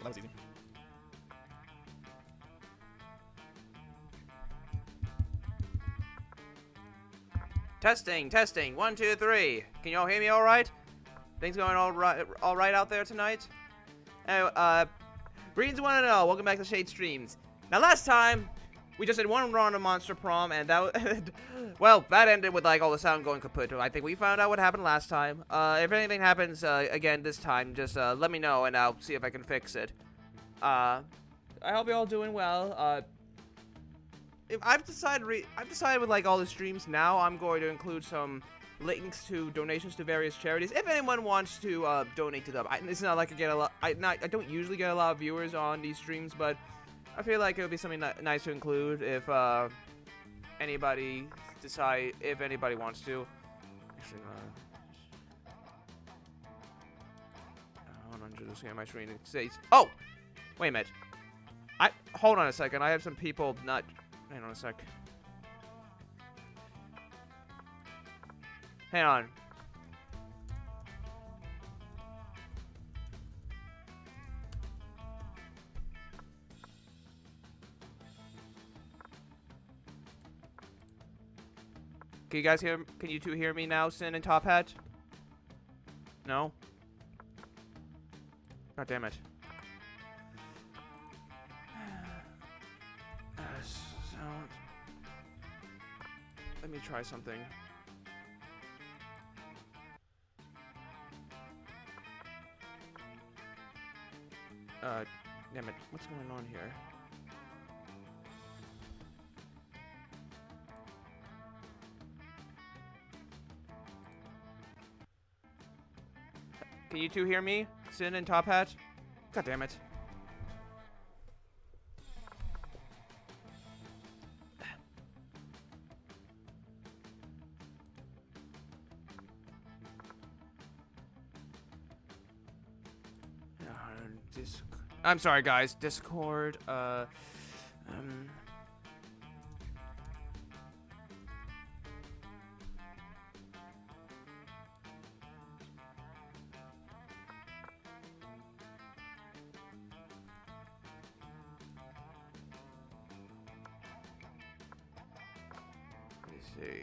That was easy. Testing, testing. 1, 2, 3. Can you all hear me all right? Things going all right out there tonight? Anyway, greetings one and all. Welcome back to Shade Streams. Now, last time, we just did one run of Monster Prom, and that, well, that ended with, like, all the sound going kaput. I think we found out what happened last time. If anything happens, again this time, just, let me know, and I'll see if I can fix it. I hope you're all doing well. I've decided with, like, all the streams now, I'm going to include some links to donations to various charities. If anyone wants to, donate to them. It's not like I get a lot, I don't usually get a lot of viewers on these streams, but I feel like it would be something nice to include if, anybody wants to. Actually, hold on, just scan my screen. It says, oh! Wait a minute. Hold on a second. I have some people not... Hang on a sec. Hang on. Can you guys hear? Can you two hear me now, Sin and Tophat? No? God damn it. Sound. Let me try something. Damn it. What's going on here? Can you two hear me? Sin and Tophat? God damn it. I'm sorry, guys. Discord, let me see,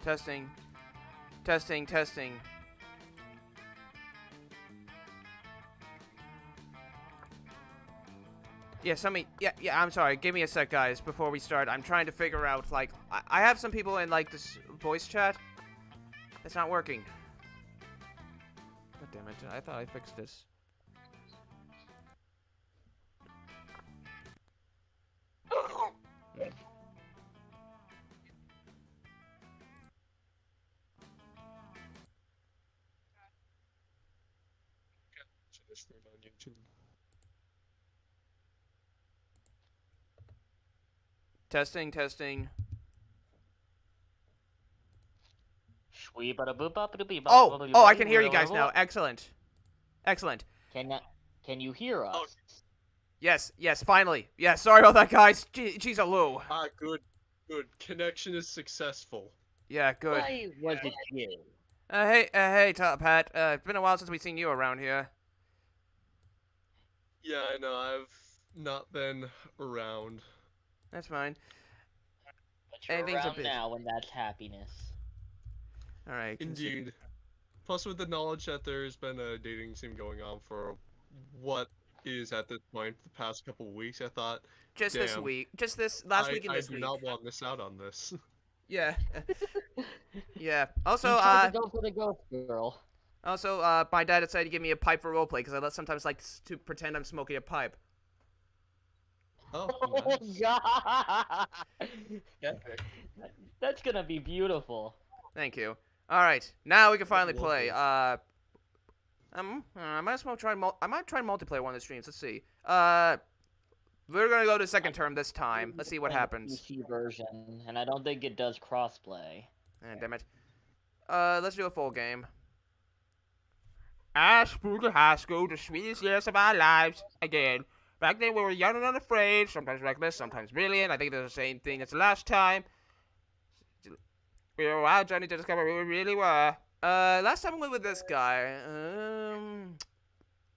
testing. Testing, testing. Yeah, yeah, I'm sorry. Give me a sec, guys, before we start. I'm trying to figure out, like, I have some people in, like, this voice chat. It's not working. God damn it. I thought I fixed this. On YouTube. Testing, testing. Oh, I can hear you guys now. Excellent. Excellent. Can you hear us? Oh. Yes, finally. Yeah, sorry about that, guys. Jeez, Lou. Ah, good. Connection is successful. Yeah, good. Why was it you? Hey, Tophat. It's been a while since we've seen you around here. Yeah, I know. I've not been around. That's fine. But you're Anything's a around bit- now, and that's happiness. All right. Indeed. Plus, with the knowledge that there's been a dating scene going on for what is at this point the past couple of weeks, I thought, Just this damn, week. Just this last week and this I do week. not want to miss out on this. Yeah. Yeah. Also, You tried to go for the ghost girl. Also, my dad decided to give me a pipe for roleplay because I sometimes like to pretend I'm smoking a pipe. Oh, Oh nice. god! Epic. That's gonna be beautiful. Thank you. All right, now we can finally Will play. do. I might as well try. I might try multiplayer one of the streams. Let's see. We're gonna go to second term this time. Let's see what happens. PC version, and I don't think it does crossplay. Damn it. Let's do a full game. I spooky high school, the sweetest years of our lives. Again, back then we were young and unafraid, sometimes reckless, sometimes brilliant. I think they're the same thing as the last time. We were a wild journey to discover who we really were. Last time we went with this guy.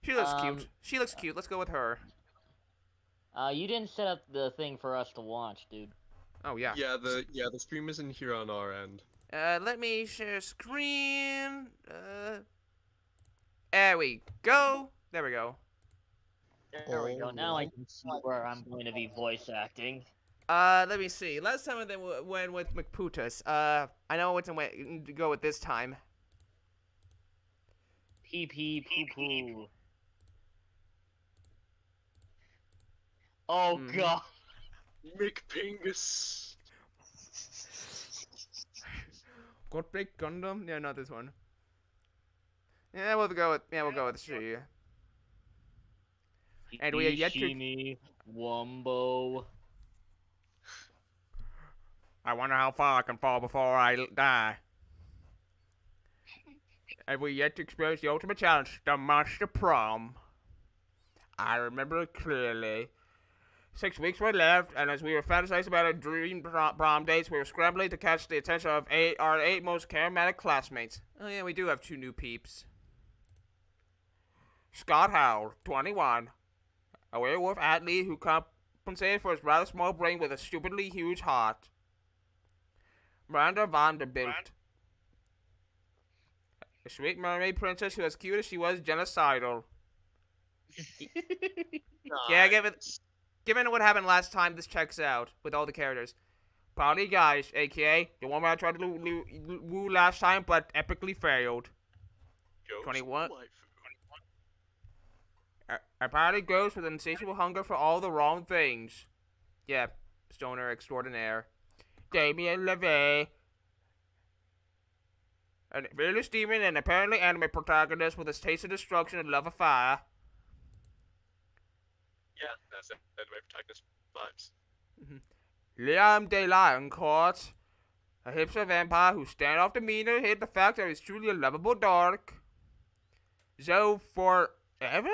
She looks cute. She looks cute. Let's go with her. You didn't set up the thing for us to watch, dude. Oh yeah. Yeah, the stream isn't here on our end. Let me share screen. There we go. There we go. There we go. Now I can see where I'm going to be voice acting. Let me see. Last time I went with McPutus. I know what to go with this time. Pee pee poo poo. Oh god. McPingus. Got big Gundam? Yeah, not this one. Yeah, we'll go with she. And we are yet to. Shimi, Wumbo. I wonder how far I can fall before I die. And we yet to experience the ultimate challenge, the Monster Prom. I remember it clearly. 6 weeks were left, and as we were fantasizing about our dream prom dates, we were scrambling to catch the attention of our 8 most charismatic classmates. Oh yeah, we do have 2 new peeps. Scott Howell, 21. A werewolf athlete who compensated for his rather small brain with a stupidly huge heart. Miranda Vanderbilt. A sweet mermaid princess who, as cute as she was, genocidal. Yeah, given what happened last time, this checks out with all the characters. Party guys, aka the one where I tried to woo last time but epically failed. 21. A party ghost with an insatiable hunger for all the wrong things. Yeah, stoner extraordinaire. Damien LeVay. A fearless demon and apparently anime protagonist with his taste of destruction and love of fire. Yeah, that's it. Anime protagonist vibes. Liam de Lioncourt. A hipster vampire whose standoff demeanor hid the fact that he's truly a lovable dork. Zoe Forever?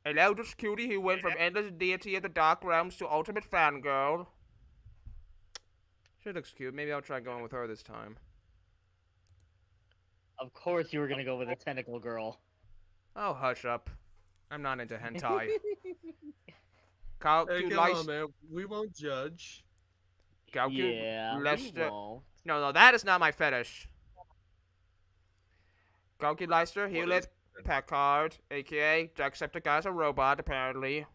An eldritch cutie who went from endless deity of the dark realms to ultimate fangirl. She looks cute. Maybe I'll try going with her this time. Of course you were gonna go with a tentacle girl. Oh, hush up. I'm not into hentai. Hey, come on, man. We won't judge. Yeah, Lester. we won't. No, that is not my fetish. Galky Leister, Hewlett, Packard, aka Jacksepticeye is a robot, apparently.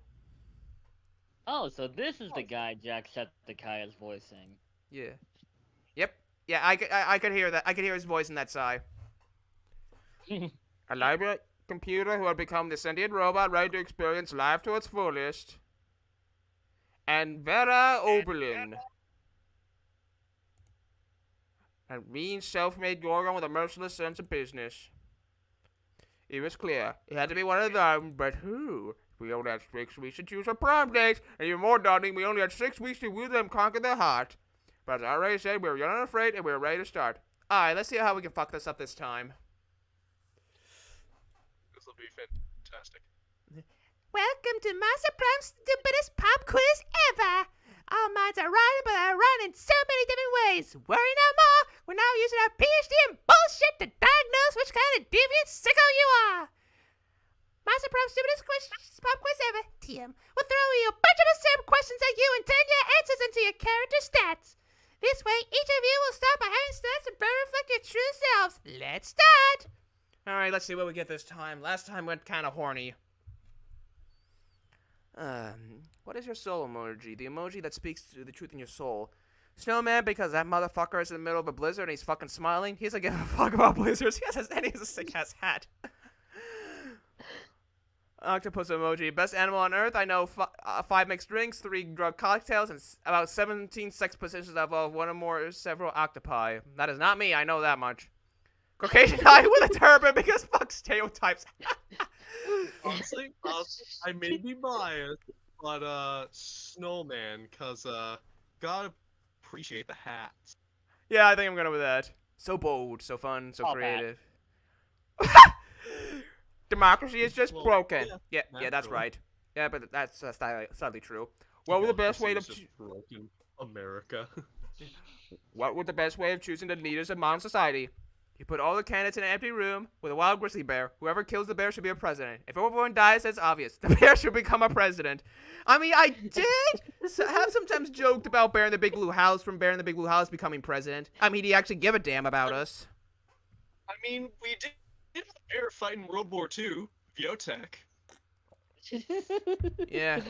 Oh, so this is the guy Jacksepticeye is voicing. Yeah. Yep. Yeah, I could hear that. I could hear his voice in that sigh. A library computer who had become the sentient robot ready to experience life to its fullest. And Vera Oberlin. A mean, self-made Gorgon with a merciless sense of business. It was clear. It had to be one of them, but who? We only had 6 weeks to choose our prom dates, and even more daunting, we only had 6 weeks to woo them conquer their heart. But as I already said, we were young and afraid, and we were ready to start. Alright, let's see how we can fuck this up this time. This will be fantastic. Welcome to Master Prom's stupidest pop quiz ever! All minds are running, but are run in so many different ways. Worry no more! We're now using our PhD in bullshit to diagnose which kind of deviant sicko you are! Master Prom's stupidest pop quiz ever, TM, will throw you a bunch of absurd questions at you and turn your answers into your character stats. This way, each of you will start by having stats that better reflect your true selves. Let's start! Alright, let's see what we get this time. Last time went kind of horny. What is your soul emoji? The emoji that speaks to the truth in your soul. Snowman, because that motherfucker is in the middle of a blizzard and he's fucking smiling. He doesn't give a fuck about blizzards. He has a sick-ass hat. Octopus emoji. Best animal on earth. I know 5 mixed drinks, 3 drug cocktails, and about 17 sex positions that involve one or more several octopi. That is not me. I know that much. Caucasian guy with a turban because fuck stereotypes. Honestly, I may be biased, but snowman, cause gotta appreciate the hats. Yeah, I think I'm gonna with that. So bold, so fun, so Top creative. Democracy is just Well, broken. yeah, Yeah, that's naturally. right. Yeah, but that's sadly true. What would the best way Democracy to is just broken America. what would the best way of choosing the leaders of modern society? You put all the candidates in an empty room with a wild grizzly bear. Whoever kills the bear should be a president. If everyone dies, that's obvious. The bear should become a president. I mean, I did have sometimes joked about Bear in the Big Blue House from Bear in the Big Blue House becoming president. I mean, he actually give a damn about us. I mean, we did have a bear fight in World War II, Biotech. Yeah.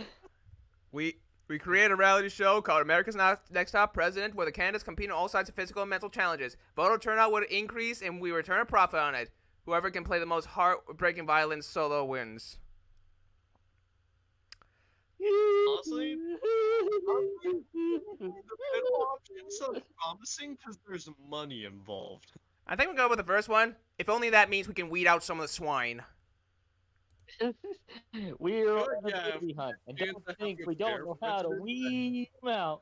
We create a reality show called America's Next Top President where the candidates compete on all sides of physical and mental challenges. Voter turnout would increase and we return a profit on it. Whoever can play the most heartbreaking violin solo wins. Honestly, the middle option sounds promising because there's money involved. I think we'll go with the first one. If only that means we can weed out some of the swine. We're on a yeah, baby hunt, and chance don't to have think your we don't bear know how to president, weed them out.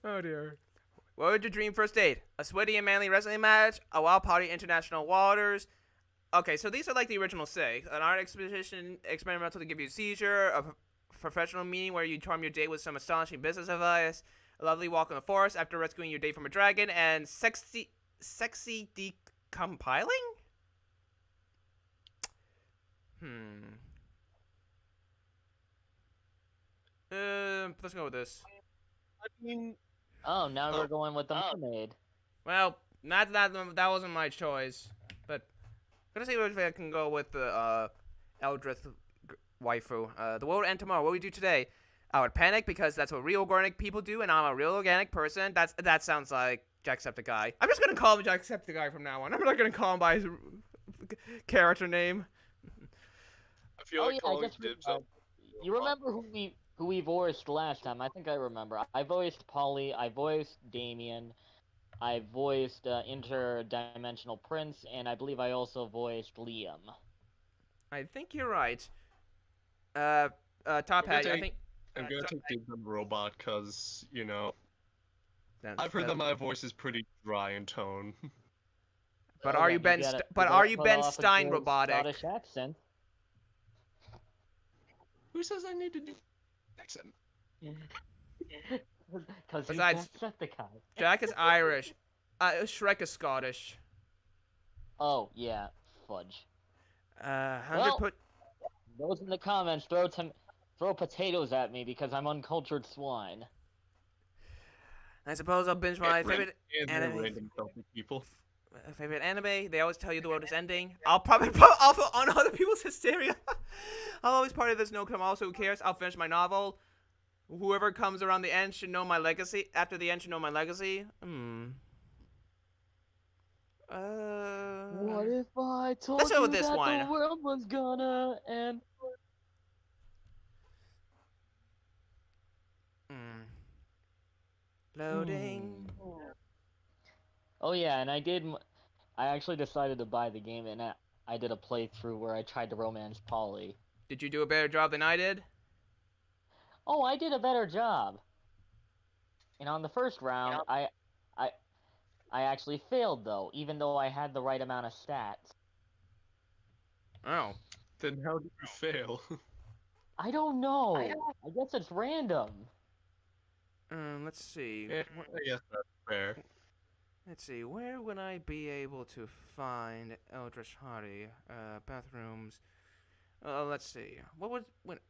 Oh dear. What would your dream first date? A sweaty and manly wrestling match? A wild party in international waters? Okay, so these are like the original six. An art expedition experimental to give you a seizure, a professional meeting where you charm your date with some astonishing business advice, a lovely walk in the forest after rescuing your date from a dragon, and sexy decompiling? Let's go with this. I mean, Oh, now Oh. we're going with the mermaid. Well, that wasn't my choice, but I'm gonna see if I can go with the Eldrith waifu. The world will end tomorrow. What do we do today? I would panic because that's what real organic people do, and I'm a real organic person. That sounds like Jacksepticeye. I'm just gonna call him Jacksepticeye from now on. I'm not gonna call him by his character name. I feel Oh like yeah, I calling just dibs remembered. You remember who we voiced last time? I think I remember. I voiced Polly. I voiced Damien. I voiced Interdimensional Prince, and I believe I also voiced Liam. I think you're right. Top hat. I think. I'm gonna take dibs on robot because Then- I've heard that my voice is pretty dry in tone. But Oh, are yeah, you Ben? gotta- But gotta are you put Ben off a Stein good robotic? Scottish accent. Who says I need to do accent? Because he's Besides- Jacksepticeye. Jack is Irish. Shrek is Scottish. Oh yeah, fudge. 100 Well- put. Those in the comments throw potatoes at me because I'm uncultured swine. I suppose I'll binge my And favorite they're anime. random selfie people. Favorite anime. They always tell you the world is ending. I'll probably put off on other people's hysteria. I'll always part of this no come also who cares. I'll finish my novel. Whoever comes around the end should know my legacy. After the end should know my legacy. What if I told Let's go you with this that one. the world was gonna end? Loading. Oh yeah, and I actually decided to buy the game, and I did a playthrough where I tried to romance Polly. Did you do a better job than I did? Oh, I did a better job. And on the first round, I actually failed though, even though I had the right amount of stats. Oh. Then how did you fail? I don't know. I guess it's random. Let's see. Yeah, I guess that's fair. Let's see. Where would I be able to find Eldritch Hardy? Bathrooms. Let's see.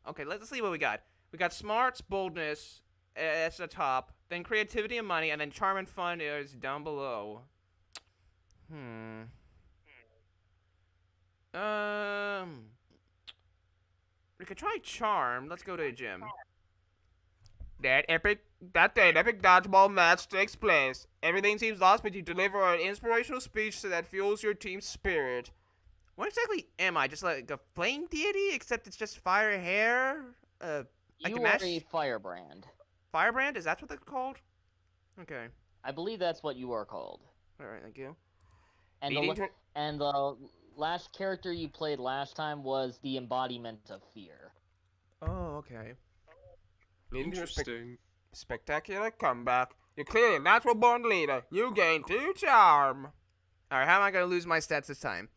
Okay, let's see what we got. We got smarts, boldness at the top, then creativity and money, and then charm and fun is down below. We could try charm. Let's go to the gym. That epic dodgeball match takes place. Everything seems lost, but you deliver an inspirational speech that fuels your team's spirit. What exactly am I? Just like a flame deity, except it's just fire hair? I You can are match- a firebrand. Firebrand? Is that what they're called? Okay. I believe that's what you are called. Alright, thank you. And Leading the to... and the last character you played last time was the embodiment of fear. Oh, okay. Leading to a Interesting. spectacular comeback. You're clearly a natural born leader. You gain 2 charm. Alright, how am I gonna lose my stats this time?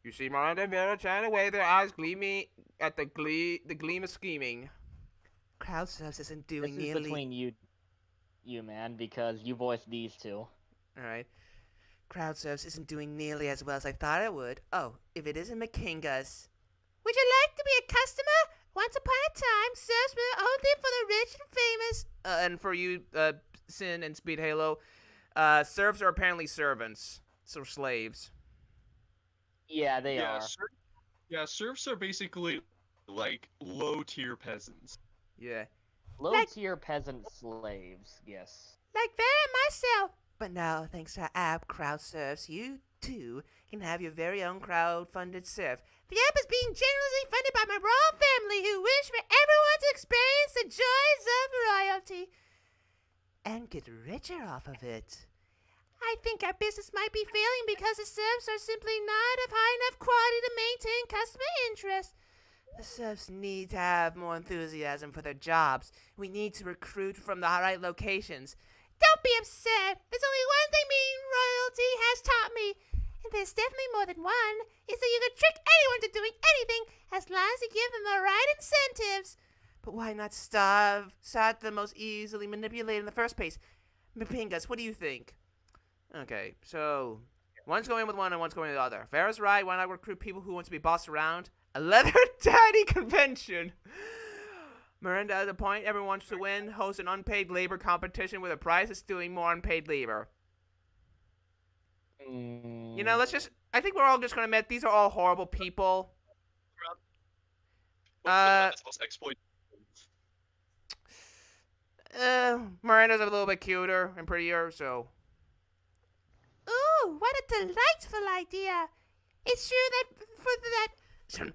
You see Miranda and Vera chatting away, their eyes gleaming at the gleam of scheming. Crowd service isn't doing This is nearly... between you man, because you voiced these two. Alright. Crowd service isn't doing nearly as well as I thought it would. Oh, if it isn't McKinga's. Would you like to be a customer? Once upon a time, serfs were only for the rich and famous. And for you, Sin and Speed Halo, serfs are apparently servants. So slaves. Yeah, they are. Serfs are basically like low-tier peasants. Yeah. Low-tier peasant slaves, yes. Like Vera myself. But now, thanks to our app, Crowd Serfs, you, too, can have your very own crowd-funded serf. The app is being generously funded by my royal family who wish for everyone to experience the joys of royalty and get richer off of it. I think our business might be failing because the serfs are simply not of high enough quality to maintain customer interest. The serfs need to have more enthusiasm for their jobs. We need to recruit from the right locations. Don't be upset. There's only one thing being royalty has taught me, and there's definitely more than one, is that you can trick anyone to doing anything as long as you give them the right incentives. But why not start the most easily manipulated in the first place? Mapingas, what do you think? Okay, so one's going with one and one's going with the other. Vera's right. Why not recruit people who want to be bossed around? A leather daddy convention. Miranda has a point. Everyone wants to win. Host an unpaid labor competition with a prize is doing more unpaid labor. You know, I think we're all just going to admit these are all horrible people. Miranda's a little bit cuter and prettier, so. Ooh, what a delightful idea! It's true that for those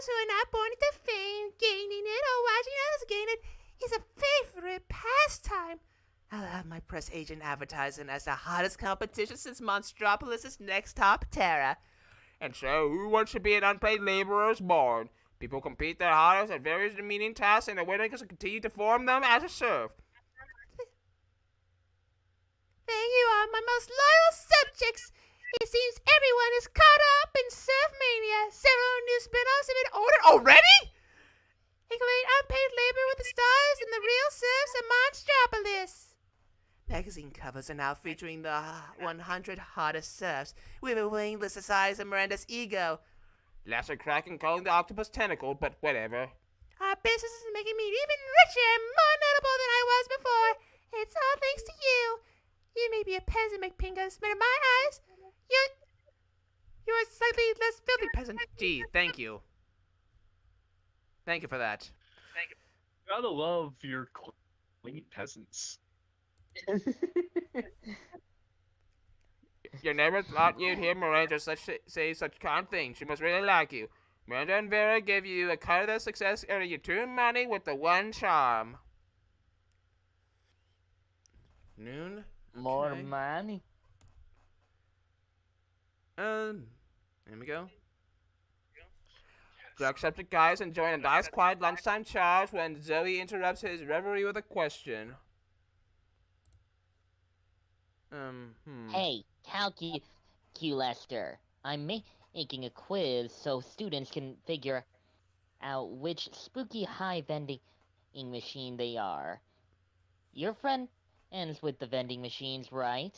who are not born into fame, gaining it or watching others gain it is a favorite pastime. I'll have my press agent advertising as the hottest competition since Monstropolis' next top Terra. And so, who wants to be an unpaid laborer is born? People compete their hardest at various demeaning tasks, and the winner gets to continue to form them as a serf. There you are, my most loyal subjects. It seems everyone is caught up in surf mania. Several new spin-offs have been ordered already? Including unpaid labor with the stars and the real serfs of Monstropolis. Magazine covers are now featuring the 100 hottest serfs with a wing list the size of Miranda's ego. Less a Kraken calling the octopus tentacle, but whatever. Our business is making me even richer and more notable than I was before. It's all thanks to you. You may be a peasant, McPingas, but in my eyes, you're a slightly less filthy peasant. Gee, thank you. Thank you for that. Thank you. Gotta love your clean peasants. You never thought you'd hear Miranda say such kind things. She must really like you. Miranda and Vera give you a cut of their success, earning you 2 money with the 1 charm. Noon? More Okay. money. Here we go. Jacksepticeye guys enjoying a nice quiet lunchtime charge when Zoe interrupts his reverie with a question. Hey, Calculester. I'm making a quiz so students can figure out which spooky high vending machine they are. Your friend ends with the vending machines, right?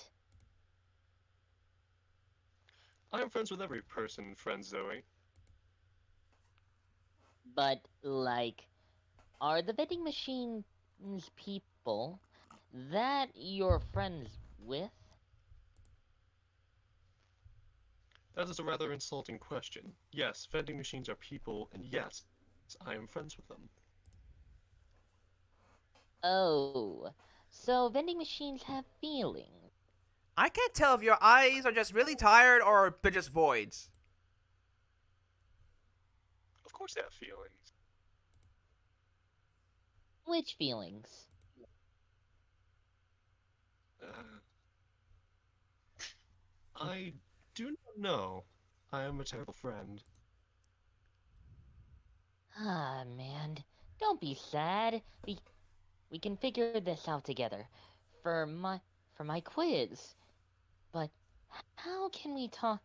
I am friends with every person, friend Zoe. But, like, are the vending machines people that you're friends with? That is a rather insulting question. Yes, vending machines are people, and yes, I am friends with them. Oh, so vending machines have feelings. I can't tell if your eyes are just really tired or they're just voids. Of course they have feelings. Which feelings? I do not know. I am a terrible friend. Ah, man. Don't be sad. We can figure this out together. For my quiz. But how can we talk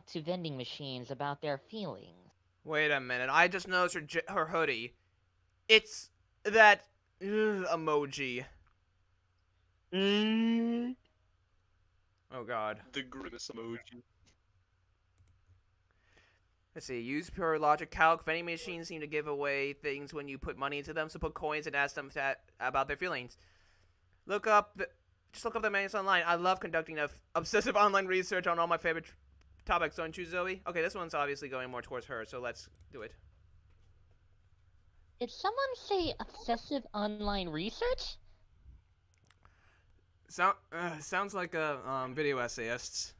to vending machines about their feelings? Wait a minute. I just noticed her hoodie. It's that emoji. Oh god. The grimace emoji. Let's see. Use pure logic calc. Vending machines seem to give away things when you put money into them, so put coins and ask them about their feelings. Just look up the menus online. I love conducting obsessive online research on all my favorite topics, don't you, Zoe? Okay, this one's obviously going more towards her, so let's do it. Did someone say obsessive online research? Sounds like a video essayist.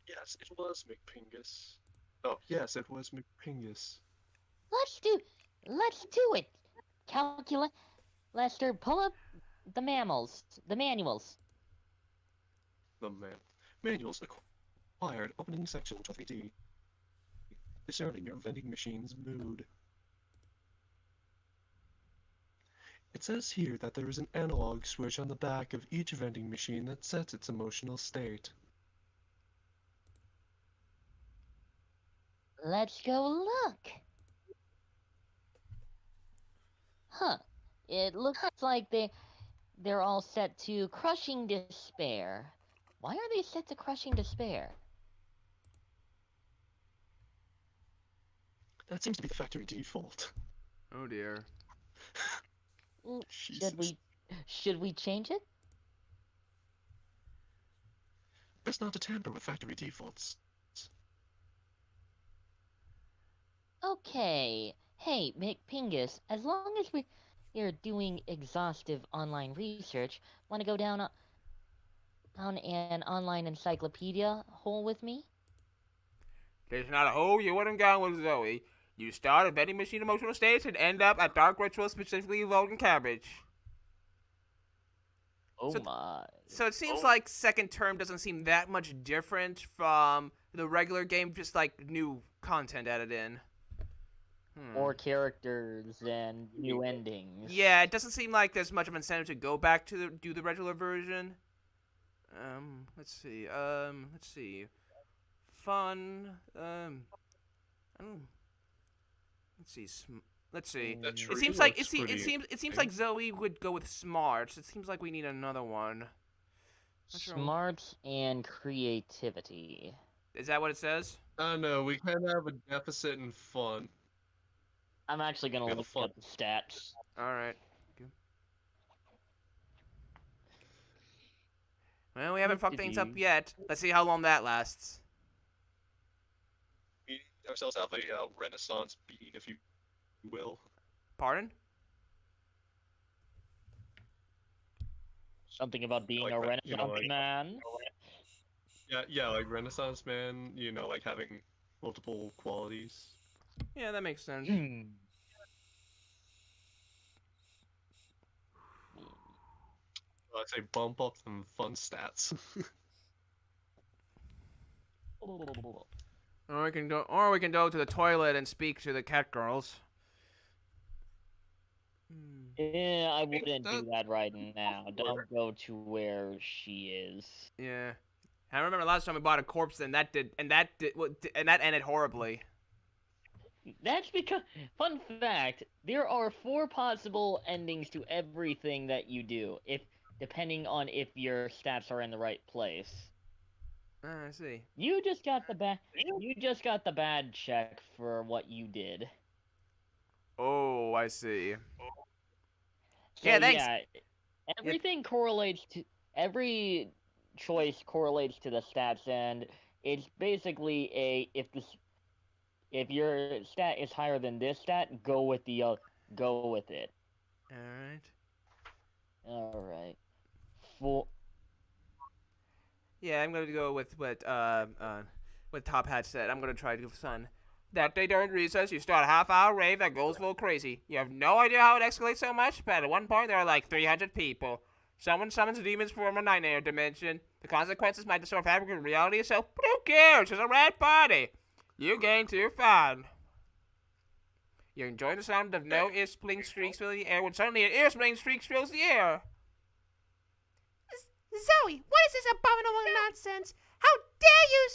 Yes, it was McPingus. Oh, yes, it was McPingus. Let's do it. Calculate. Lester, pull up the manuals. The manuals acquired opening section 23D. Discerning your vending machine's mood. It says here that there is an analog switch on the back of each vending machine that sets its emotional state. Let's go look. Huh. It looks like they're all set to crushing despair. Why are they set to crushing despair? That seems to be the factory default. Oh dear. Should we change it? Best not to tamper with factory defaults. Okay. Hey, McPingus, as long as we're doing exhaustive online research, want to go down an online encyclopedia hole with me? There's not a hole you wouldn't go with, Zoe. You start at vending machine emotional states and end up at dark ritual specifically loading cabbage. Oh So- my. So it seems like second term doesn't seem that much different from the regular game, just like new content added in. More characters and new endings. Yeah, it doesn't seem like there's much of an incentive to go back to do the regular version. Let's see. Fun. I don't. Let's see. Let's see. That It tree seems like looks it pretty seems interesting. like Zoe would go with smarts. It seems like we need another one. Not sure. Smarts and creativity. Is that what it says? I don't know, we kind of have a deficit in fun. I'm actually gonna Yeah, look fun. at the stats. All right. Well, we haven't fucked things up yet. Let's see how long that lasts. We ourselves have a renaissance beat, if you will. Pardon? Something about being Like a that, you know, Renaissance like- man. Yeah, like Renaissance man, you know, like having multiple qualities. Yeah, that makes sense. I'd say bump up some fun stats. Or we can go to the toilet and speak to the cat girls. Yeah, I wouldn't do that- that right now. Don't go to where she is. Yeah. I remember last time we bought a corpse and that ended horribly. That's because, fun fact, there are 4 possible endings to everything that you do, depending on if your stats are in the right place. I see. You just got the bad check for what you did. Oh, I see. So, Yeah, thanks. Yeah, everything correlates to every choice correlates to the stats, and it's basically if your stat is higher than this stat, go with it. All right. All right. For Yeah, I'm gonna go with what Top Hat said. I'm gonna try to give Sun. That day during recess, you start a half-hour rave that goes full crazy. You have no idea how it escalates so much, but at one point there are like 300 people. Someone summons demons from a nightmare dimension. The consequences might distort fabric of reality itself, but who cares? It's a red party. You gain 2 fun. You enjoy the sound of no ear-splitting streaks filling the air when suddenly an ear-splitting streak fills the air. Zoe, what is this abominable nonsense? How dare you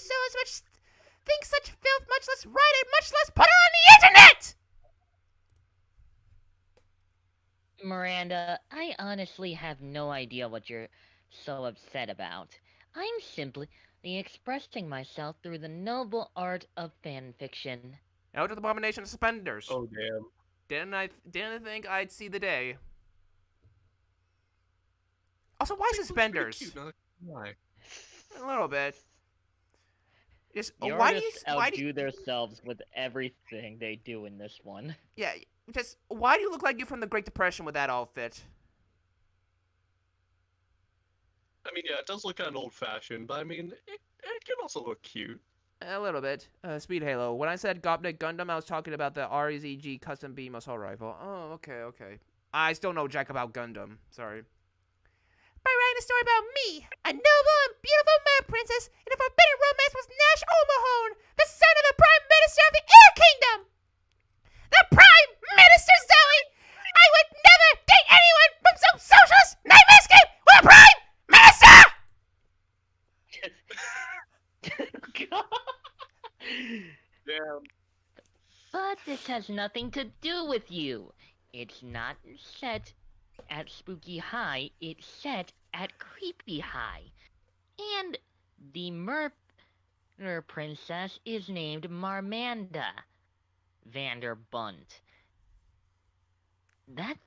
think such filth, much less write it, much less put it on the internet! Miranda, I honestly have no idea what you're so upset about. I'm simply expressing myself through the noble art of fanfiction. Out of the abomination of suspenders. Oh damn. Didn't think I'd see the day. Also, why They look suspenders? pretty cute, not gonna lie. A little bit. Just The why do you artists why do outdo themselves with everything they do in this one. yeah? Just why do you look like you're from the Great Depression with that outfit? I mean, yeah, it does look kind of old-fashioned, but I mean, it can also look cute. A little bit. Speed Halo. When I said Gopnik Gundam, I was talking about the RZG Custom Beam Assault Rifle. Oh, okay. I still know jack about Gundam. Sorry. By writing a story about me, a noble and beautiful mer princess in a forbidden romance with Nash Omahone, the son of the Prime Minister of the Air Kingdom! The Prime Minister, Zoe! I would never date anyone from some socialist nightmarescape with a Prime Minister! Damn. But this has nothing to do with you. It's not set at Spooky High, it's set at Creepy High. And the mer princess is named Marmanda Vanderbunt. That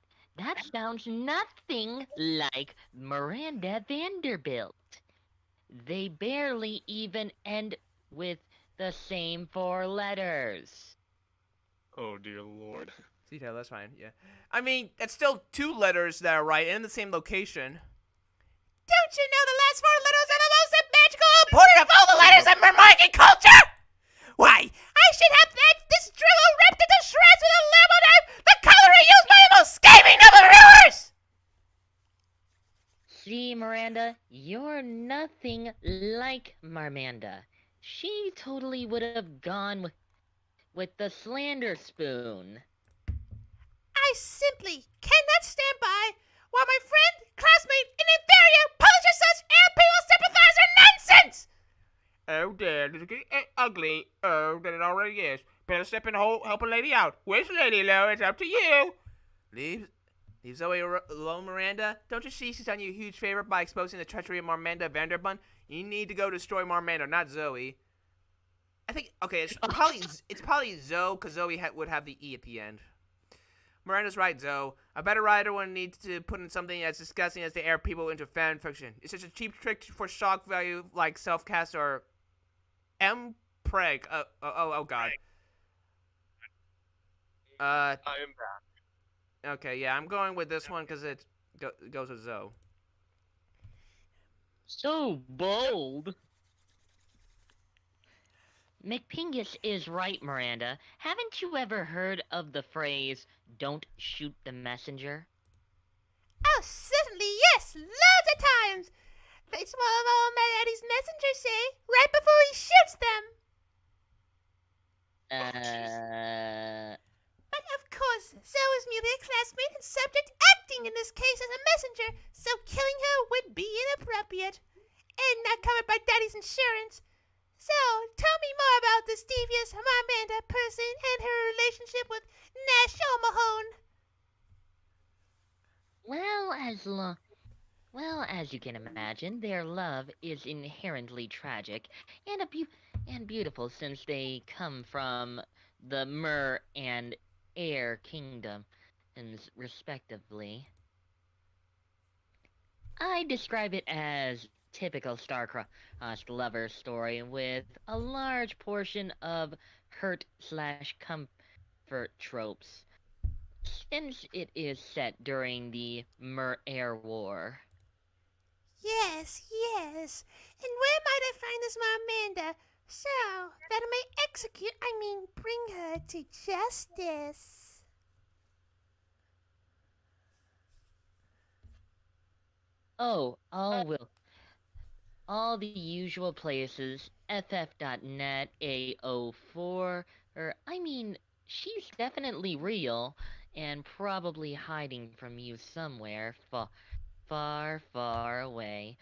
sounds nothing like Miranda Vanderbilt. They barely even end with the same 4 letters. Oh dear lord. Speed Halo, that's fine. Yeah. I mean, that's still 2 letters that are right and in the same location. Don't you know the last 4 letters are the most magical important of all the letters in Mermaic culture? Why, I should have had this dribble ripped into shreds with a Lambo knife, the cutlery used by the most scathing of the rulers! See, Miranda, you're nothing like Marmanda. She totally would have gone with the slander spoon. I simply cannot stand by while my friend, classmate, and inferior publishes such air people sympathizer nonsense! Oh dear, this is getting ugly. Oh, that it already is. Better step in and help a lady out. Which lady, Lo? It's up to you. Leave Zoe alone, Miranda. Don't you see she's done you a huge favor by exposing the treachery of Marmanda Vanderbunt? You need to go destroy Marmanda, not Zoe. I think, okay, it's probably Zoe, because Zoe would have the E at the end. Miranda's right, Zoe. A better writer would need to put in something as disgusting as to air people into fan fiction. It's such a cheap trick for shock value like self-cast or M-Preg. Oh, God. I am back. Okay, yeah, I'm going with this one because it goes with Zoe. So bold. McPingus is right, Miranda. Haven't you ever heard of the phrase, "Don't shoot the messenger"? Oh, certainly, yes, loads of times! That's what all my daddy's messengers say right before he shoots them! But of course, Zoe is merely a classmate and subject acting in this case as a messenger, so killing her would be inappropriate and not covered by Daddy's insurance. So, tell me more about this devious Marmanda person and her relationship with Nash Omahone. Well, as you can imagine, their love is inherently tragic and beautiful since they come from the Mer and Air kingdoms, respectively. I describe it as typical star-crossed lover story with a large portion of hurt/comfort tropes, since it is set during the Mer-Air War. Yes. And where might I find this Marmanda so that I may bring her to justice? all the usual places, ff.net, AO4, I mean, she's definitely real, and probably hiding from you somewhere far, far away.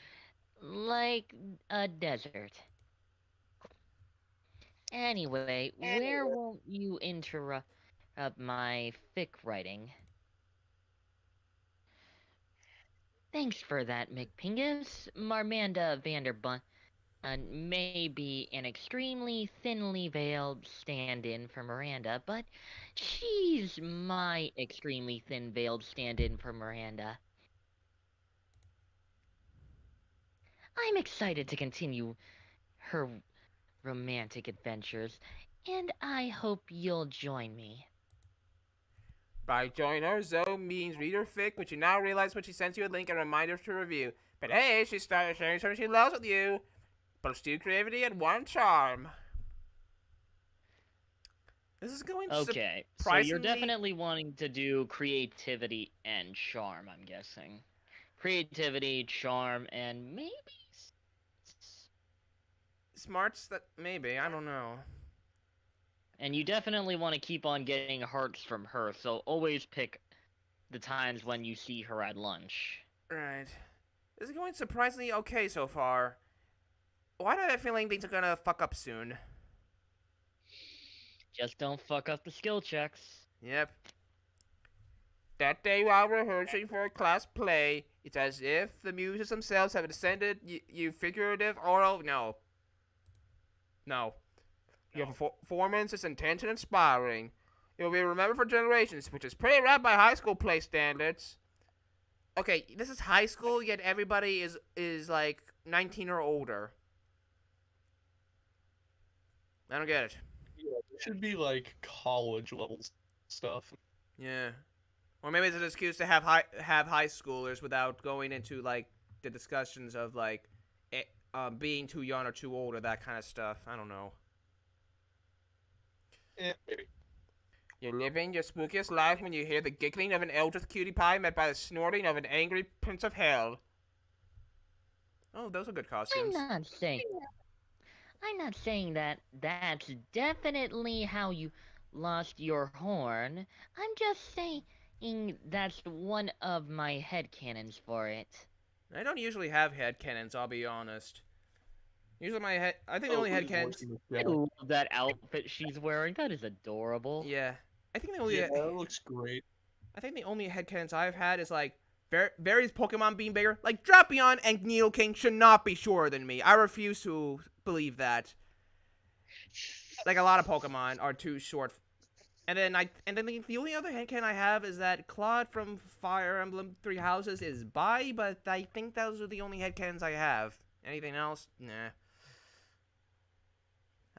Like a desert. Anyway, where won't you interrupt my fic writing? Thanks for that, McPingus. Marmanda Vanderbun may be an extremely thinly veiled stand-in for Miranda, but she's my extremely thin veiled stand-in for Miranda. I'm excited to continue her romantic adventures, and I hope you'll join me. By joiner, Zoe means read her fic, which you now realize when she sends you a link and reminders to review. But hey, she started sharing something she loves with you. Plus 2 creativity and 1 charm. This is going Okay, so you're definitely wanting to do creativity and charm, I'm guessing. Creativity, charm, and maybe smarts that maybe, I don't know. And you definitely want to keep on getting hearts from her, so always pick the times when you see her at lunch. Right. This is going surprisingly okay so far. Why do I have a feeling things are gonna fuck up soon? Just don't fuck up the skill checks. Yep. That day while rehearsing for a class play, it's as if the muses themselves have descended you figurative oral. No. Your performance is intense and inspiring. It will be remembered for generations, which is pretty rad by high school play standards. Okay, this is high school, yet everybody is like 19 or older. I don't get it. Yeah, it should be like college level stuff. Yeah. Or maybe it's an excuse to have high schoolers without going into like the discussions of like being too young or too old or that kind of stuff. I don't know. Maybe. You're living your spookiest life when you hear the giggling of an eldritch cutie pie met by the snorting of an angry prince of hell. Oh, those are good costumes. I'm not saying that that's definitely how you lost your horn. I'm just saying that's one of my headcanons for it. I don't usually have headcanons, I'll be honest. Usually I think the only headcanons... I love that outfit she's wearing. That is adorable. Yeah. I think the only... Yeah, that looks great. I think the only headcanons I've had is like, Barry's Pokemon being bigger. Like, Drapion and Needleking should not be shorter than me. I refuse to believe that. Like, a lot of Pokemon are too short. And then the only other headcanon I have is that Claude from Fire Emblem Three Houses is bi, but I think those are the only headcanons I have. Anything else? Nah.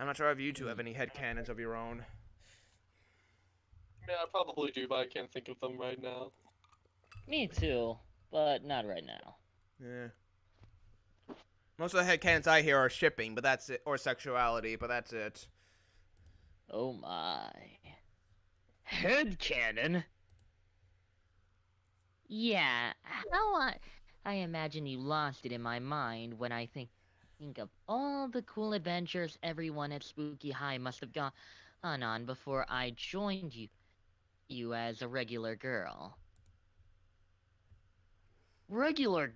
I'm not sure if you two have any headcanons of your own. Yeah, I probably do, but I can't think of them right now. Me too, but not right now. Yeah. Most of the headcanons I hear are shipping, but that's it, or sexuality, but that's it. Oh my. Headcanon? Yeah, how I imagine you lost it in my mind when I think of all the cool adventures everyone at Spooky High must have gone on before I joined you as a regular girl. Regular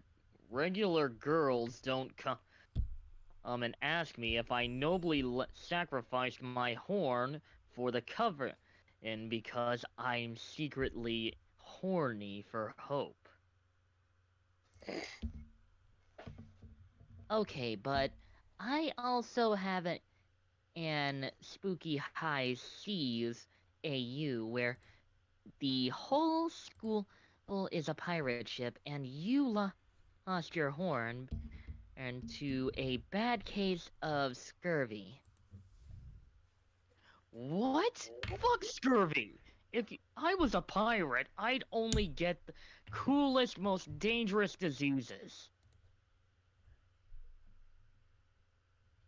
girls don't come and ask me if I nobly sacrificed my horn for the cover, and because I'm secretly horny for hope. Okay, but I also have an Spooky High Seas AU where the whole school is a pirate ship, and you lost your horn and to a bad case of scurvy. What? Fuck scurvy! If I was a pirate, I'd only get the coolest, most dangerous diseases.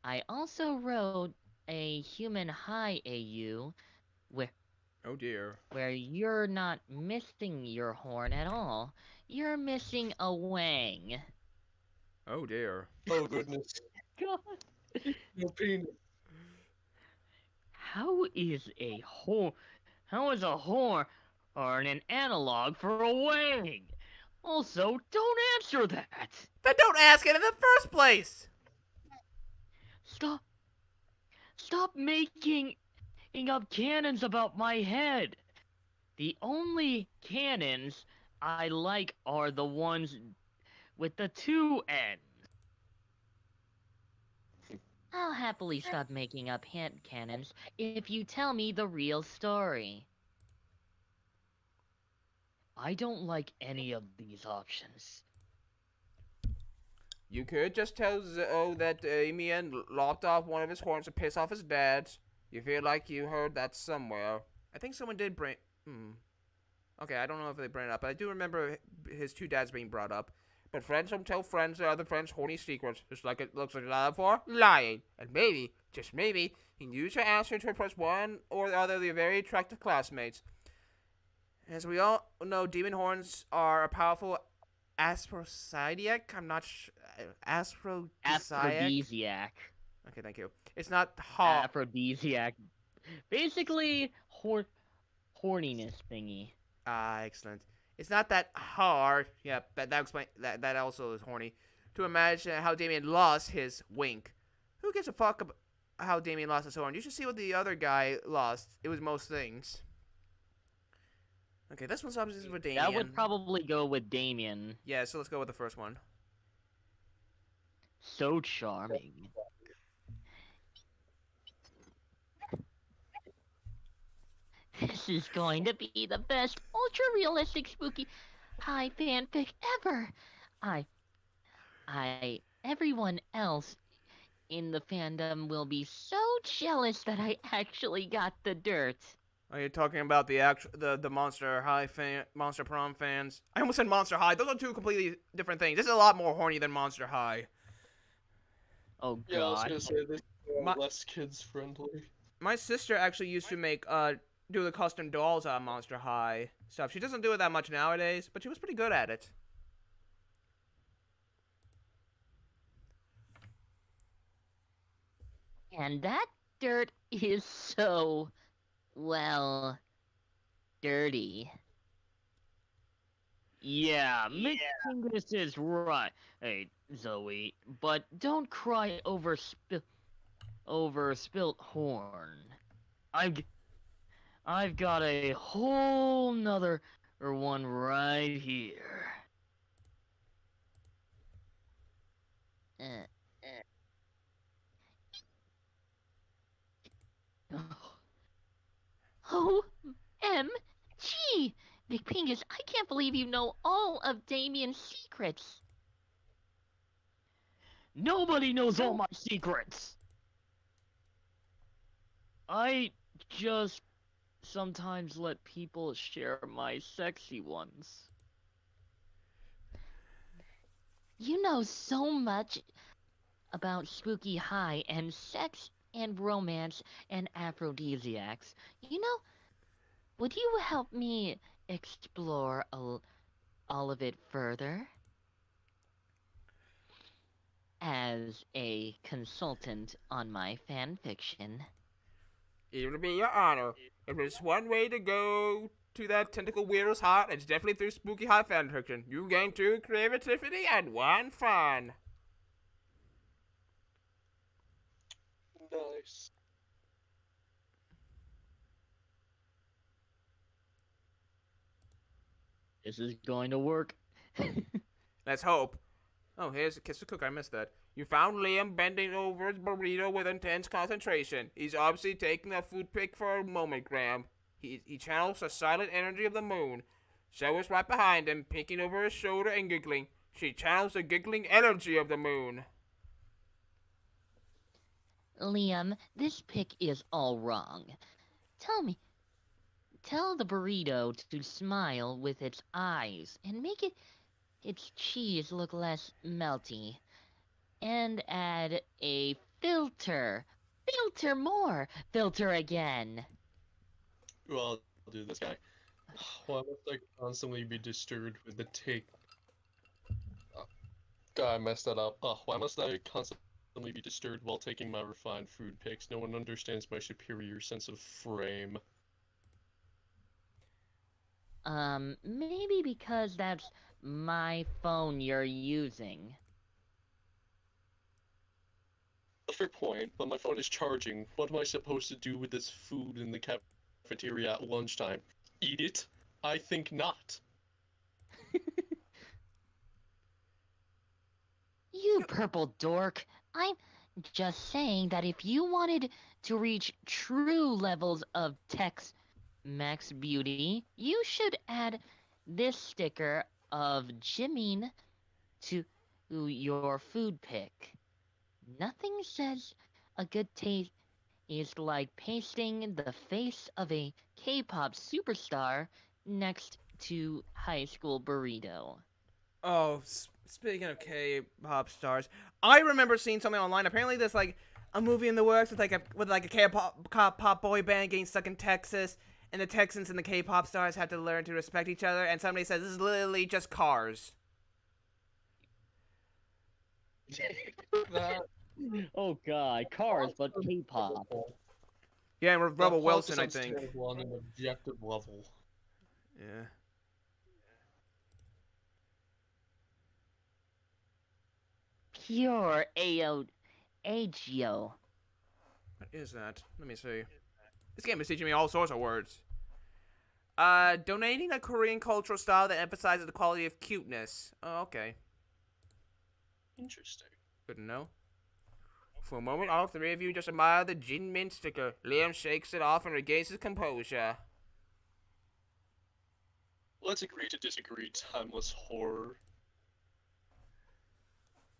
I also wrote a human high AU where Oh dear. where you're not missing your horn at all. You're missing a wang. Oh dear. Oh goodness. God. No penis. How is a horn? How is a horn or an analog for a wang? Also, don't answer that. Then don't ask it in the first place! Stop. Stop making up cannons about my head. The only cannons I like are the ones with the two ends. I'll happily stop making up hand cannons if you tell me the real story. I don't like any of these options. You could just tell Zoe that Damien lopped off one of his horns to piss off his dad. You feel like you heard that somewhere. I think someone did bring... Okay, I don't know if they bring it up, but I do remember his two dads being brought up. But friends don't tell friends their other friends' horny secrets, just like it looks like love for lying. And maybe, just maybe, you can use your answer to impress one or the other of your very attractive classmates. As we all know, demon horns are a powerful aphrodisiac. I'm not sure. Aphrodisiac. Okay, thank you. It's not hot. Aphrodisiac. Basically, horniness thingy. Ah, excellent. It's not that hard. Yeah, that explain that also is horny. To imagine how Damien lost his wink. Who gives a fuck about how Damien lost his horn? You should see what the other guy lost. It was most things. Okay, this one's obviously for Damien. That would probably go with Damien. Yeah, so let's go with the first one. So charming. This is going to be the best ultra-realistic spooky high fanfic ever. Everyone else in the fandom will be so jealous that I actually got the dirt. Are you talking about the Monster High Monster Prom fans? I almost said Monster High. Those are two completely different things. This is a lot more horny than Monster High. Oh god. Yeah, I was gonna say this is less kids friendly. My sister actually used to make do the custom dolls on Monster High stuff. She doesn't do it that much nowadays, but she was pretty good at it. And that dirt is so, well, dirty. Yeah, McFingers is right. Hey, Zoe, but don't cry over spilt horn. I've got a whole nother one right here. OMG! McPingus, I can't believe you know all of Damien's secrets. Nobody knows all my secrets. I just sometimes let people share my sexy ones. You know so much about Spooky High and sex and romance and aphrodisiacs. You know, would you help me explore all of it further? As a consultant on my fanfiction. It would be your honor. If there's one way to go to that tentacle weirdo's heart, it's definitely through Spooky High fanfiction. You gain 2 creativity and 1 fun. Nice. This is going to work. Let's hope. Oh, here's a kiss the cook. I missed that. You found Liam bending over his burrito with intense concentration. He's obviously taking a food pic for a moment, Graham. He channels the silent energy of the moon. Zoe is right behind him, peeking over his shoulder and giggling. She channels the giggling energy of the moon. Liam, this pic is all wrong. Tell the burrito to smile with its eyes and make its cheese look less melty. And add a filter. Filter more. Filter again. Well, I'll do this guy. Why must I constantly be disturbed with the take? God, I messed that up. Ugh, why must I constantly be disturbed while taking my refined food pics? No one understands my superior sense of frame. Maybe because that's my phone you're using. A fair point, but my phone is charging. What am I supposed to do with this food in the cafeteria at lunchtime? Eat it? I think not. You purple dork. I'm just saying that if you wanted to reach true levels of Tex Max beauty, you should add this sticker of Jimin to your food pic. Nothing says a good taste is like pasting the face of a K-pop superstar next to high school burrito. Oh, speaking of K-pop stars, I remember seeing something online. Apparently, there's like a movie in the works with like a K-pop boy band getting stuck in Texas, and the Texans and the K-pop stars have to learn to respect each other. And somebody says this is literally just Cars. That Oh god, cars, but K-pop. Yeah, and with that Rebel plot just Wilson, I sounds think. terrible on an objective level. Yeah. Pure agio. What is that? Let me see. This game is teaching me all sorts of words. Donating a Korean cultural style that emphasizes the quality of cuteness. Oh, okay. Interesting. Good to know. For a moment, all three of you just admire the Jinmin sticker. Liam shakes it off and regains his composure. Let's agree to disagree, timeless horror.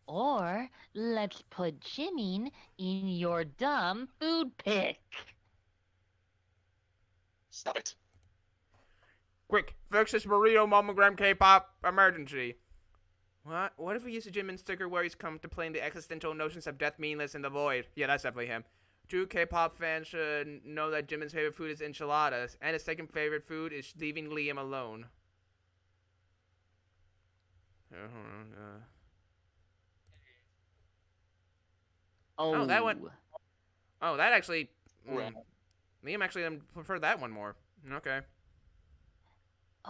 Or let's put Jimin in your dumb food pic. Stop it. Quick, fix this burrito mammogram K-pop emergency. What if we use a Jimin sticker where he's contemplating the existential notions of death, meaningless, and the void? Yeah, that's definitely him. True K-pop fans should know that Jimin's favorite food is enchiladas, and his second favorite food is leaving Liam alone. Oh, that one. Oh, that actually. Right. Liam actually preferred that one more. Okay.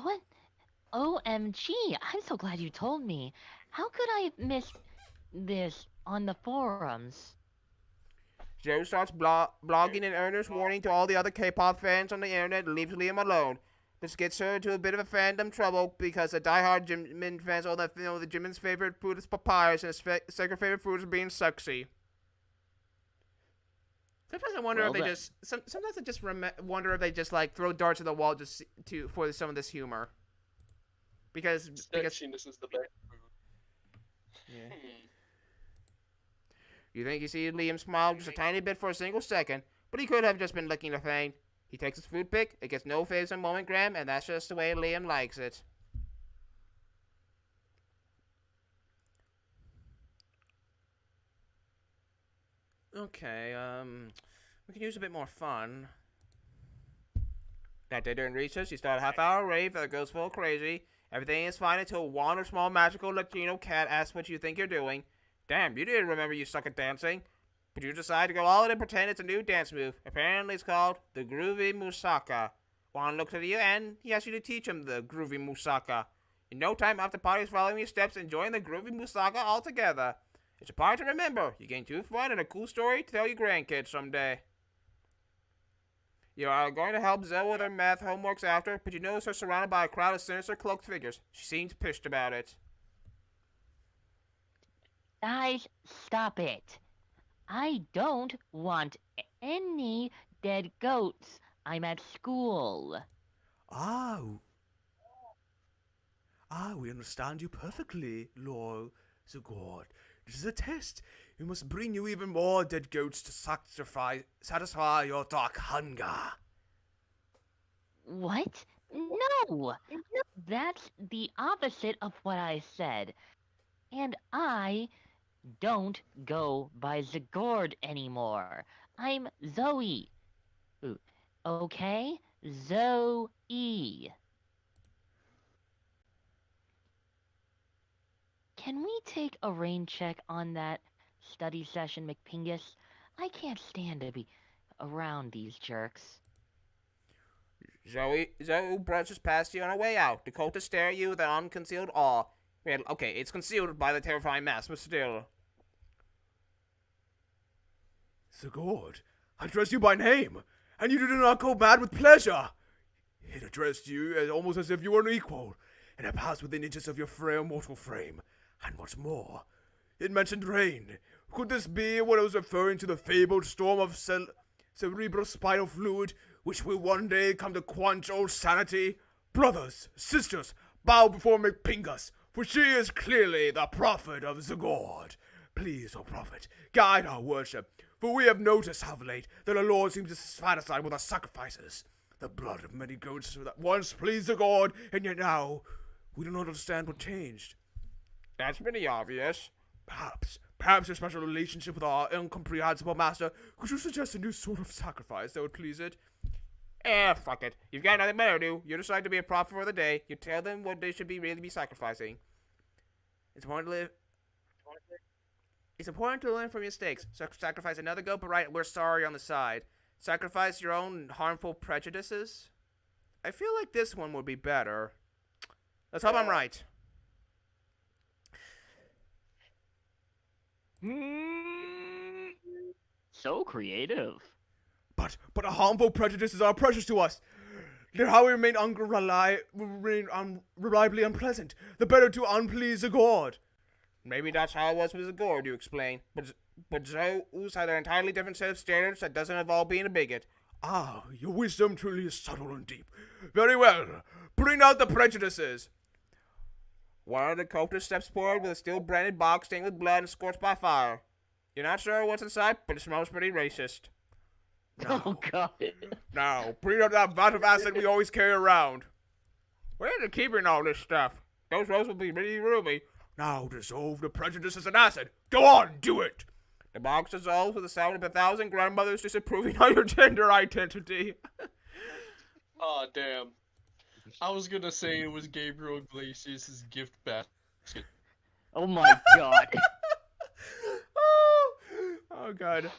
What? OMG, I'm so glad you told me. How could I have missed this on the forums? Joe starts blogging an earnest warning to all the other K-pop fans on the internet and leaves Liam alone. This gets her into a bit of a fandom trouble because the diehard Jimin fans all that know that Jimin's favorite food is papayas and his second favorite food is being sexy. Sometimes I wonder if they just. Sometimes I just wonder if they just like throw darts at the wall just for some of this humor. Because Sexiness is the best food. Yeah. You think you see Liam smile just a tiny bit for a single second, but he could have just been licking the thing. He takes his food pic, it gets no faves on moment gram, and that's just the way Liam likes it. Okay, we can use a bit more fun. That day during recess, you start a half-hour rave that goes full crazy. Everything is fine until one or small magical Latino cat asks what you think you're doing. Damn, you didn't remember you suck at dancing. But you decide to go all in and pretend it's a new dance move. Apparently it's called the Groovy Musaka. Juan looks at you and he asks you to teach him the Groovy Musaka. In no time, after parties following your steps, enjoying the Groovy Musaka all together. It's a party to remember. You gain 2 fun and a cool story to tell your grandkids someday. You are going to help Zoe with her math homeworks after, but you notice her surrounded by a crowd of sinister cloaked figures. She seems pissed about it. Guys, stop it. I don't want any dead goats. I'm at school. We understand you perfectly, Lord Zugord. This is a test. We must bring you even more dead goats to satisfy your dark hunger. What? No! That's the opposite of what I said. And I don't go by Zagord anymore. I'm Zoe. Ooh, okay? Zoe. can we take a rain check on that study session, McPingus? I can't stand to be around these jerks. Zoe brushes past you on her way out. Dakota stare at you with an unconcealed awe. Well, okay, it's concealed by the terrifying mask, but still. Sigurd, I addressed you by name, and you did not go mad with pleasure. It addressed you almost as if you were an equal, and it passed within inches of your frail mortal frame. And what's more, it mentioned rain. Could this be what I was referring to, the fabled storm of cerebrospinal fluid, which will one day come to quench all sanity? Brothers, sisters, bow before McPingus, for she is clearly the prophet of Sigurd. Please, O prophet, guide our worship, for we have noticed of late that our Lord seems dissatisfied with our sacrifices. The blood of many goats that once pleased Sigurd, and yet now we do not understand what changed. That's pretty obvious. Perhaps your special relationship with our incomprehensible master. Could you suggest a new sort of sacrifice that would please it? Fuck it. You've got nothing better to do. You decide to be a prophet for the day. You tell them what they should really be sacrificing. It's important to learn from your mistakes. Sacrifice another goat, but write "we're sorry" on the side. Sacrifice your own harmful prejudices. I feel like this one would be better. Let's hope I'm right. So creative. But our harmful prejudices are precious to us. The how we remain unreliably unpleasant, the better to unplease the god. Maybe that's how it was with Sigurd, you explain. But Zeus had an entirely different set of standards that doesn't involve being a bigot. Ah, your wisdom truly is subtle and deep. Very well. Bring out the prejudices. One of the cultists steps forward with a steel branded box stained with blood and scorched by fire. You're not sure what's inside, but it smells pretty racist. Now, Oh god. now, bring up that vat of acid we always carry around. Where are you keeping all this stuff? Those rolls will be really roomy. Now dissolve the prejudices in acid. Go on, do it. The box dissolves with the sound of 1,000 grandmothers disapproving of your gender identity. Ah, damn. I was gonna say it was Gabriel Iglesias' gift basket. Oh my god. Oh god.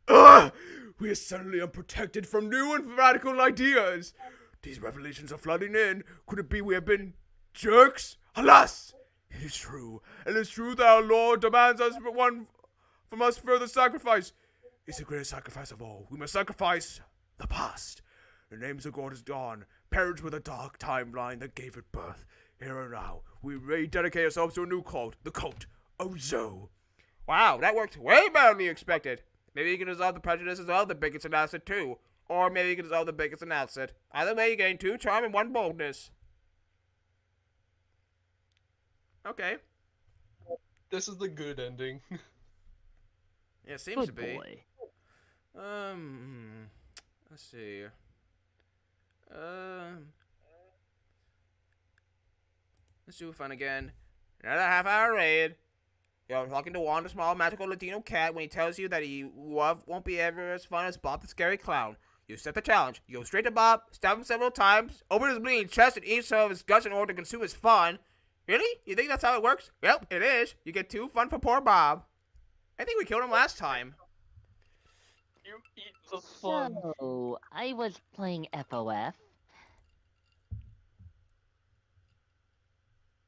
Ugh! We are suddenly unprotected from new and radical ideas. These revelations are flooding in. Could it be we have been jerks? Alas! It is true. It is true that our Lord demands from us further sacrifice. It's the greatest sacrifice of all. We must sacrifice the past. The names of God is gone, perished with a dark timeline that gave it birth. Here and now, we rededicate ourselves to a new cult, the cult of Zoe. Wow, that worked way better than you expected. Maybe you can dissolve the prejudices of the bigots and acid too. Or maybe you can dissolve the bigots and acid. Either way, you gain 2 charm and 1 boldness. Okay. This is the good ending. Yeah, it seems to Good be. boy. Let's see. Let's do fun again. Another half-hour raid. You're talking to Wanda, small magical Latino cat, when he tells you that he won't be ever as fun as Bob the Scary Clown. You accept the challenge. You go straight to Bob, stab him several times, open his bleeding chest, and eat some of his guts in order to consume his fun. Really? You think that's how it works? Well, it is. You get 2 fun for poor Bob. I think we killed him last time. You eat the fun. So, I was playing FOF.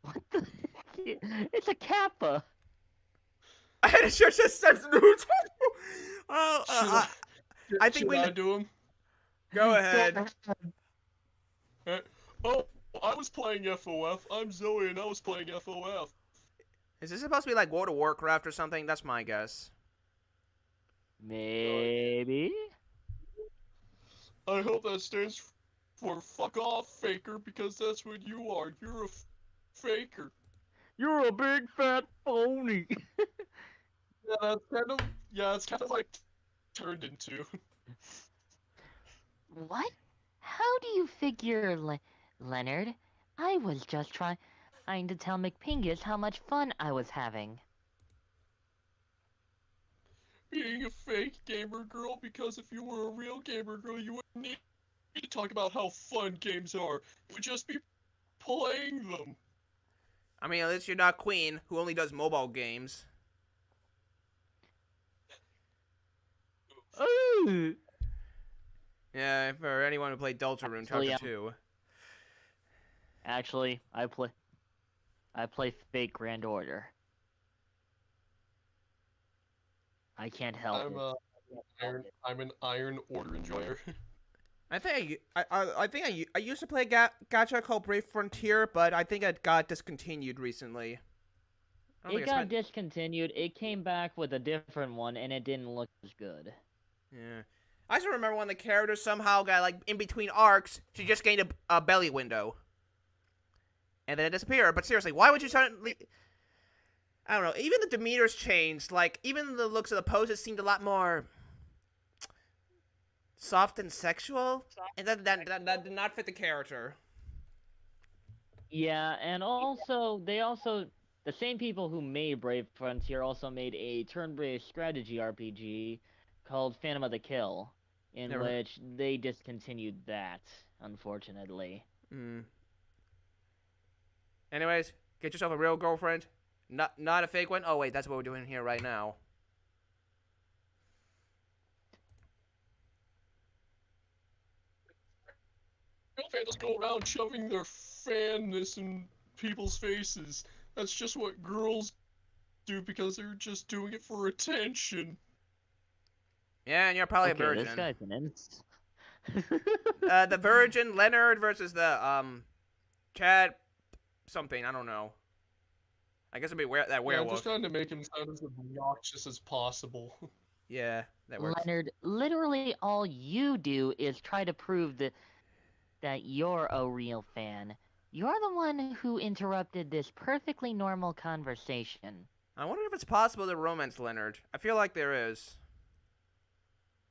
What the? It's a Kappa. It just says neutral. Oh, I think we Should I do him? go ahead. Oh, I was playing FOF. I'm Zoe, and I was playing FOF. Is this supposed to be like World of Warcraft or something? That's my guess. Maybe. I hope that stands for fuck off, faker, because that's what you are. You're a faker. You're a big fat phony. It's kind of like turned into. What? How do you figure, Leonard? I was just trying to tell McPingus how much fun I was having. Being a fake gamer girl, because if you were a real gamer girl, you wouldn't need to talk about how fun games are. You would just be playing them. I mean, at least you're not Queen, who only does mobile games. Ooh. Yeah, for anyone who played Deltarune Chapter 2. Actually, I play Fate Grand Order. I can't help it. I'm an Iron Order enjoyer. I think I used to play gacha called Brave Frontier, but I think it got discontinued recently. It got discontinued. It came back with a different one, and it didn't look as good. Yeah. I still remember when the character somehow got, like, in between arcs, she just gained a belly window. And then it disappeared. But seriously, why would you suddenly... I don't know. Even the demeanors changed. Like, even the looks of the poses seemed a lot more... soft and sexual. And that did not fit the character. Yeah, and also, the same people who made Brave Frontier also made a turn-based strategy RPG called Phantom of the Kill, in which they discontinued that, unfortunately. Anyways, get yourself a real girlfriend. Not a fake one. Oh wait, that's what we're doing here right now. Fans go around shoving their fanness in people's faces. That's just what girls do because they're just doing it for attention. Yeah, and you're probably Okay, a virgin. this guy's an inst. The virgin Leonard versus the Chad something. I don't know. I guess it'd be that werewolf. Yeah, just trying to make him sound as obnoxious as possible. Yeah, that works. Leonard, literally all you do is try to prove that you're a real fan. You're the one who interrupted this perfectly normal conversation. I wonder if it's possible to romance Leonard. I feel like there is.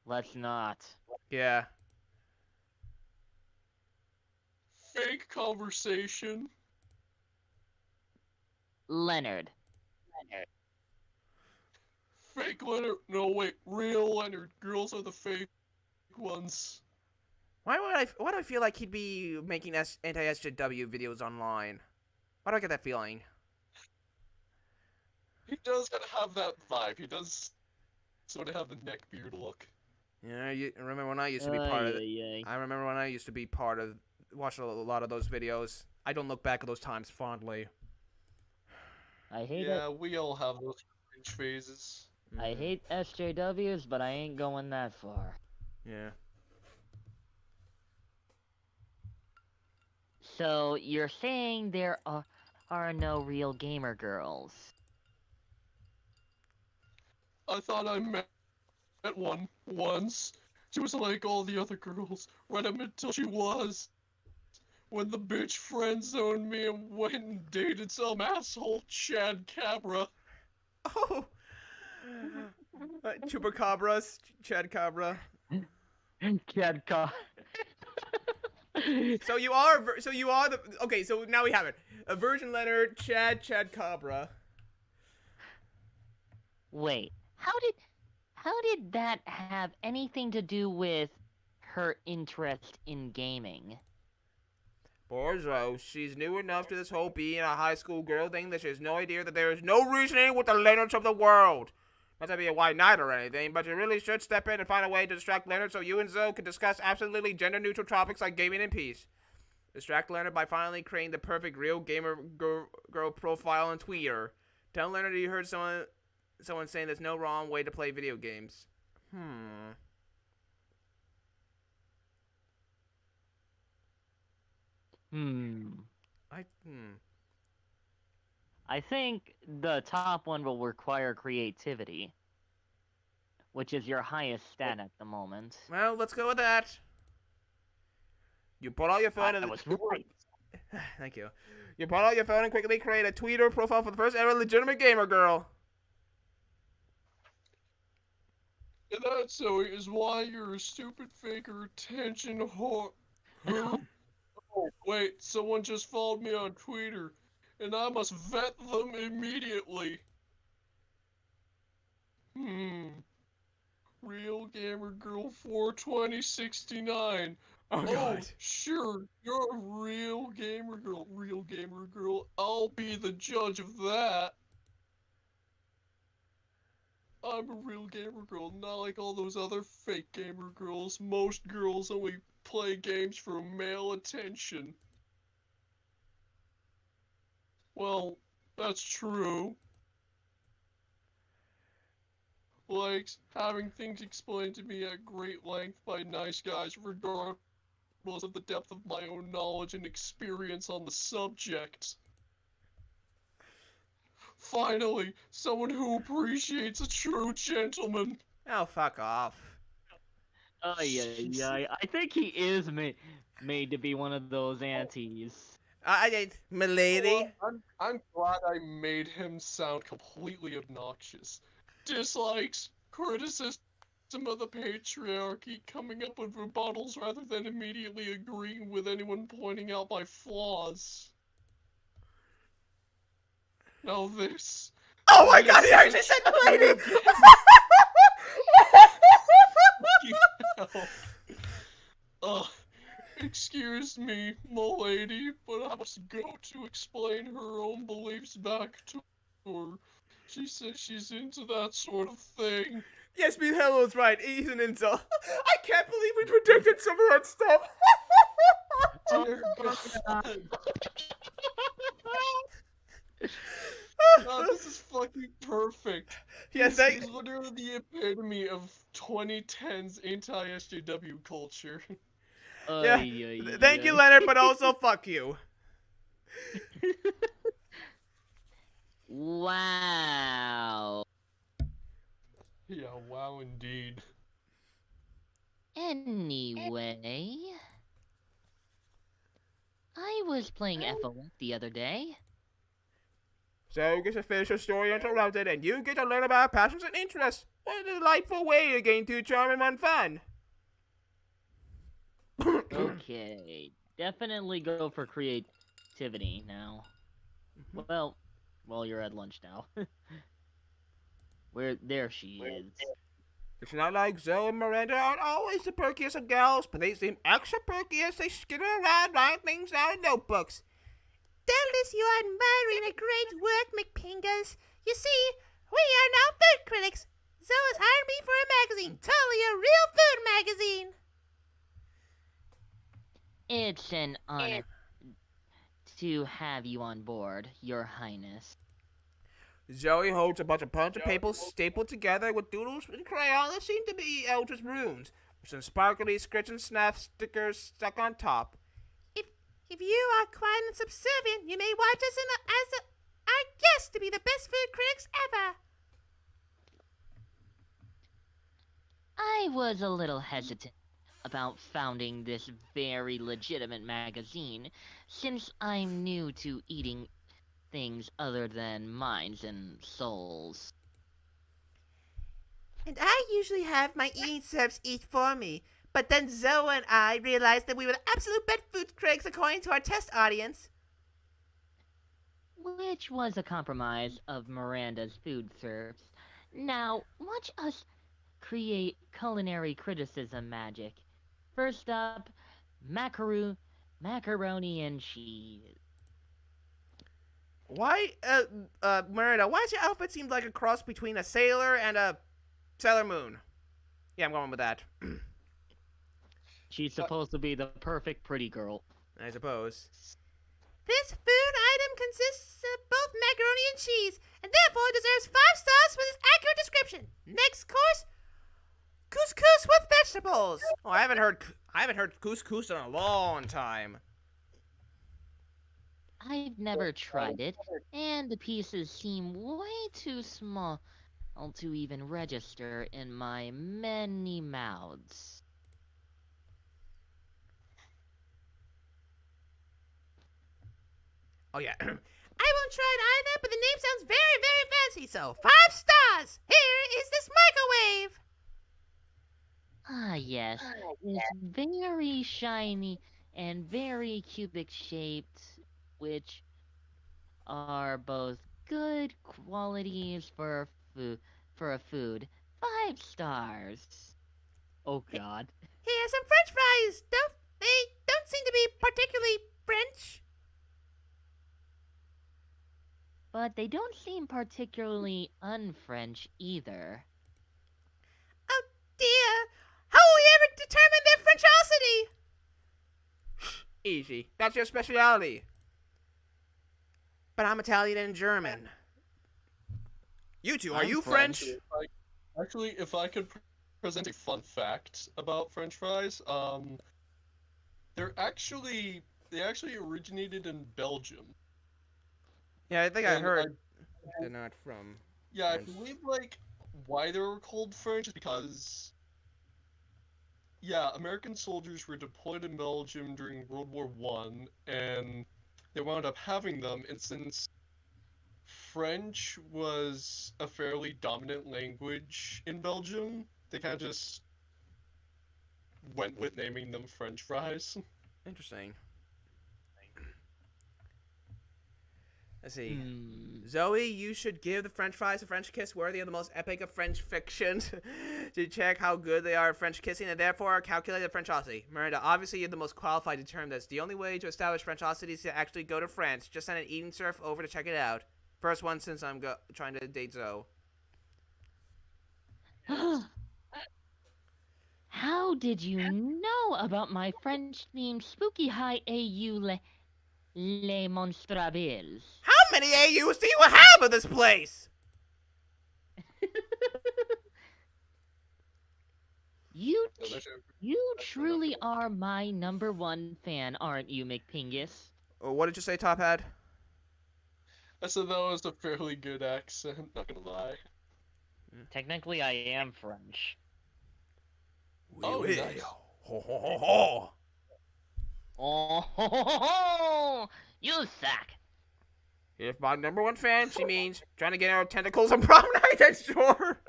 Let's not. Yeah. Fake conversation. Leonard. Fake Leonard. No, wait. Real Leonard. Girls are the fake ones. Why do I feel like he'd be making anti-SJW videos online? Why do I get that feeling? He does kind of have that vibe. He does sort of have the neckbeard look. Yeah, remember when I used to be part of it? I remember when I used to be part of, watch a lot of those videos. I don't look back at those times fondly. I hate it. Yeah, we all have those cringe phases. I hate SJWs, but I ain't going that far. Yeah. So, you're saying there are no real gamer girls? I thought I met one once. She was like all the other girls, right up until she was. When the bitch friend-zoned me and went and dated some asshole Chad Cabra. Oh! Chupacabras, Chad Cabra. Chad Cabra. So you are the, okay, so now we have it. A Virgin Leonard, Chad Cabra. Wait, how did that have anything to do with her interest in gaming? Borzo, she's new enough to this whole being a high school girl thing that she has no idea that there is no reasoning with the Leonards of the world. Not to be a white knight or anything, but you really should step in and find a way to distract Leonard so you and Zoe can discuss absolutely gender-neutral topics like gaming and peace. Distract Leonard by finally creating the perfect real gamer girl profile on Twitter. Tell Leonard you heard someone saying there's no wrong way to play video games. I think the top one will require creativity, which is your highest stat at the moment. Well, let's go with that. You pull out your phone and... was right. Thank you. You pull out your phone and quickly create a Twitter profile for the first ever legitimate gamer girl. And that, Zoe, is why you're a stupid faker attention whore. Oh, wait, someone just followed me on Twitter, and I must vet them immediately. Real Gamer Girl 42069. Oh Oh, god. sure, you're a real gamer girl. I'll be the judge of that. I'm a real gamer girl, not like all those other fake gamer girls. Most girls only play games for male attention. Well, that's true. Like, having things explained to me at great length by nice guys, regardless of the depth of my own knowledge and experience on the subject. Finally, someone who appreciates a true gentleman. Oh, fuck off. Oh yeah. I think he is made to be one of those aunties. Milady. I'm glad I made him sound completely obnoxious. Dislikes, criticism of the patriarchy, coming up with rebuttals rather than immediately agreeing with anyone pointing out my flaws. Now this. Oh my god, he actually said milady! Excuse me, m'lady, but I must go to explain her own beliefs back to her. She says she's into that sort of thing. Yes, Miss Hello's right. He's an incel. I can't believe we predicted some of that stuff. Dear God. This is fucking perfect. Yes, This is literally the epitome of 2010's anti-SJW culture. Yeah. Thank you, Leonard, but also fuck you. Wow. Yeah, wow indeed. Anyway, I was playing FOF the other day. So you get to finish your story interrupted, and you get to learn about passions and interests. What a delightful way to gain two charm and one fun. Okay, definitely go for creativity now. Well, you're at lunch now. There she is. It's not like Zoe and Miranda aren't always the perkiest of gals, but they seem extra perky as they skitter around writing things down in notebooks. Doubtless you are admiring a great work, McPingas. You see, we are now food critics. Zoe has hired me for a magazine, totally a real food magazine. It's an honor to have you on board, Your Highness. Zoe holds a bunch of punctured paper stapled together with doodles and crayon that seem to be Eldritch runes, with some sparkly scritch and snap stickers stuck on top. If you are quiet and subservient, you may watch us as our guests to be the best food critics ever. I was a little hesitant about founding this very legitimate magazine, since I'm new to eating things other than minds and souls. And I usually have my eating serves eat for me. But then Zoe and I realized that we were the absolute best food critics according to our test audience. Which was a compromise of Miranda's food serves. Now, watch us create culinary criticism magic. First up, macaroni and cheese. Why, Miranda, why does your outfit seem like a cross between a sailor and a Sailor Moon? Yeah, I'm going with that. She's supposed to be the perfect pretty girl. I suppose. This food item consists of both macaroni and cheese, and therefore deserves 5 stars for this accurate description. Next course, couscous with vegetables. Oh, I haven't heard couscous in a long time. I've never tried it, and the pieces seem way too small to even register in my many mouths. Oh, yeah. I won't try it either, but the name sounds very, very fancy, so 5 stars. Here is this microwave. Ah, yes. It's very shiny and very cubic shaped, which are both good qualities for a food. 5 stars. Oh God. Here's some French fries. They don't seem to be particularly French. But they don't seem particularly un-French either. Oh dear. How will we ever determine their Frenchosity? Easy. That's your specialty. But I'm Italian and German. You two, are I'm you French. French? Actually, if I could present a fun fact about French fries, they actually originated in Belgium. Yeah, I think I And heard they're not from. Yeah, I French. believe why they were called French is because American soldiers were deployed in Belgium during World War One, and they wound up having them, and since French was a fairly dominant language in Belgium, they kind of just went with naming them French fries. Interesting. Let's see. Hmm. Zoe, you should give the French fries a French kiss worthy of the most epic of French fiction to check how good they are at French kissing and therefore calculate the Frenchosity. Miranda, obviously you're the most qualified to determine this. The only way to establish Frenchosity is to actually go to France. Just send an eating surf over to check it out. First one since I'm trying to date Zoe. How did you know about my French-themed spooky high AU les Monstrables? How many AUs do you have of this place? You No, that's that's truly are my #1 fan, aren't you, McPingus? Oh, what did you say, Top Hat? I said that was a fairly good accent, not gonna lie. Technically, I am French. Oh, Oui, nice. Ho, ho, ho, ho. Oh, ho, ho, ho, ho. You suck. If by #1 fan, she means trying to get our tentacles on prom night, then sure.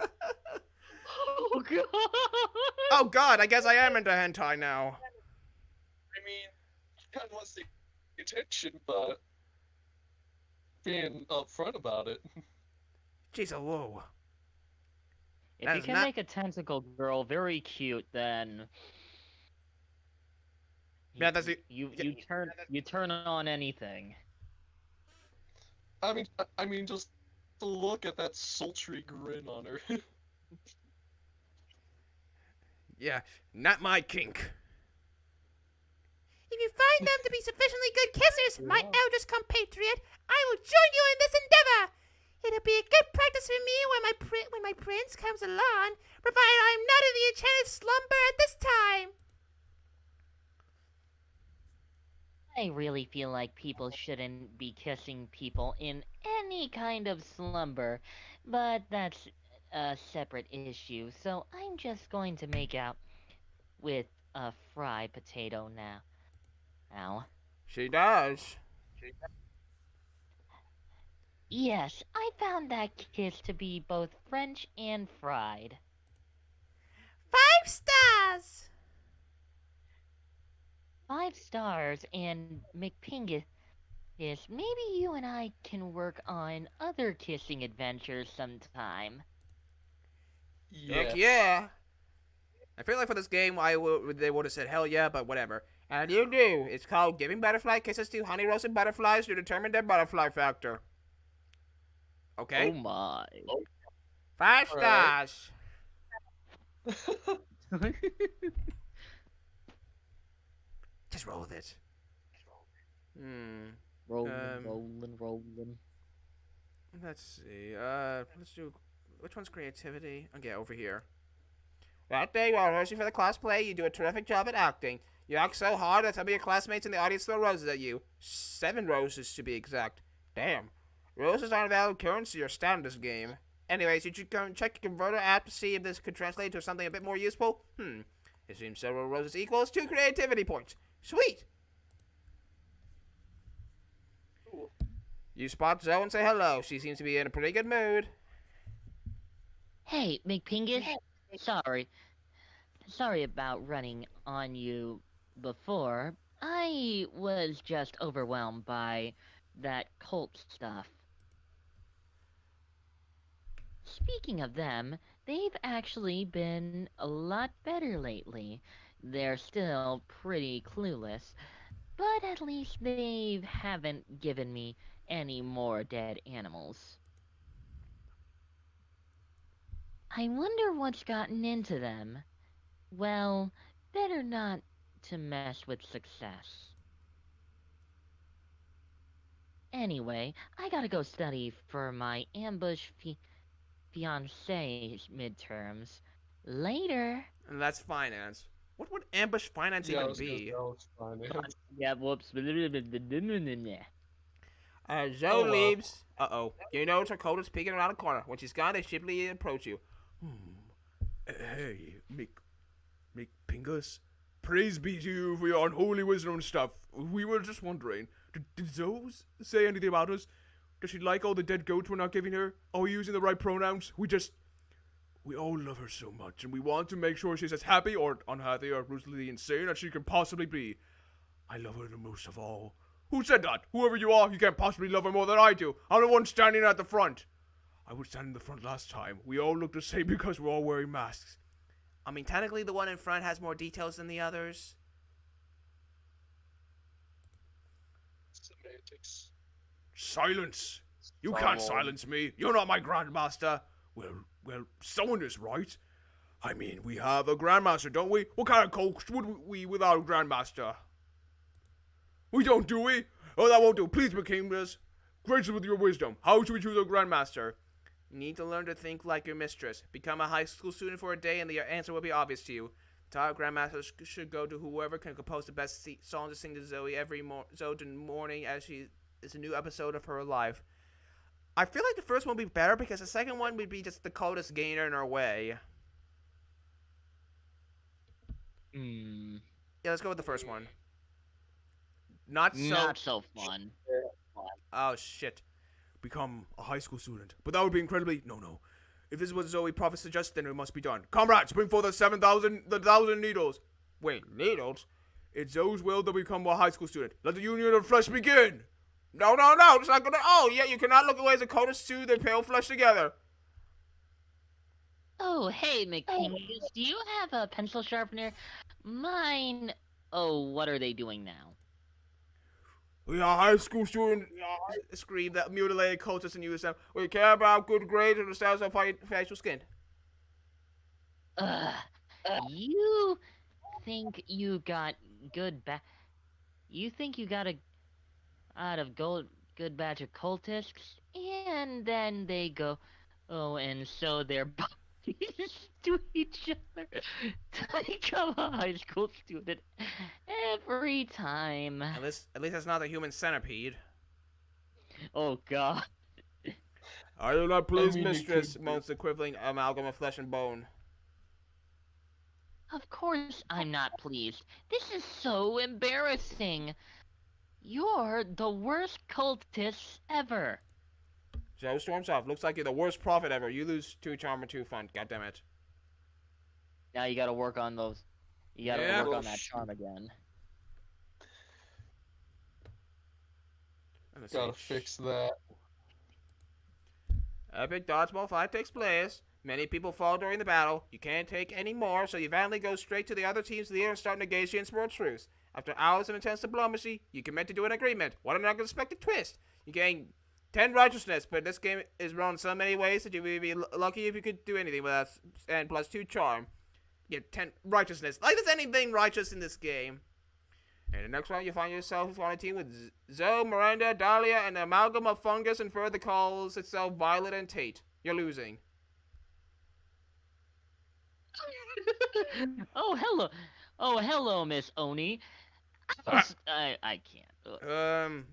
Oh god. Oh god, I guess I am into hentai now. I mean, kind of wants the attention, but being upfront about it. Jeez, hello. If That you is can not- make a tentacle girl very cute, then Yeah, that's you turn on anything. I mean, just look at that sultry grin on her. Yeah, not my kink. If you find them to be sufficiently good kissers, my eldest compatriot, I will join you in this endeavor. It'll be a good practice for me when my prince comes along, provided I am not in the enchanted slumber at this time. I really feel like people shouldn't be kissing people in any kind of slumber, but that's a separate issue, so I'm just going to make out with a fried potato now. Ow. She does. Yes, I found that kiss to be both French and fried. 5 stars. 5 stars, and McPingus, maybe you and I can work on other kissing adventures sometime. Heck yeah. I feel like for this game, they would have said hell yeah, but whatever. And you do. It's called giving butterfly kisses to honey roasted butterflies to determine their butterfly factor. Okay? Oh my. 5 Alright. stars. Just roll with it. Rolling, Um, rolling. Let's see. Let's do. Which one's creativity? Okay, over here. That day while rehearsing for the class play, you do a terrific job at acting. You act so hard that some of your classmates in the audience throw roses at you. 7 roses to be exact. Damn. Roses aren't a valid currency or stat in this game. Anyways, you should go and check your converter app to see if this could translate to something a bit more useful. It seems several roses equals 2 creativity points. Sweet! You spot Zoe and say hello. She seems to be in a pretty good mood. Hey, McPingus. Sorry about running on you before. I was just overwhelmed by that cult stuff. Speaking of them, they've actually been a lot better lately. They're still pretty clueless, but at least they haven't given me any more dead animals. I wonder what's gotten into them. Well, better not to mess with success. Anyway, I gotta go study for my fiancé's midterms. Later. And that's finance. What would ambush finance Yeah, I even was gonna say, be? oh, it's fine. Yeah, whoops. Zoe well. leaves. Uh-oh. You notice her coat is peeking around the corner. When she's gone, they shiftily approach you. Hey, Mick Pingus. Praise be to you for your unholy wisdom and stuff. We were just wondering, did Zoe say anything about us? Does she like all the dead goats we're not giving her? Are we using the right pronouns? We all love her so much, and we want to make sure she's as happy or unhappy or ruthlessly insane as she can possibly be. I love her the most of all. Who said that? Whoever you are, you can't possibly love her more than I do. I'm the one standing at the front. I was standing in the front last time. We all look the same because we're all wearing masks. I mean, technically the one in front has more details than the others. Semantics. Silence! You can't silence me. You're not my grandmaster. Well, someone is right. I mean, we have a grandmaster, don't we? What kind of cult would we without a grandmaster? We don't, do we? Oh, that won't do. Please, McKingmas. Grace us with your wisdom. How should we choose a grandmaster? You need to learn to think like your mistress. Become a high school student for a day and the answer will be obvious to you. The title grandmaster should go to whoever can compose the best song to sing to Zoe every morning as she is a new episode of her life. I feel like the first one would be better because the second one would be just the coldest gainer in our way. Hmm. Yeah, let's go with the first one. Not so fun. Oh, shit. Become a high school student. But that would be incredibly... No. If this is what Zoe Prophet suggests, then it must be done. Comrades, bring forth the 1,000 needles. Wait, needles? It's Zoe's will that we become a high school student. Let the union of flesh begin. No, it's not gonna... Oh, yeah, you cannot look away as the coldest two their pale flesh together. Oh, hey, McKingus, do you have a pencil sharpener? Mine... Oh, what are they doing now? We are high school students. Scream that mutilated cultist in USM. We care about good grades and the status of facial skin. You think you got You think you got a good batch of cultists, and then they go, oh, and so their bodies to each other to become a high school student every time. At least that's not the human centipede. Oh God. I do not please, Mistress, moans the quivering amalgam of flesh and bone. Of course I'm not pleased. This is so embarrassing. You're the worst cultists ever. Joe storms off. Looks like you're the worst prophet ever. You lose 2 charm or 2 fun. Goddammit. Now you gotta work on those. You gotta work on that charm again. Gotta fix that. Epic dodgeball fight takes place. Many people fall during the battle. You can't take any more, so you valiantly go straight to the other team's leader and start negotiating for a truce. After hours of intense diplomacy, you commit to do an agreement. What an unexpected twist! You gain 10 righteousness, but this game is run so many ways that you would be lucky if you could do anything with that, and plus 2 charm. You get 10 righteousness. Like there's anything righteous in this game. And the next round, you find yourself on a team with Zoe, Miranda, Dahlia, and an amalgam of fungus and further calls itself Violet and Tate. You're losing. Oh, hello, Miss Oni. I can't.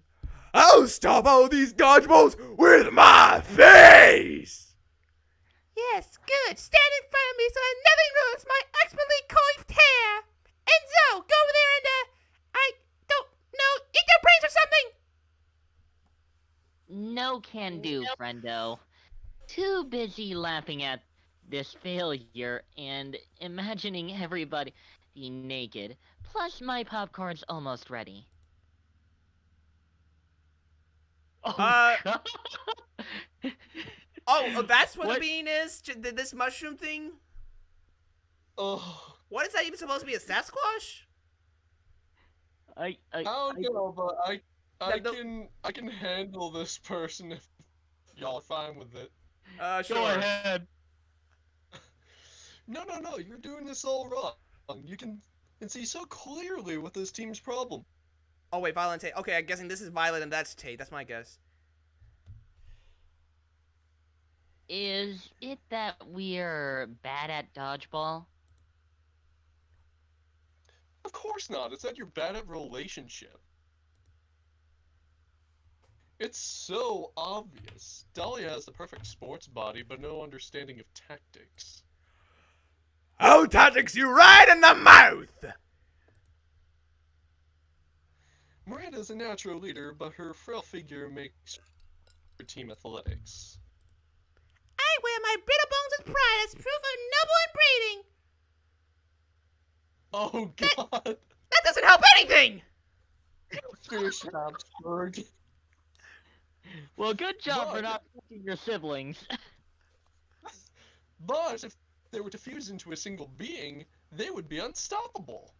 I'll stop all these dodgeballs with my face! Yes, good. Stand in front of me so that nothing ruins my expertly coiffed hair. Enzo, go over there and, I don't know, eat their brains or something. No can do, friendo. Too busy laughing at this failure and imagining everybody naked. Plus, my popcorn's almost ready. Oh, God. Oh, that's what the bean is? This mushroom thing? Oh, What is that even supposed to be, a Sasquatch? I don't know, but I The- can handle this person if y'all are fine with it. Sure. Go ahead. No, you're doing this all wrong. You can see so clearly what this team's problem. Oh wait, Violet and Tate. Okay, I'm guessing this is Violet and that's Tate. That's my guess. Is it that we're bad at dodgeball? Of course not. It's that you're bad at relationship. It's so obvious. Dahlia has the perfect sports body, but no understanding of tactics. Oh, tactics you right in the mouth! Miranda's a natural leader, but her frail figure makes her team athletics. I wear my brittle bones with pride as proof of noble inbreeding. Oh god! That doesn't help anything! Fish Habsburg. Well, good job for But- not fucking your siblings. But if they were to fuse into a single being, they would be unstoppable.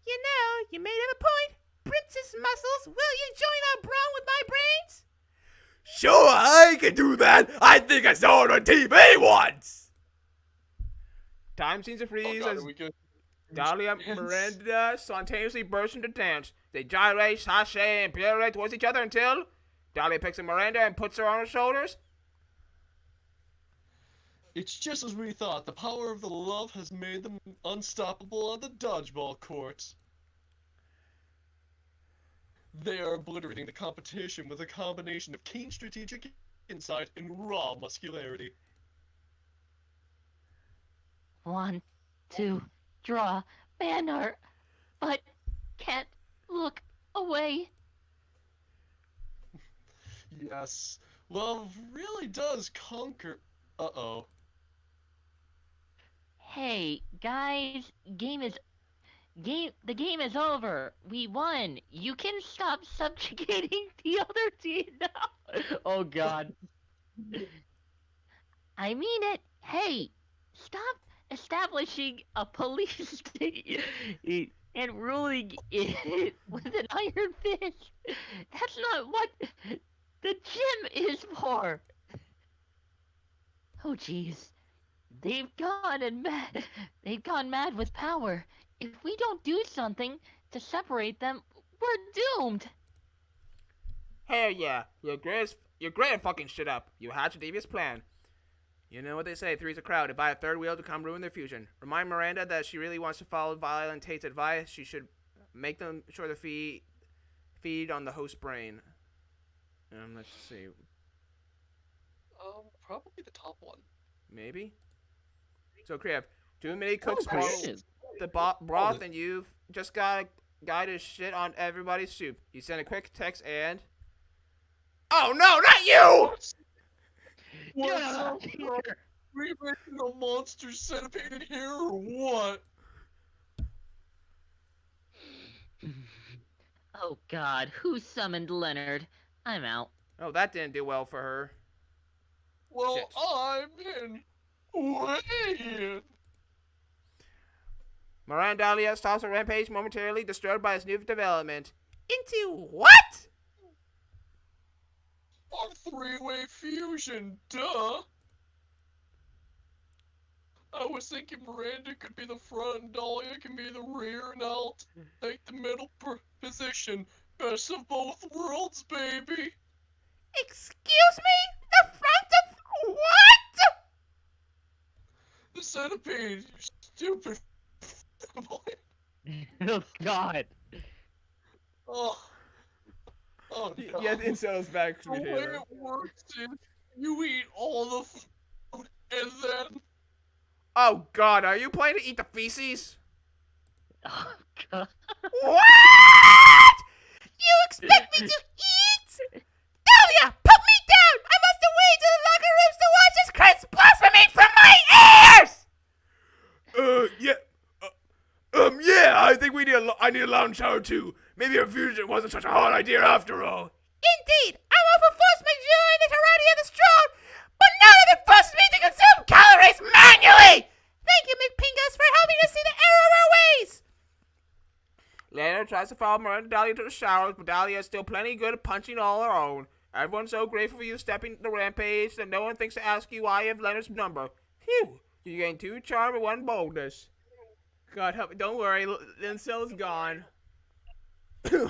You know, you may have a point. Princess Muscles, will you join our brawl with my brains? Sure, I can do that. I think I saw it on TV once. Time seems to Oh freeze god, as are we good? Dahlia and Yes. Miranda spontaneously burst into dance. They gyrate, sashay, and pirouette towards each other until Dahlia picks up Miranda and puts her on her shoulders. It's just as we thought. The power of the love has made them unstoppable on the dodgeball court. They are obliterating the competition with a combination of keen strategic insight and raw muscularity. 1, 2, draw, banner, but can't look away. Yes, love really does conquer. Uh-oh. Hey, guys, the game is over. We won. You can stop subjugating the other team now. Oh god. I mean it. Hey, stop establishing a police state and ruling it with an iron fist. That's not what the gym is for. Oh jeez. They've gone mad with power. If we don't do something to separate them, we're doomed. Hell yeah, you're great at fucking shit up. You hatched a devious plan. You know what they say, three's a crowd. Invite a third wheel to come ruin their fusion. Remind Miranda that she really wants to follow Violet and Tate's advice. She should make them sure to feed on the host brain. Let's see. Probably the top one. Maybe? So, Kriv, too many cooks Oh, spoil shit. the broth, and you've just got a guy to shit on everybody's soup. You send a quick text and... Oh, no, not you! What's Get up, out of bro? We making a monster centipede in here or what? Oh god, who summoned Leonard? I'm out. Oh, that didn't do well for her. Well, Shit. I'm in. Wait. Miranda Dahlia stops her rampage momentarily, disturbed by this new development. Into what? A three-way fusion, duh. I was thinking Miranda could be the front and Dahlia can be the rear, and I'll take the middle position. Best of both worlds, baby. Excuse me? The front of what? The centipede, you stupid boy. Oh god. Oh. Oh no. Yeah, the incel's back. The way it works is you eat all the food and then Oh, God, are you planning to eat the feces? Oh god. What? You expect me to eat? Dahlia, put me down! I must away to the locker rooms to watch this Christ blasphemy from my ears! Yeah, I think I need a lounge shower too. Maybe a fusion wasn't such a hard idea after all. Indeed, I'm all for force majeure and the tyranny of the strong, but none of it forces me to consume calories manually! Thank you, McPinga to follow Miranda and Dahlia to the showers, but Dahlia is still plenty good at punching all her own. Everyone's so grateful for you stepping the rampage that no one thinks to ask you why you have Leonard's number. Phew! You gained 2 charm and 1 boldness. God help me. Don't worry, Lincel's gone.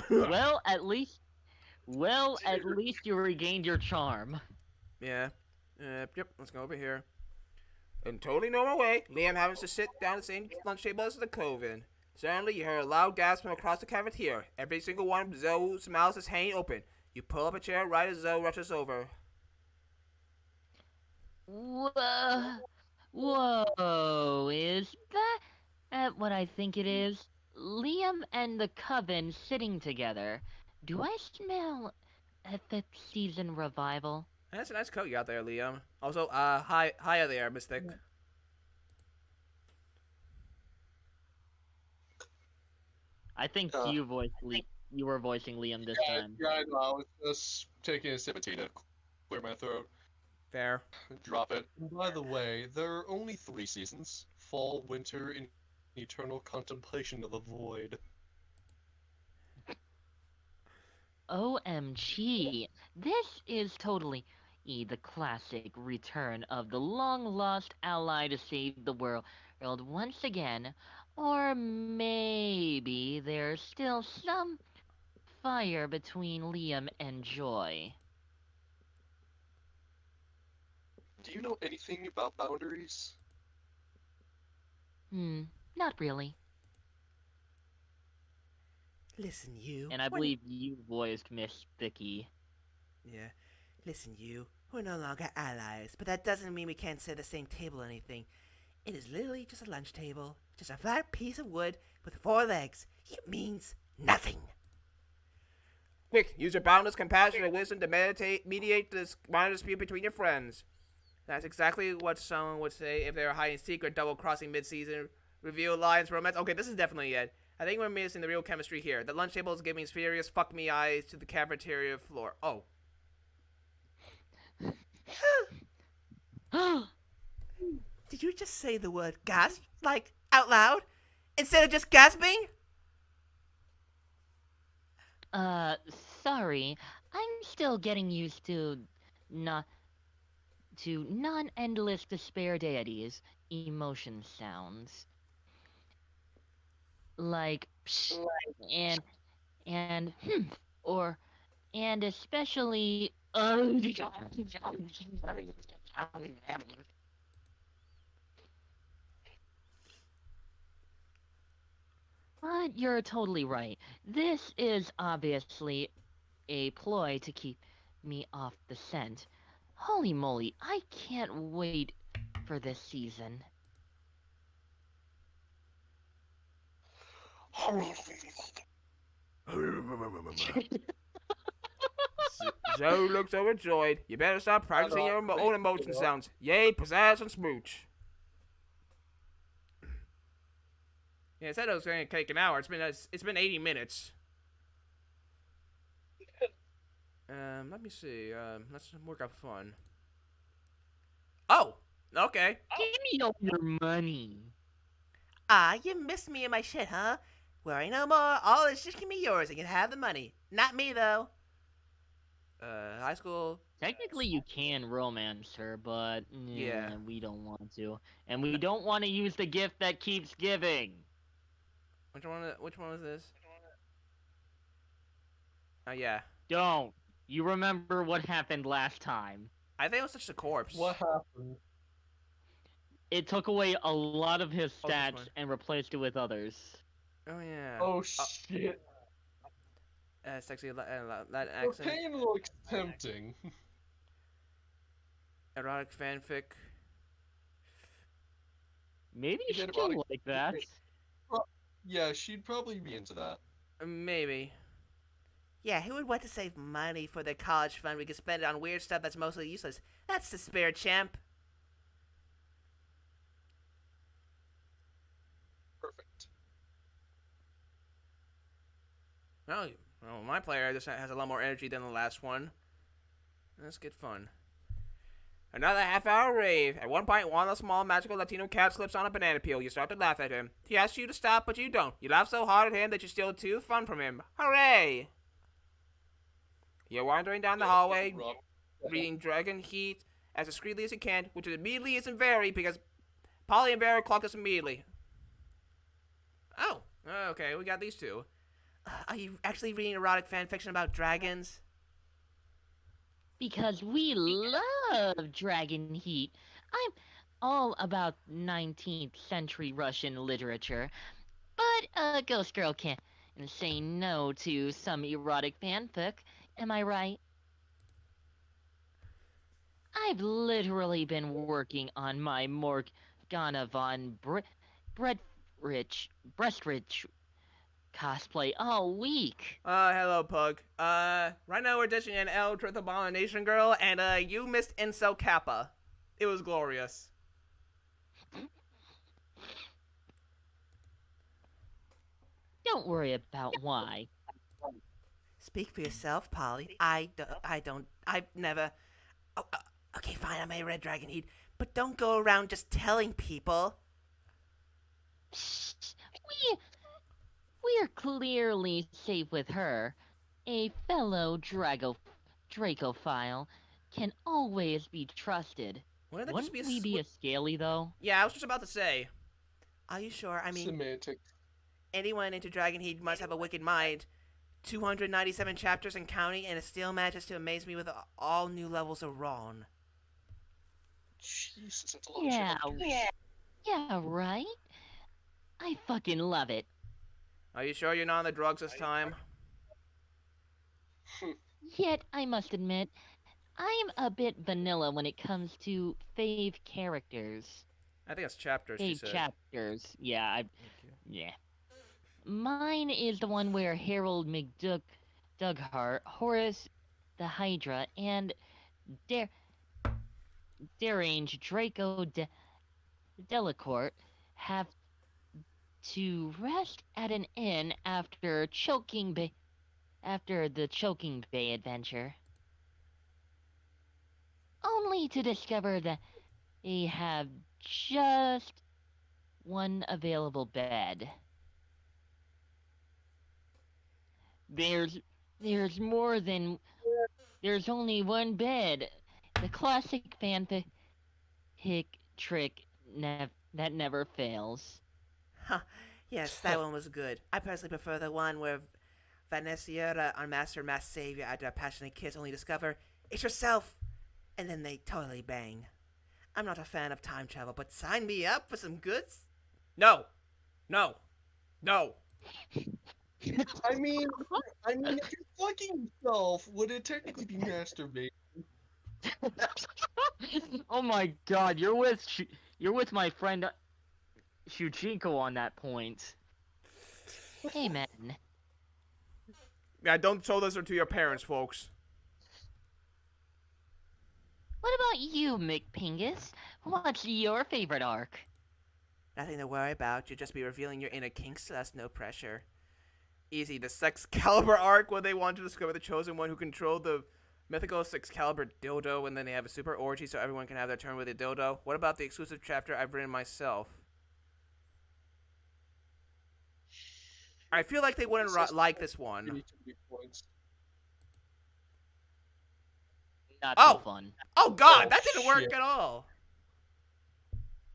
Well, at least you regained your charm. Yeah. Yep, let's go over here. In totally normal way, Liam happens to sit down at the same lunch table as the Coven. Suddenly, you hear a loud gasp from across the cafeteria. Every single one of Zoe's mouths is hanging open. You pull up a chair right as Zoe rushes over. Whoa, is that what I think it is? Liam and the Coven sitting together. Do I smell a fifth season revival? That's a nice coat you got there, Liam. Also, hi there, Mystic. I think you were voicing Liam this time. Yeah, I know. I was just taking a sip of tea to clear my throat. Fair. Drop it. By the way, there are only 3 seasons: fall, winter, and eternal contemplation of the void. OMG, this is totally the classic return of the long-lost ally to save the world once again. Or maybe there's still some fire between Liam and Joy. Do you know anything about boundaries? Not really. Listen, you. And I believe you voiced Miss Vicky. Yeah. Listen, you. We're no longer allies, but that doesn't mean we can't sit at the same table or anything. It is literally just a lunch table. Just a flat piece of wood with 4 legs. It means nothing. Quick, use your boundless compassion and wisdom to mediate this minor dispute between your friends. That's exactly what someone would say if they were hiding secret, double-crossing mid-season, reveal alliance, romance. Okay, this is definitely it. I think we're missing the real chemistry here. The lunch table is giving furious fuck me eyes to the cafeteria floor. Oh. Did you just say the word gasp, like, out loud? Instead of just gasping? Sorry. I'm still getting used to non-endless despair deities emotion sounds. Like psh, and and especially But you're totally right. This is obviously a ploy to keep me off the scent. Holy moly, I can't wait for this season. Zoe looks overjoyed. You better start practicing your own emotion sounds. Yay, pizzazz, and smooch. Yeah, I said it was going to take an hour. It's been 80 minutes. Let me see. Let's work out fun. Oh, okay. Give me all your money. Ah, you missed me and my shit, huh? Worry no more. All is just give me yours and you can have the money. Not me, though. High school. Technically, you can romance her, but Yeah. we don't want to, and we don't want to use the gift that keeps giving. Which one was this? Oh, yeah. Don't. You remember what happened last time? I think it was just a corpse. What happened? It took away a lot of his Oh, this stats one. and replaced it with others. Oh, yeah. Oh shit. Sexy Latin The accent. pain looks tempting. Erotic fanfic. Maybe You she get didn't erotic like that. Yeah, she'd probably be into that. Maybe. Yeah, who would want to save money for their college fund? We could spend it on weird stuff that's mostly useless. That's the spirit, champ. Perfect. Well, my player just has a lot more energy than the last one. Let's get fun. Another half-hour rave. At one point, one of the small magical Latino cat slips on a banana peel. You start to laugh at him. He asks you to stop, but you don't. You laugh so hard at him that you steal 2 fun from him. Hooray! You're wandering down the hallway, reading Dragon Heat as discreetly as you can, which immediately isn't very, because Polly and Vera clock us immediately. Oh, okay, we got these 2. Are you actually reading erotic fan fiction about dragons? Because we love Dragon Heat. I'm all about 19th century Russian literature, but a ghost girl can't say no to some erotic fanfic, am I right? I've literally been working on my Morgana von Brestrich cosplay all week. Hello, Pug. Right now we're dishing an L Truth Abomination Girl, and, you missed Incel Kappa. It was glorious. Don't worry about why. Speak for yourself, Polly. I've never. Oh, okay, fine, I may read Dragon Heat, but don't go around just telling people. Shh, we're clearly safe with her. A fellow Dracophile can always be trusted. Wouldn't we be a scaly, though? Yeah, I was just about to say. Are you sure? I mean, Semantics. anyone into Dragon Heat must have a wicked mind. 297 chapters and counting, and it still manages to amaze me with all new levels of wrong. Jesus, that's a lot of chapters. Yeah, right? I fucking love it. Are you sure you're not on the drugs this time? Yet, I must admit, I'm a bit vanilla when it comes to fave characters. I think it's chapters, she Fave said. chapters. Yeah, yeah. Mine is the one where Harold McDughart, Horace the Hydra, and Deranged Draco Delacourt have to rest at an inn after the Choking Bay adventure, only to discover that they have just one available bed. There's only one bed. The classic fanfic trick that never fails. Huh. Yes, that one was good. I personally prefer the one where Vanessa unmasks her masked savior after a passionate kiss, only discover it's yourself, and then they totally bang. I'm not a fan of time travel, but sign me up for some goods. No! No! No! I mean, if you're fucking yourself, would it technically be masturbating? Oh my god, you're with my friend Shuchiko on that point. Hey man, Yeah, don't show this to your parents, folks. what about you, McPingus? What's your favorite arc? Nothing to worry about. You'll just be revealing your inner kinks, so that's no pressure. Easy, the Sexcalibur arc where they want to discover the chosen one who controlled the mythical Sexcalibur dildo, and then they have a super orgy so everyone can have their turn with a dildo. What about the exclusive chapter I've written myself? I feel like they wouldn't like this one. Not Oh! so fun. Oh god, Oh, that didn't work shit. at all!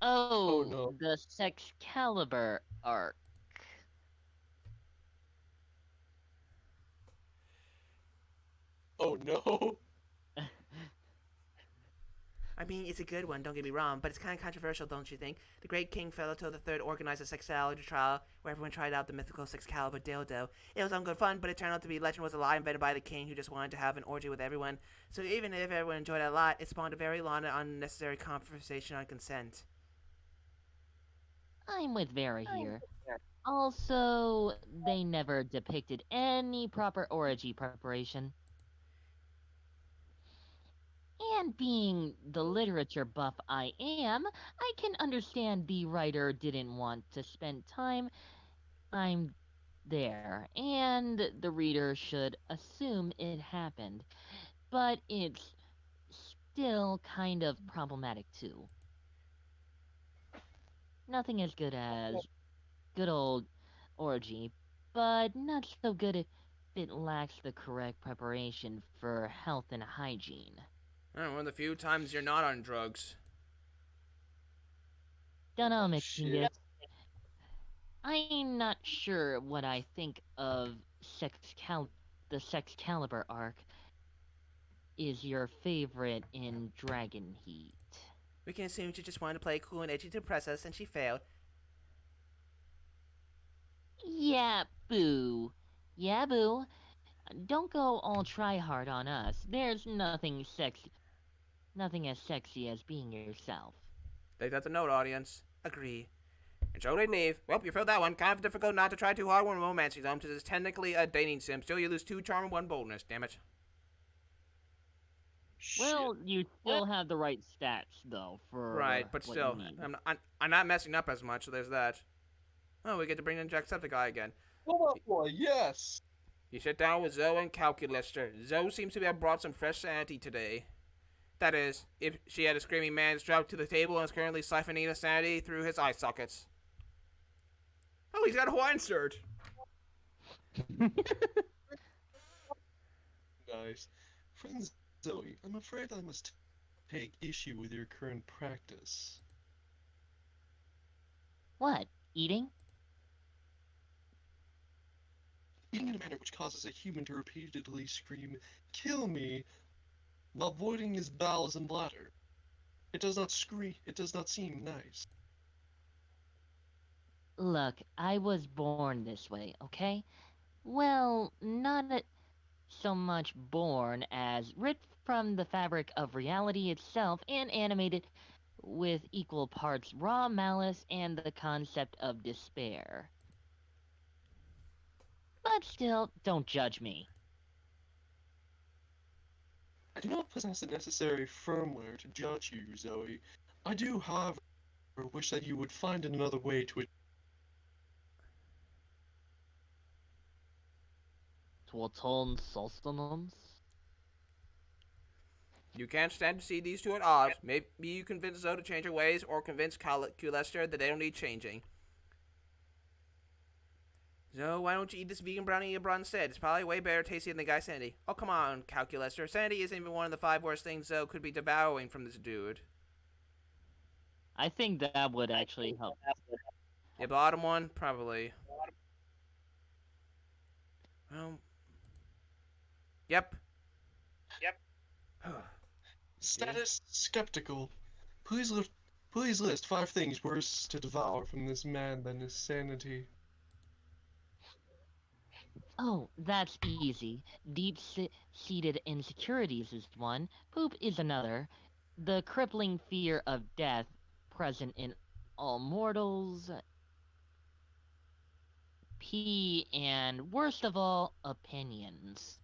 Oh, no. the Sexcalibur arc. Oh no. I mean, it's a good one, don't get me wrong, but it's kind of controversial, don't you think? The great King Philoto III organized a sexuality trial where everyone tried out the mythical Sexcalibur dildo. It was good fun, but it turned out to be legend was a lie invented by the king who just wanted to have an orgy with everyone. So even if everyone enjoyed it a lot, it spawned a very long and unnecessary conversation on consent. I'm with Vera here. Also, they never depicted any proper orgy preparation. And being the literature buff I am, I can understand the writer didn't want to spend time. I'm there, and the reader should assume it happened. But it's still kind of problematic too. Nothing as good as good old orgy, but not so good if it lacks the correct preparation for health and hygiene. One of the few times you're not on drugs. Dunno, Shit. McGinnis. I'm not sure what I think of the Sexcalibur arc is your favorite in Dragon Heat. We can assume she just wanted to play cool and edgy to impress us, and she failed. Yeah, boo. Yeah, boo. Don't go all try-hard on us. There's nothing as sexy as being yourself. Take that to note, audience. Agree. And so did Neve. Well, you failed that one. Kind of difficult not to try too hard when romancing them, since it's technically a dating sim. Still, you lose 2 charm and 1 boldness. Damn it. Well, you still have the right stats, though, for Right, but what still, you need. I'm not messing up as much, so there's that. Oh, we get to bring in Jacksepticeye again. Oh boy, yes. You sit down with Zoe and Calculaster. Zoe seems to have brought some fresh sanity today. That is, if she had a screaming man strapped to the table and is currently siphoning the sanity through his eye sockets. Oh, he's got a Hawaiian shirt. Nice. Friend Zoe, I'm afraid I must take issue with your current practice. What? Eating? Eating in a manner which causes a human to repeatedly scream, "Kill me!" while voiding his bowels and bladder. It does not seem nice. Look, I was born this way, okay? Well, so much born as ripped from the fabric of reality itself and animated with equal parts raw malice and the concept of despair. But still, don't judge me. I do not possess the necessary firmware to judge you, Zoe. I do, however, wish that you would find another way to To atone sustenance? You can't stand to see these two at odds. Maybe you convince Zoe to change her ways, or convince Calculaster that they don't need changing. So why don't you eat this vegan brownie you brought instead? It's probably way better tasty than the guy's sanity. Oh, come on, Calculaster. Sanity isn't even one of the 5 worst things Zoe could be devouring from this dude. I think that would actually help. The bottom one? Probably. Well... Yep. Status skeptical. Please list 5 things worse to devour from this man than his sanity. Oh, that's easy. Deep-seated insecurities is one. Poop is another. The crippling fear of death present in all mortals. Pee, and worst of all, opinions.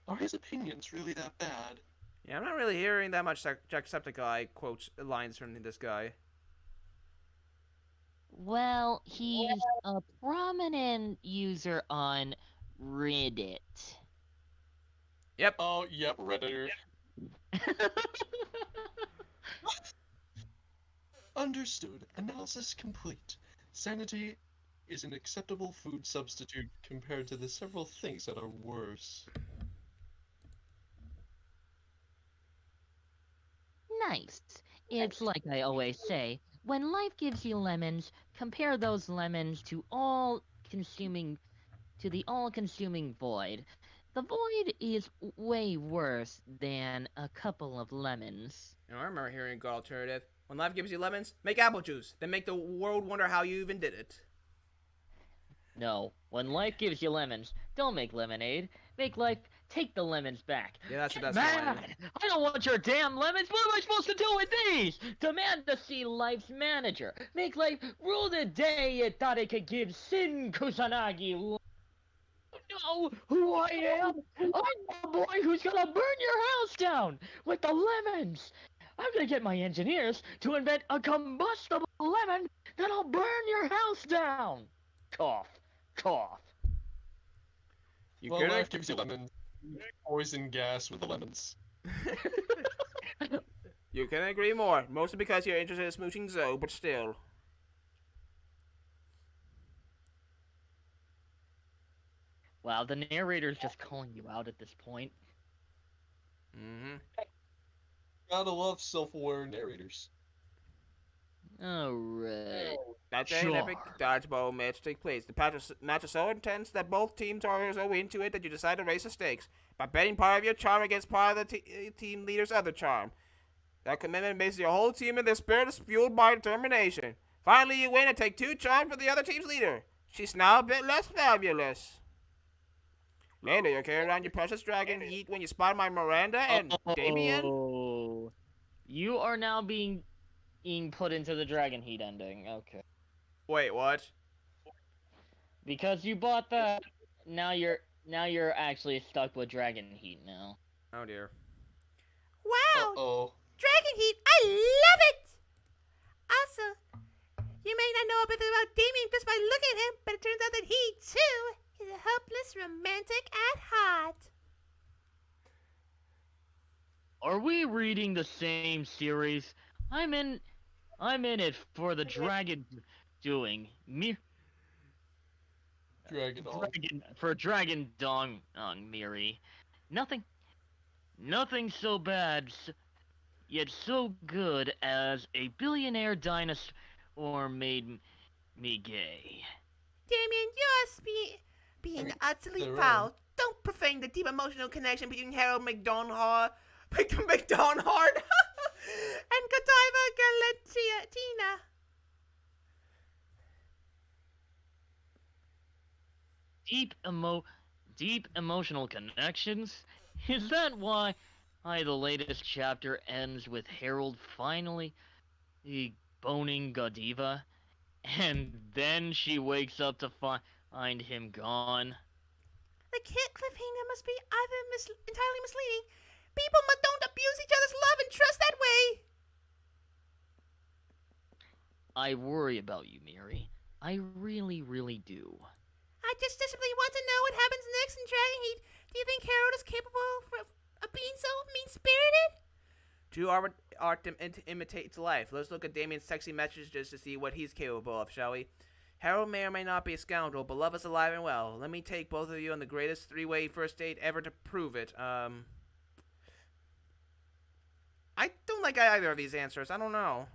Are his opinions really that bad? Yeah, I'm not really hearing that much Jacksepticeye quotes lines from this guy. Well, he's a prominent user on Reddit. Yep. Oh, yep, Redditor. Understood. Analysis complete. Sanity is an acceptable food substitute compared to the several things that are worse. Nice. It's like I always say, when life gives you lemons, compare those lemons to the all-consuming void. The void is way worse than a couple of lemons. You know, I remember hearing a good alternative. When life gives you lemons, make apple juice. Then make the world wonder how you even did it. No, when life gives you lemons, don't make lemonade. Take the lemons back. Yeah, that's the best Man, line. I don't want your damn lemons. What am I supposed to do with these? Demand to see life's manager. Make life rule the day it thought it could give Sin Kusanagi. Know who I am? I'm the boy who's gonna burn your house down with the lemons. I'm gonna get my engineers to invent a combustible lemon that'll burn your house down. Cough, cough. You Well, could life gives you lemons. poison gas with the lemons. You can agree more, mostly because you're interested in smooching Zoe, but still. Wow, the narrator's just calling you out at this point. Mm-hmm. Gotta love self-aware narrators. Alright. That day, an epic dodgeball match takes place. The match is so intense that both teams are so into it that you decide to raise the stakes by betting part of your charm against part of the team leader's other charm. That commitment makes your whole team and their spirit is fueled by determination. Finally, you win and take 2 charms for the other team's leader. She's now a bit less fabulous. Later, you carry around your precious dragon heat when you spot my Miranda and Damien. Oh, you are now being put into the dragon heat ending. Okay. Wait, what? Because you bought that, now you're actually stuck with dragon heat now. Oh dear. Wow! Uh-oh. Dragon Heat, I love it! Also, you may not know a bit about Damien just by looking at him, but it turns out that he, too, is a hopeless romantic at heart. Are we reading the same series? I'm in it for the dragon doing Dragon on. Dragon Dong Miri. Nothing so bad, yet so good as a billionaire dinosaur made me gay. Damien, you're being utterly they're foul. Don't profane the deep emotional connection between Harold McDonhart and Godiva Galentina. Deep emotional connections? Is that why the latest chapter ends with Harold finally boning Godiva? And then she wakes up to find him gone? The cliffhanger must be either entirely misleading. People don't abuse each other's love and trust that way. I worry about you, Miri. I really, really do. I just simply want to know what happens next in Dragon Heat. Do you think Harold is capable of being so mean-spirited? True art imitates life. Let's look at Damien's sexy messages to see what he's capable of, shall we? Harold may or may not be a scoundrel, but love is alive and well. Let me take both of you on the greatest 3-way first date ever to prove it. I don't like either of these answers. I don't know.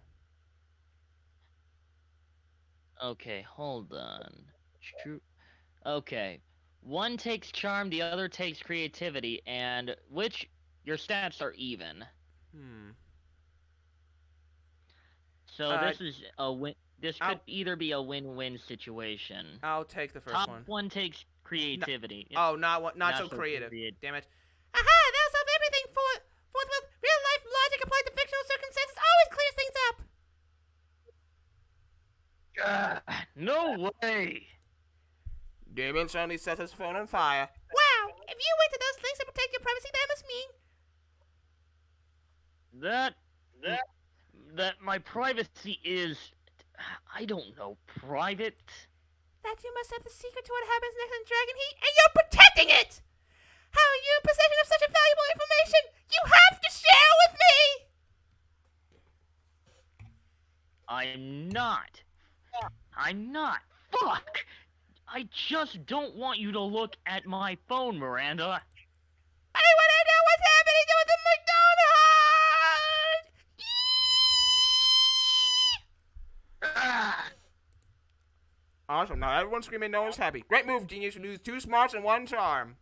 Okay, hold on. True. Okay. One takes charm, the other takes creativity, and your stats are even. So this is a win. This could either be a win-win situation. I'll take the first Top one. one takes creativity. Not so creative. Damn it. Aha! That'll solve everything forthwith. Real-life logic applied to fictional circumstances always clears things up. No way! Damien suddenly sets his phone on fire. Wow! If you went to those links to protect your privacy, that must mean That my privacy is, I don't know, private? that you must have the secret to what happens next in Dragon Heat, and you're protecting it! How are you in possession of such valuable information? You have to share with me! I'm not. Fuck! I just don't want you to look at my phone, Miranda. I want to know what's happening with the McDonald's! Awesome. Now everyone's screaming no one's happy. Great move, genius. You lose 2 smarts and 1 charm.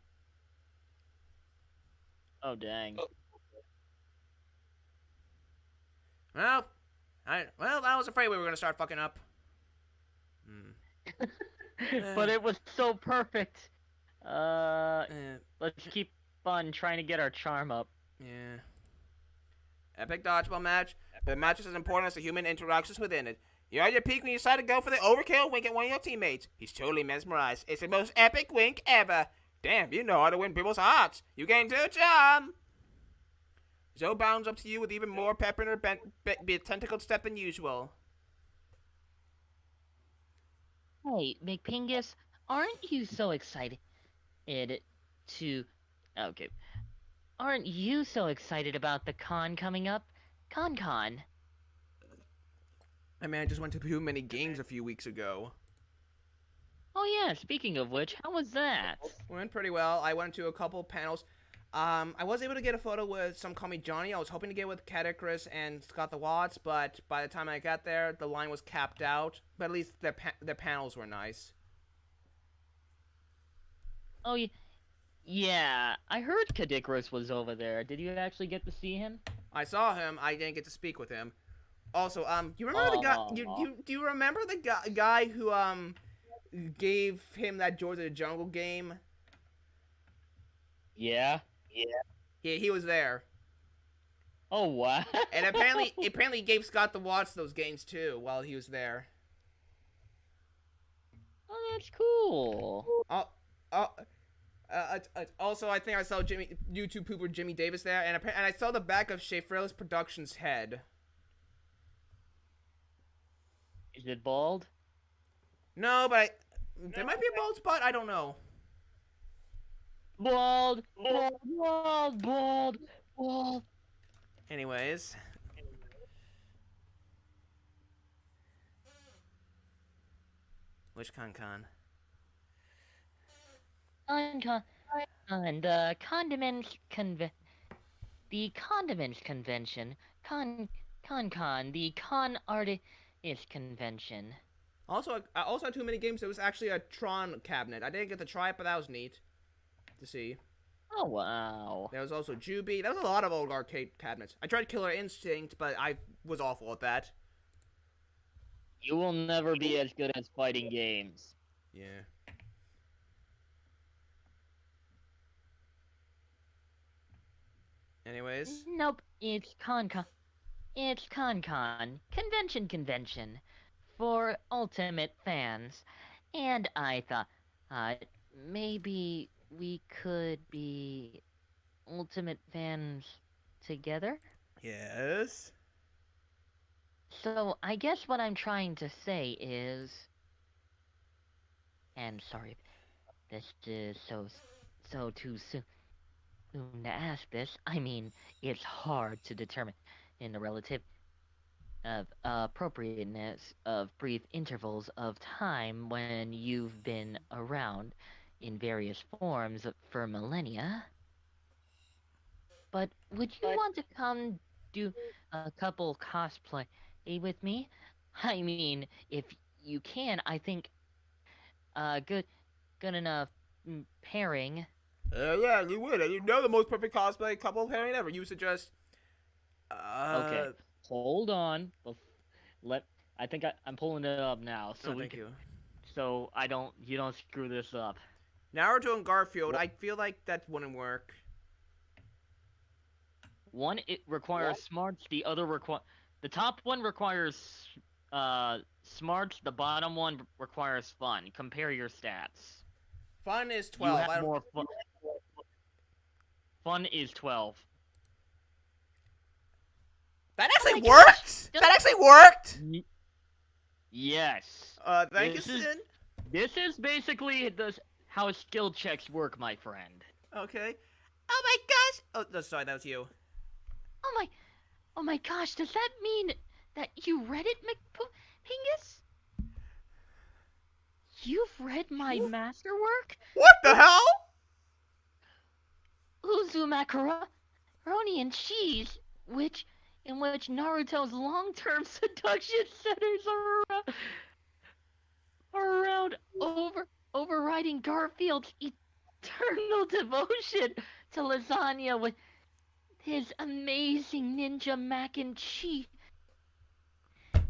Oh dang. Well, I was afraid we were going to start fucking up. But it was so perfect. Let's keep on trying to get our charm up. Yeah. Epic dodgeball match. The match is as important as the human interactions within it. You're at your peak when you decide to go for the overkill wink at one of your teammates. He's totally mesmerized. It's the most epic wink ever. Damn, you know how to win people's hearts. You gain 2 charm. Zoe bounds up to you with even more pep in her tentacled step than usual. Hey, McPingus, aren't you so excited to Okay. Aren't you so excited about the con coming up? Con. I mean, I just went to too many games a few weeks ago. Oh yeah, speaking of which, how was that? Went pretty well. I went to a couple panels. I was able to get a photo with some Call Me Johnny. I was hoping to get with Catechris and Scott the Watts, but by the time I got there, the line was capped out. But at least the panels were nice. Oh yeah, I heard Kadikros was over there. Did you actually get to see him? I saw him. I didn't get to speak with him. Also, you remember the guy? Do you remember the guy who gave him that George of the Jungle game? Yeah. He was there. Oh wow. And apparently he gave Scott the Watts those games too while he was there. Oh, that's cool. Also, I think I saw YouTube pooper Jimmy Davis there, and I saw the back of Schaefer's Productions head. Is it bald? No, but there might be a bald spot. I don't know. Bald. Anyways. Which con? And the condiments the condiments convention, the con artist convention. Also, I also had too many games. It was actually a Tron cabinet. I didn't get to try it, but that was neat to see. Oh wow. There was also Juby. There was a lot of old arcade cabinets. I tried Killer Instinct, but I was awful at that. You will never be as good as fighting games. Yeah. Anyways. Nope, it's con. It's con. Convention. For ultimate fans. And I thought, maybe we could be ultimate fans together? Yes? So, I guess what I'm trying to say is... And sorry, this is so too soon to ask this. I mean, it's hard to determine in the relative of appropriateness of brief intervals of time when you've been around in various forms for millennia. But would you want to come do a couple cosplay with me? I mean, if you can, I think good enough pairing. Yeah, you would. You know the most perfect cosplay couple pairing ever. You suggest. Okay, hold on. I think I'm pulling it up now, so thank you. So you don't screw this up. Now we're doing Garfield. I feel like that wouldn't work. One, it requires smarts. The top one requires smarts. The bottom one requires fun. Compare your stats. Fun is 12. You have more fun. Fun is 12. That actually my worked. gosh! That actually worked. Yes. Thank you, Sin. This is basically how skill checks work, my friend. Okay. Oh my gosh. Oh, no, sorry, that was you. Oh my gosh, does that mean that you read it, Pingus? You've read my masterwork? What the hell? Uzumacaroni and cheese, in which Naruto's long-term seduction centers around overriding Garfield's eternal devotion to lasagna with his amazing ninja mac and cheese.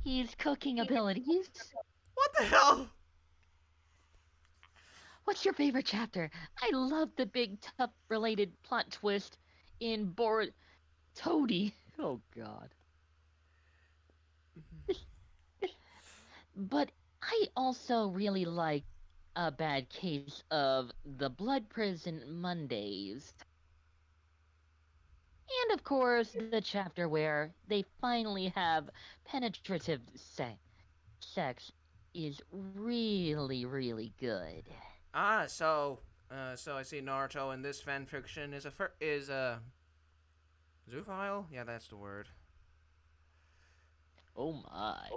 His cooking abilities. What the hell? What's your favorite chapter? I love the big tough related plot twist in Toady. Oh god. But I also really like A Bad Case of the Blood Prison Mondays. And of course, the chapter where they finally have penetrative sex is really, really good. So So I see Naruto in this fanfiction is zoophile? Yeah, that's the word. Oh my.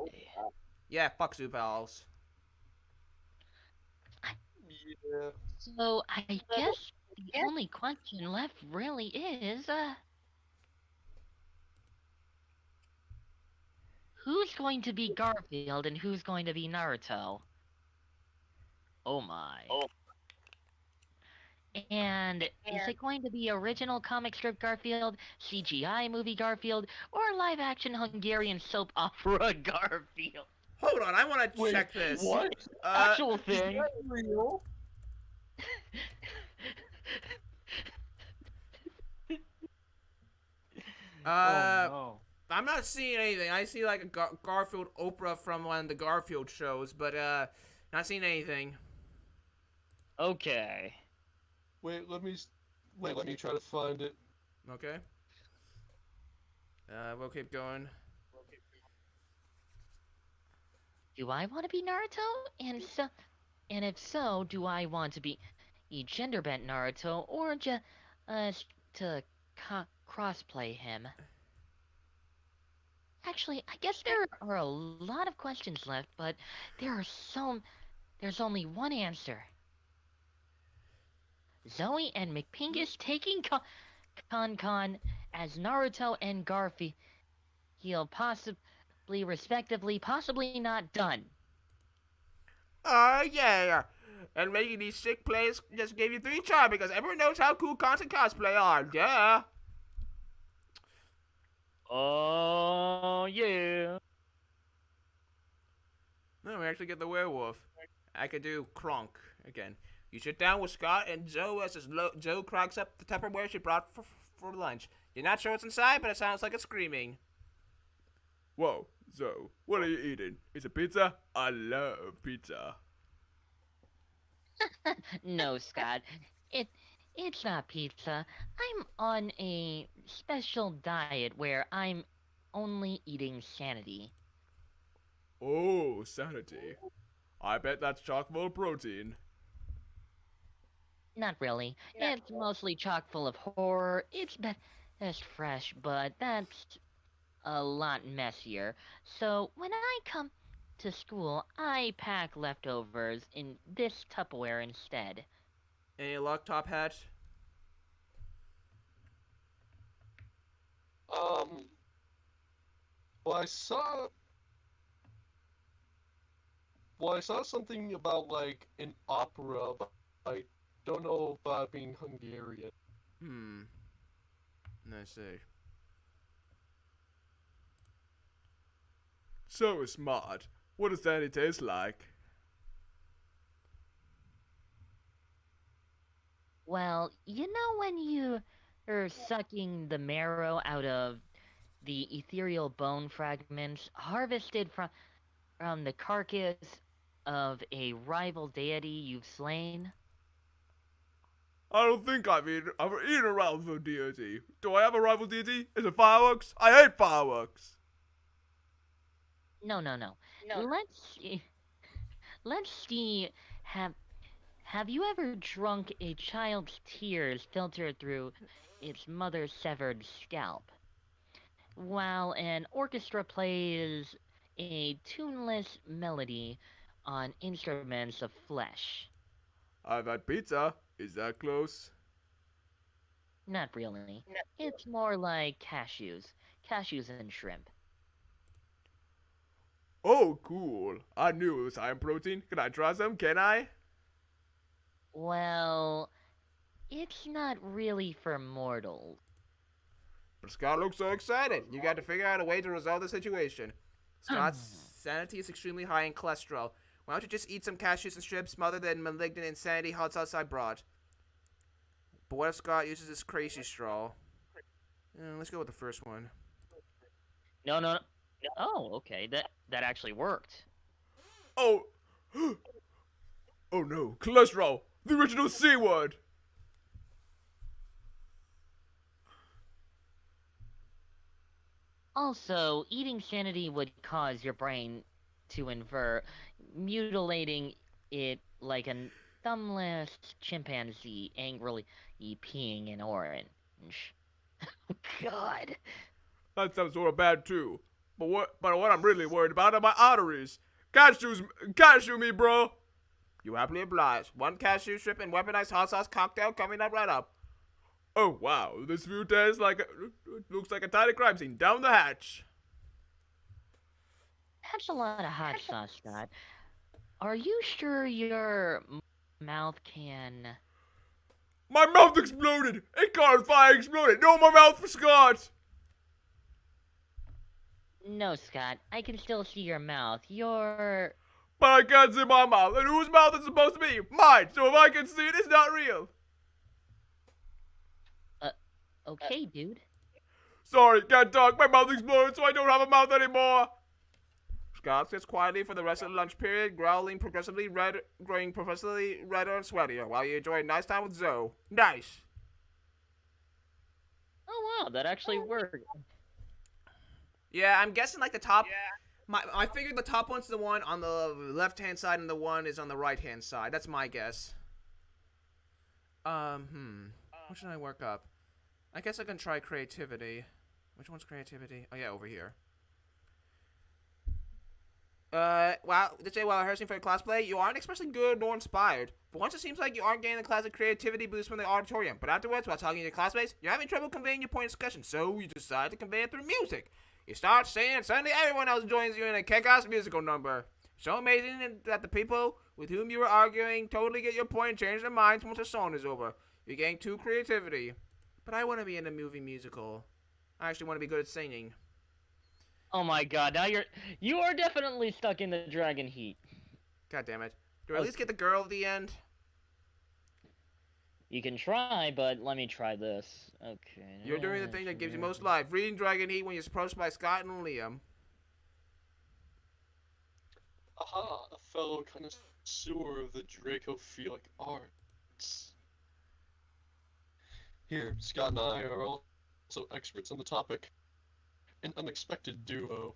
Yeah, fuck zoophiles. Yeah. So I guess the only question left really is, who's going to be Garfield and who's going to be Naruto? Oh my. And is it going to be original comic strip Garfield, CGI movie Garfield, or live action Hungarian soap opera Garfield? Hold on, I want to Wait, check this. what? Actual Is thing. that real? Oh I'm not seeing anything. I see like a Garfield Oprah from one of the Garfield shows, but not seeing anything. no. Okay. Wait, let me try to find it. Okay. We'll keep going. Do I want to be Naruto? And if so, do I want to be a gender bent Naruto or just to crossplay him? Actually, I guess there are a lot of questions left, but there's only one answer. Zoe and McPingus taking Con as Naruto and Garfield, possibly respectively, possibly not done. Yeah. And making these sick plays just gave you 3 charm because everyone knows how cool content cosplay are. Duh. Oh yeah. No, we actually get the werewolf. I could do Kronk again. You sit down with Scott and Joe as Joe cracks up the Tupperware she brought for lunch. You're not sure what's inside, but it sounds like it's screaming. Whoa, Zoe, what are you eating? Is it pizza? I love pizza. No, Scott. It's not pizza. I'm on a special diet where I'm only eating sanity. Oh, sanity. I bet that's chock full of protein. Not really. It's mostly chock full of horror. It's best fresh, but that's a lot messier. So when I come to school, I pack leftovers in this Tupperware instead. Any luck, Top Hat? Um. Well, I saw something about like an opera, but I don't know about being Hungarian. Let's see. So smart. What does sanity taste like? Well, you know when you are sucking the marrow out of the ethereal bone fragments harvested from the carcass of a rival deity you've slain? I don't think I've eaten a rival deity. Do I have a rival deity? Is it fireworks? I hate fireworks. No. Let's see. Have you ever drunk a child's tears filtered through its mother's severed scalp, while an orchestra plays a tuneless melody on instruments of flesh? I've had pizza. Is that close? Not really. It's more like cashews and shrimp. Oh, cool. I knew it was high in protein. Can I try some? Can I? Well, it's not really for mortals. But Scott looks so excited. You got to figure out a way to resolve the situation. Scott's sanity is extremely high in cholesterol. Why don't you just eat some cashews and strips smothered in malignant insanity hot sauce I brought? But what if Scott uses this crazy straw? Let's go with the first one. No. Oh, okay. That actually worked. Oh. Oh no. Cholesterol. The original C word. Also, eating sanity would cause your brain to invert, mutilating it like a thumbless chimpanzee angrily peeing in orange. God. That sounds sort of bad too. But what I'm really worried about are my arteries. Cashew me, bro. You happily oblige. 1 cashew strip and weaponized hot sauce cocktail coming up right up. Oh wow, this view looks like a tiny crime scene. Down the hatch. That's a lot of hot sauce, Scott. Are you sure your mouth can... My mouth exploded! A car fire exploded! No more mouth for Scott! No, Scott. I can still see your mouth. Your... But I can't see my mouth, and whose mouth is supposed to be? Mine! So if I can see it, it's not real! Okay, dude. Sorry, can't talk. My mouth exploded, so I don't have a mouth anymore! Scott sits quietly for the rest of the lunch period, growing progressively redder and sweatier, while you enjoy a nice time with Zoe. Nice! Oh wow, that actually worked. Yeah, I'm guessing like the top... I figured the top one's the one on the left-hand side and the one is on the right-hand side. That's my guess. What should I work up? I guess I can try creativity. Which one's creativity? Oh yeah, over here. Wow, did you say while rehearsing for your cosplay, you aren't especially good nor inspired. For once, it seems like you aren't getting the classic creativity boost from the auditorium, but afterwards, while talking to your classmates, you're having trouble conveying your point of discussion, so you decide to convey it through music. You start singing, and suddenly everyone else joins you in a kick-ass musical number. So amazing that the people with whom you were arguing totally get your point and change their minds once the song is over. You're getting too creativity. But I want to be in a movie musical. I actually want to be good at singing. Oh my god, now you are definitely stuck in the dragon heat. God damn it. Do I at least get the girl at the end? You can try, but let me try this. Okay. You're doing the thing that gives you most life. Reading Dragon Heat when you're approached by Scott and Liam. Aha, a fellow connoisseur of the Dracophilic arts. Here, Scott and I are also experts on the topic. An unexpected duo.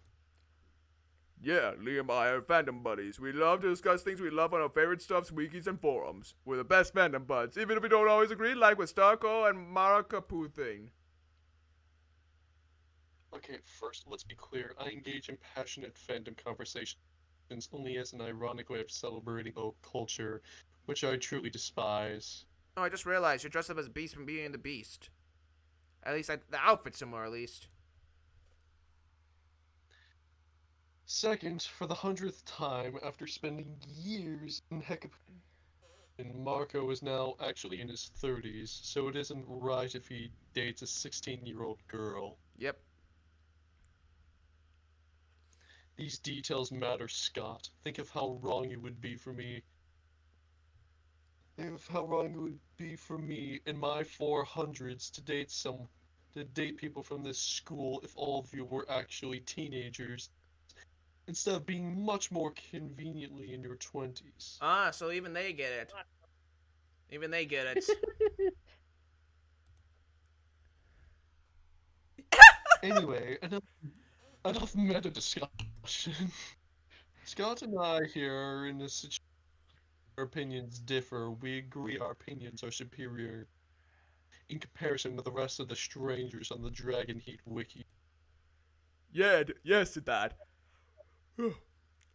Yeah, Liam and I are fandom buddies. We love to discuss things we love on our favorite stuffs, wikis, and forums. We're the best fandom buds, even if we don't always agree, like with Starco and Marakapu thing. Okay, first, let's be clear. I engage in passionate fandom conversations only as an ironic way of celebrating oak culture, which I truly despise. Oh, I just realized you're dressed up as Beast from Beauty and the Beast. At least, the outfit's similar, at least. Second, for the 100th time, after spending years in Marco is now actually in his 30s, so it isn't right if he dates a 16-year-old girl. Yep. These details matter, Scott. Think of how wrong it would be for me. Think of how wrong it would be for me in my 400s to date people from this school if all of you were actually teenagers, instead of being much more conveniently in your 20s. Ah, so even they get it. Even they get it. Anyway, enough meta discussion. Scott and I here are in a situation where our opinions differ. We agree our opinions are superior in comparison with the rest of the strangers on the Dragon Heat wiki. Yeah, yes to that.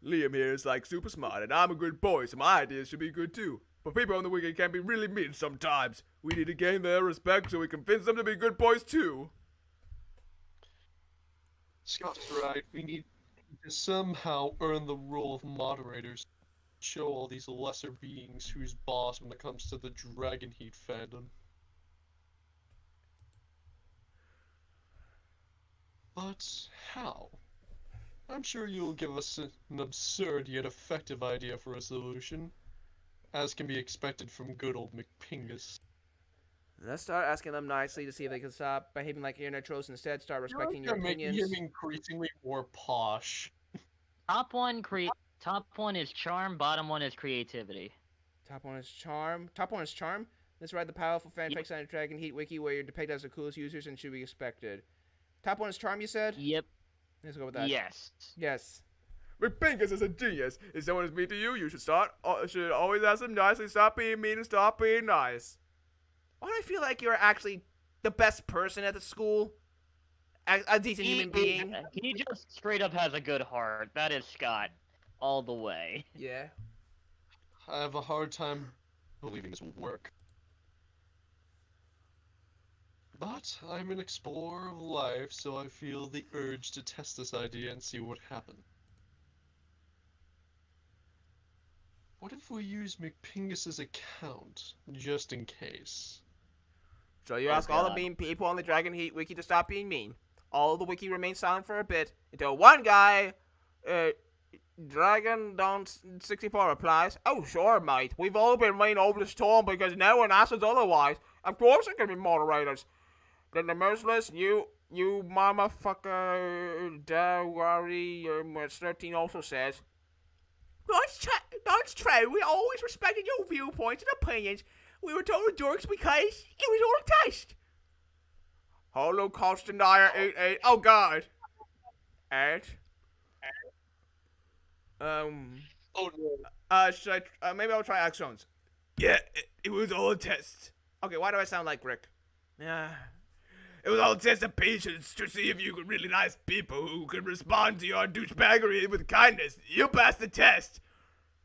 Liam here is like super smart, and I'm a good boy, so my ideas should be good too. But people on the wiki can be really mean sometimes. We need to gain their respect so we convince them to be good boys too. Scott is right. We need to somehow earn the role of moderators. Show all these lesser beings who's boss when it comes to the Dragon Heat fandom. But how? I'm sure you'll give us an absurd yet effective idea for a solution, as can be expected from good old McPingus. Let's start asking them nicely to see if they can stop behaving like internet trolls and instead start respecting your opinions. Making him increasingly more posh. Top one is charm, bottom one is creativity. Top one is charm. Top one is charm. Let's write the powerful fanfics on the Dragon Heat wiki where you're depicted as the coolest users and should be expected. Top one is charm, you said? Yep. Let's go with that. Yes. Yes. McPinkus is a genius. If someone is mean to you, you should always ask them nicely. Stop being mean and stop being nice. Why do I feel like you're actually the best person at the school? A decent human being? He just straight up has a good heart. That is Scott. All the way. Yeah. I have a hard time believing this will work. But I'm an explorer of life, so I feel the urge to test this idea and see what happens. What if we use McPingus's account, just in case? So you Oh, ask all the God. mean people on the Dragon Heat Wiki to stop being mean. All of the wiki remains silent for a bit until one guy, Dragon Down 64 replies, "Oh sure, mate. We've all been waiting over the storm because no one asks us otherwise. Of course there can be moderators. Then the merciless, you motherfucker, Dawari, 13 also says, That's true. We always respected your viewpoints and opinions. We were total dorks because it was all a test. Holocaust denier 88. Oh god. And Oh no. should I maybe I'll try Axons. Yeah, it was all a test. Okay, why do I sound like Rick? Yeah. It was all a test of patience to see if you could really nice people who could respond to your douchebaggery with kindness. You passed the test.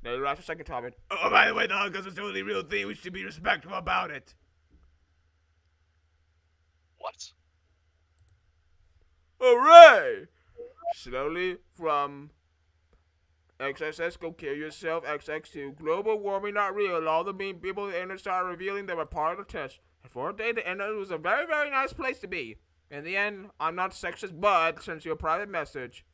No, that's the second time. Oh, by the way, the Holocaust was a totally real thing. We should be respectful about it. What? Hooray! Slowly from XXS, go kill yourself, XX2. Global warming not real. All the mean people in the internet started revealing they were part of the test. And for a day, the internet was a very, very nice place to be. In the end, I'm not sexist, but sends you a private message.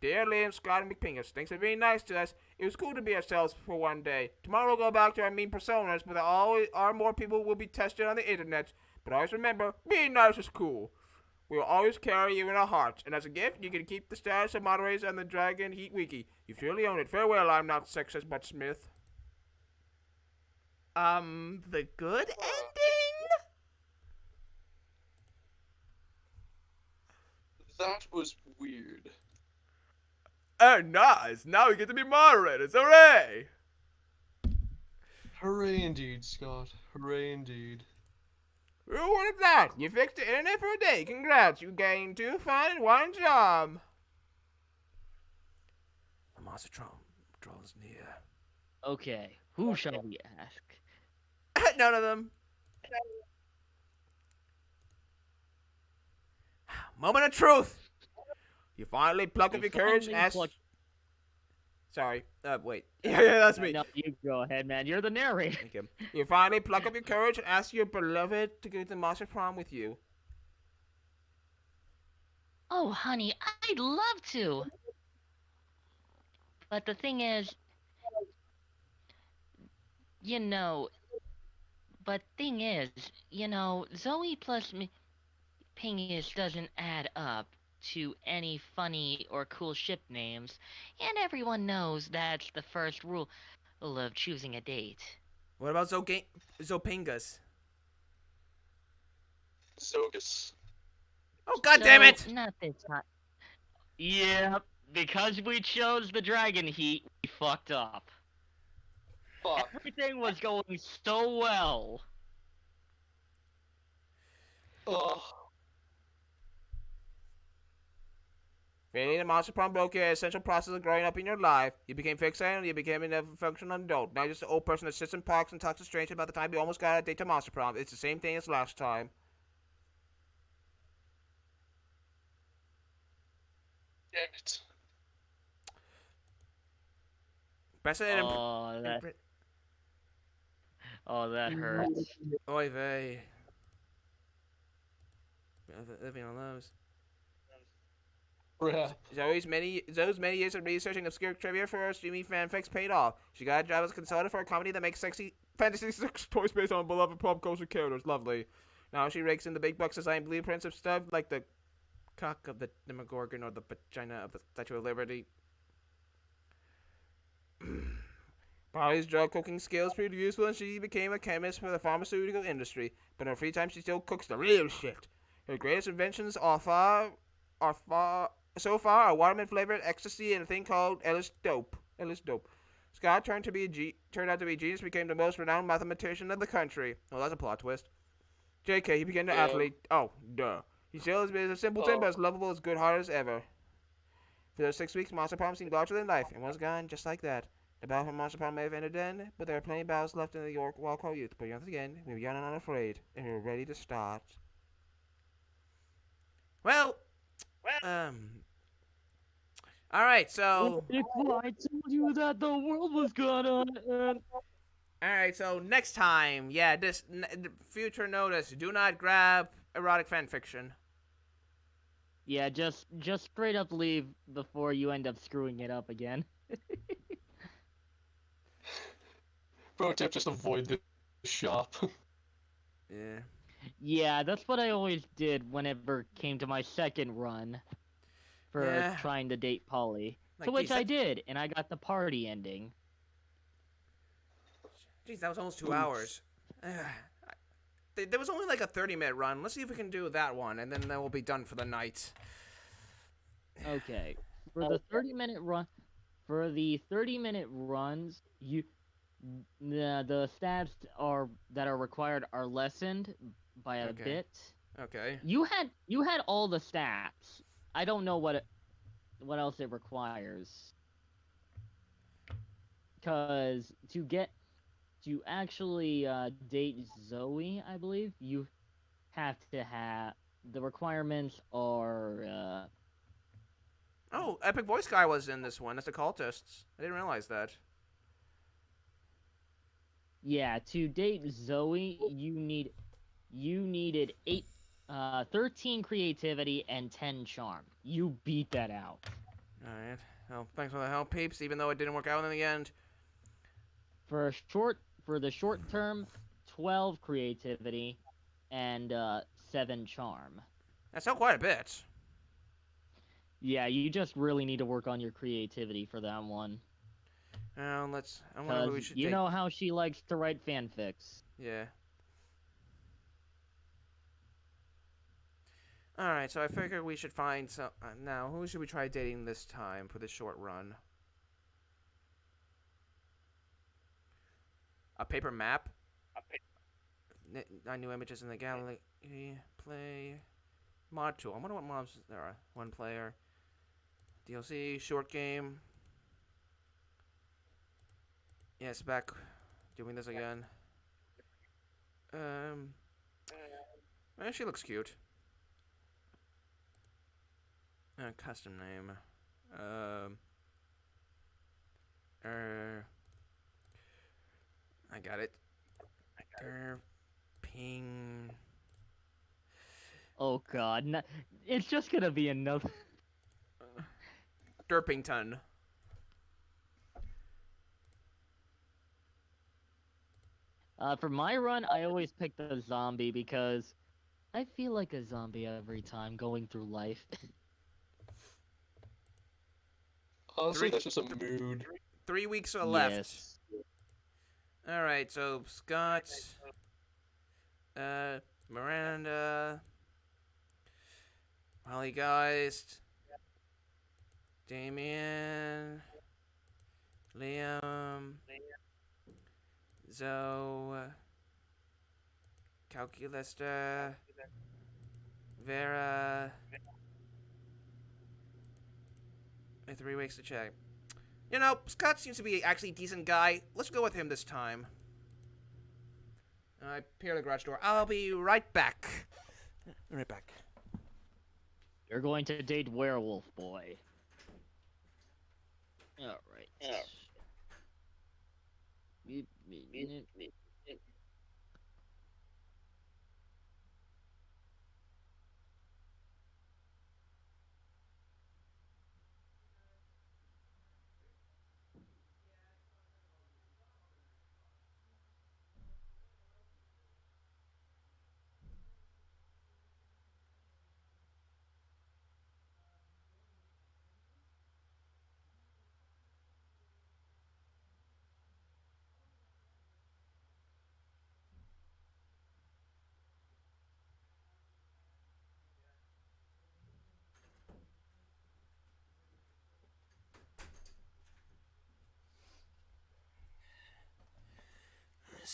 Dear Liam, Scott, and McPingus, thanks for being nice to us. It was cool to be ourselves for one day. Tomorrow we'll go back to our mean personas, but there always are more people will be tested on the internet. But always remember, being nice is cool. We will always carry you in our hearts, and as a gift, you can keep the status of moderators on the Dragon Heat Wiki. You surely own it. Farewell, I'm not sexist, but Smith. The good ending? That was weird. Oh, nice. Now we get to be moderators. Hooray! Hooray indeed, Scott. Hooray indeed. Who would have thought? You fixed the internet for a day. Congrats, you gained 2 fun and 1 job. The monster draws near. Okay, who shall we ask? None of them. Moment of truth. You finally pluck up your courage and ask... Sorry. Wait. Yeah, that's me. No, you go ahead, man. You're the narrator. Thank you. You finally pluck up your courage and ask your beloved to go to the Monster Prom with you. Oh, honey, I'd love to. But the thing is, Zoe plus Pingus doesn't add up to any funny or cool ship names, and everyone knows that's the first rule of choosing a date. What about Zopingus? Zogus. Oh, god damn it! Not this time. Yeah, because we chose the Dragon Heat, we fucked up. Fuck. Everything was going so well. Ugh. Failing the Monster Prom broke your essential process of growing up in your life. You became fixated and you became a functional adult. Now you're just an old person that sits in parks and talks to strangers about the time you almost got a date to Monster Prom. It's the same thing as last time. Damn it. Precedent Oh, that hurts. Oy vey. Living on those. Crap. Zoe's many years of researching obscure trivia for her streaming fanfics paid off. She got a job as a consultant for a company that makes sexy fantasy sex toys based on beloved pop culture characters. Lovely. Now she rakes in the big bucks design blueprints of stuff like the cock of the Demogorgon or the vagina of the Statue of Liberty. Polly's drug cooking skills proved useful and she became a chemist for the pharmaceutical industry. But in her free time she still cooks the real shit. Her greatest inventions are far so far are watermelon flavored ecstasy and a thing called Ellis Dope. Ellis Dope. Scott turned out to be a genius, became the most renowned mathematician of the country. Oh, that's a plot twist. J.K. He became an athlete. Oh, duh. He still is a simpleton, but as lovable as good-hearted as ever. For those 6 weeks, Monster Prom seemed larger than life, and was gone just like that. The battle for Monster Prom may have ended then, but there are plenty of battles left in the York Wildcard youth. But once again, we're young and unafraid, and we're ready to start. Well, alright, so... If I told you that the world was gonna end... Alright, so next time, yeah, future notice, do not grab erotic fanfiction. Yeah, just straight up leave before you end up screwing it up again. Pro tip, just avoid the shop. Yeah. Yeah, that's what I always did whenever it came to my second run for trying to date Polly. Like, to which geez, I did, and I got the party ending. Jeez, that was almost 2 hours. There was only like a 30-minute run. Let's see if we can do that one, and then we'll be done for the night. Okay. For the 30-minute run, for the 30-minute runs, the stats that are required are lessened by a bit. Okay. You had all the stats. I don't know what else it requires. Cause to actually date Zoe, I believe you have to have the requirements are. Oh, Epic Voice Guy was in this one as the cultists. I didn't realize that. Yeah, to date Zoe, you needed 13 creativity and 10 charm. You beat that out. Alright. Well, thanks for the help, peeps, even though it didn't work out in the end. For the short term, 12 creativity and 7 charm. That's still quite a bit. Yeah, you just really need to work on your creativity for that one. I wonder who we should you know how she likes to write fanfics. Yeah. Alright, so I figure we should find some... now, who should we try dating this time for this short run? A paper map? 9 new images in the gallery. Play... Mod tool. I wonder what mods there are. 1 player. DLC, short game. Yes, back doing this again. She looks cute. Custom name. I got it. Ping. Oh god, it's just gonna be another... Derpington. For my run, I always pick the zombie because I feel like a zombie every time going through life. Honestly, that's just a mood. 3 weeks are left. Yes. Alright, so Scott, Miranda, Mollygeist, Damien, Liam, Zoe, Calculista, Vera. 3 weeks to check. You know, Scott seems to be actually a decent guy. Let's go with him this time. I peer the garage door. I'll be right back. Right back. You're going to date Werewolf Boy. Alright.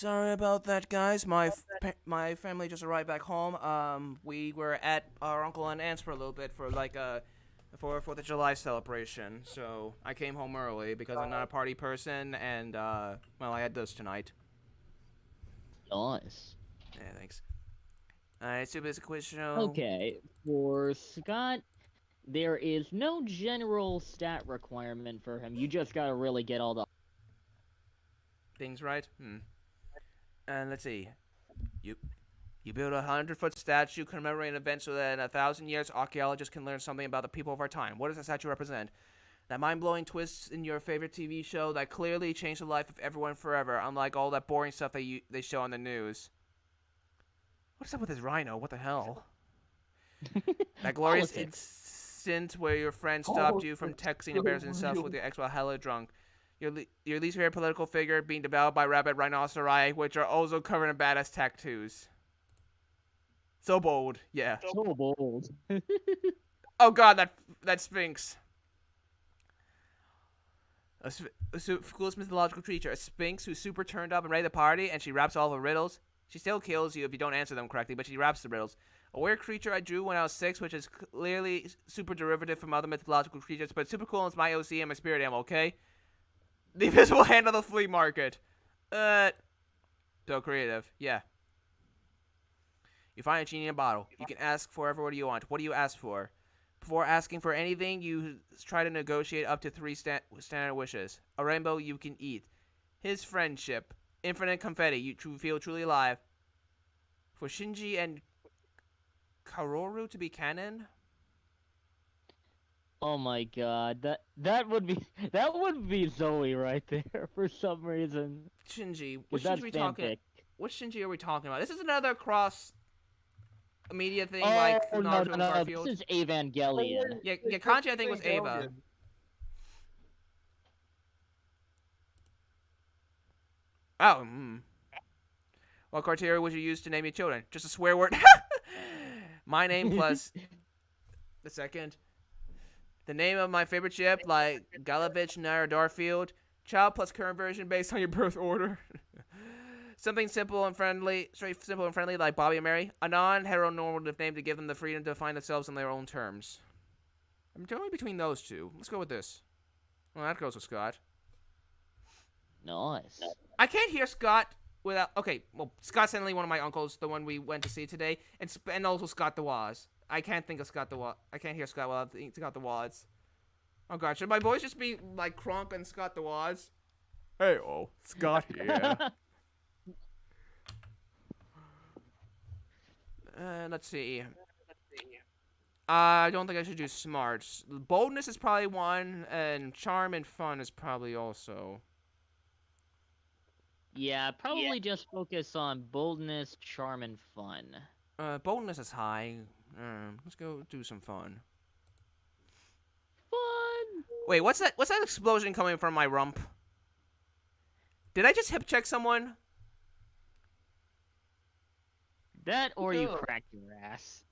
Sorry about that, guys. My family just arrived back home. We were at our uncle and aunt's for a little bit for like for a 4th of July celebration. So I came home early because I'm not a party person, and well, I had this tonight. Nice. Yeah, thanks. Alright, so it's a quiz show. Okay, for Scott, there is no general stat requirement for him. You just gotta really get all the Things right. And let's see. You build a 100-foot statue commemorating events so that in 1,000 years, archaeologists can learn something about the people of our time. What does the statue represent? That mind-blowing twist in your favorite TV show that clearly changed the life of everyone forever, unlike all that boring stuff they show on the news. What's up with this rhino? What the hell? That glorious instant where your friend stopped you from texting embarrassing stuff with your ex while hella drunk. Your least favorite political figure being devoured by rabid rhinoceri, which are also covered in badass tattoos. So bold, yeah. So bold. Oh god, that Sphinx. Coolest mythological creature, a Sphinx who's super turned up and ready to party, and she raps all the riddles. She still kills you if you don't answer them correctly, but she raps the riddles. A weird creature I drew when I was 6, which is clearly super derivative from other mythological creatures, but super cool and it's my OC and my spirit animal, okay? The invisible hand of the flea market. So creative, yeah. You find a genie in a bottle. You can ask for whatever you want. What do you ask for? Before asking for anything, you try to negotiate up to 3 standard wishes. A rainbow you can eat. His friendship. Infinite confetti. You feel truly alive. For Shinji and Karoru to be canon? Oh my god, that would be Zoe right there for some reason. Shinji. 'Cause What Shinji that's are we talking? fanfic. What Shinji are we talking about? This is another cross media thing Oh like no, Naruto and no, Garfield. this is Evangelion. Yeah, Kanji I think was Ava. Oh, What criteria would you use to name your children? Just a swear word. My name plus the second. The name of my favorite ship, like Galavich, Nair, Darfield. Child plus current version based on your birth order. Something simple and friendly, like Bobby and Mary. A non-heteronormative name to give them the freedom to find themselves on their own terms. I'm going between those two. Let's go with this. Well, that goes with Scott. Nice. I can't hear Scott without... Okay, well, Scott's only one of my uncles, the one we went to see today, and also Scott the Waz. I can't think of Scott the Waz. I can't hear Scott without thinking Scott the Waz. Oh god, should my voice just be like Crump and Scott the Waz? Hey, Scott here. Let's see. I don't think I should do smarts. Boldness is probably one, and charm and fun is probably also. Yeah, probably just focus on boldness, charm, and fun. Boldness is high. Let's go do some fun. Fun! Wait, what's that? What's that explosion coming from my rump? Did I just hip check someone? That or you cracked your ass.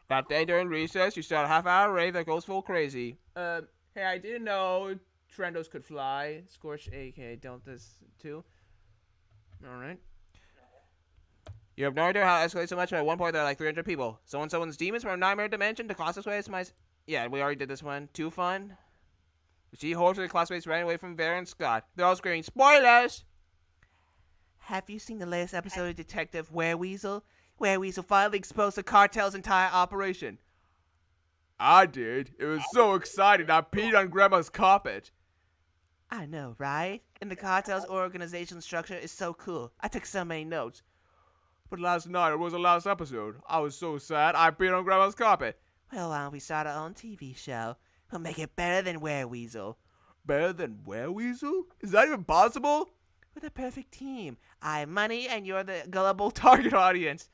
That day during recess, you start a half-hour rave that goes full crazy. Hey, I didn't know Trendos could fly. Scorch, aka Deltas 2. Alright. You have no idea how it escalates so much, but at one point there are like 300 people. Someone's demons from a nightmare dimension to class way. Yeah, we already did this one. Too fun. The G-Horse and the classmates ran away from Vera and Scott. They're all screaming, spoilers! Have you seen the latest episode of Detective Wereweasel? Wereweasel finally exposed the cartel's entire operation. I did. It was so exciting I peed on Grandma's carpet. I know, right? And the cartel's organization structure is so cool. I took so many notes. But last night, it was the last episode. I was so sad I peed on Grandma's carpet. Well, why don't we start our own TV show? We'll make it better than Wereweasel. Better than Wereweasel? Is that even possible? We're the perfect team. I have money and you're the gullible target audience.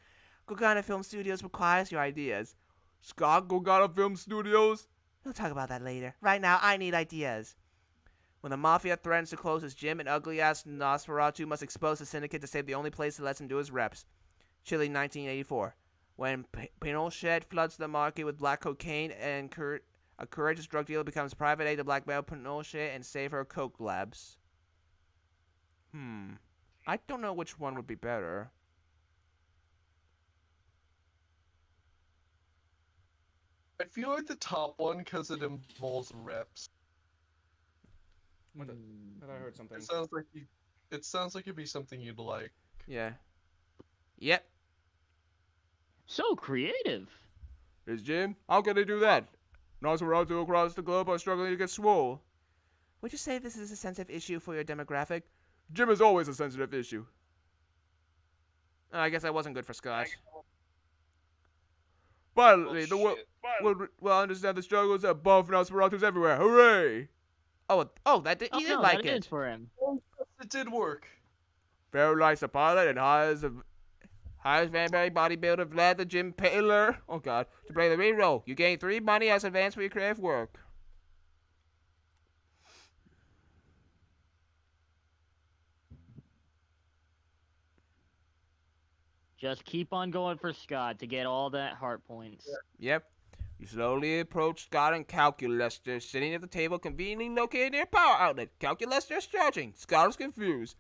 Gorgana Film Studios requires your ideas. Scott, Gorgana Film Studios? We'll talk about that later. Right now, I need ideas. When the Mafia threatens to close his gym, an ugly-ass Nosferatu must expose the syndicate to save the only place that lets him do his reps. Chile, 1984. When Pinochet floods the market with black cocaine and a courageous drug dealer becomes private aid to blackmail Pinochet and save her coke labs. I don't know which one would be better. I feel like the top one because it involves reps. I heard something. It sounds like it'd be something you'd like. Yeah. Yep. So creative. It's Jim. How can they do that? Nosferatu across the globe are struggling to get swole. Would you say this is a sensitive issue for your demographic? Jim is always a sensitive issue. I guess that wasn't good for Scott. Finally, the world will understand the struggles that buff Nosferatus everywhere. Hooray! Oh, he did no, like that it. is for him. It did work. Pharaoh likes the pilot and hires Vanberry bodybuilder Vlad the Gym Paler, oh god, to play the lead role. You gain 3 money as advance for your creative work. Just keep on going for Scott to get all that heart points. Yep. You slowly approach Scott and Calculester, sitting at the table conveniently located near a power outlet. Calculester is charging. Scott is confused.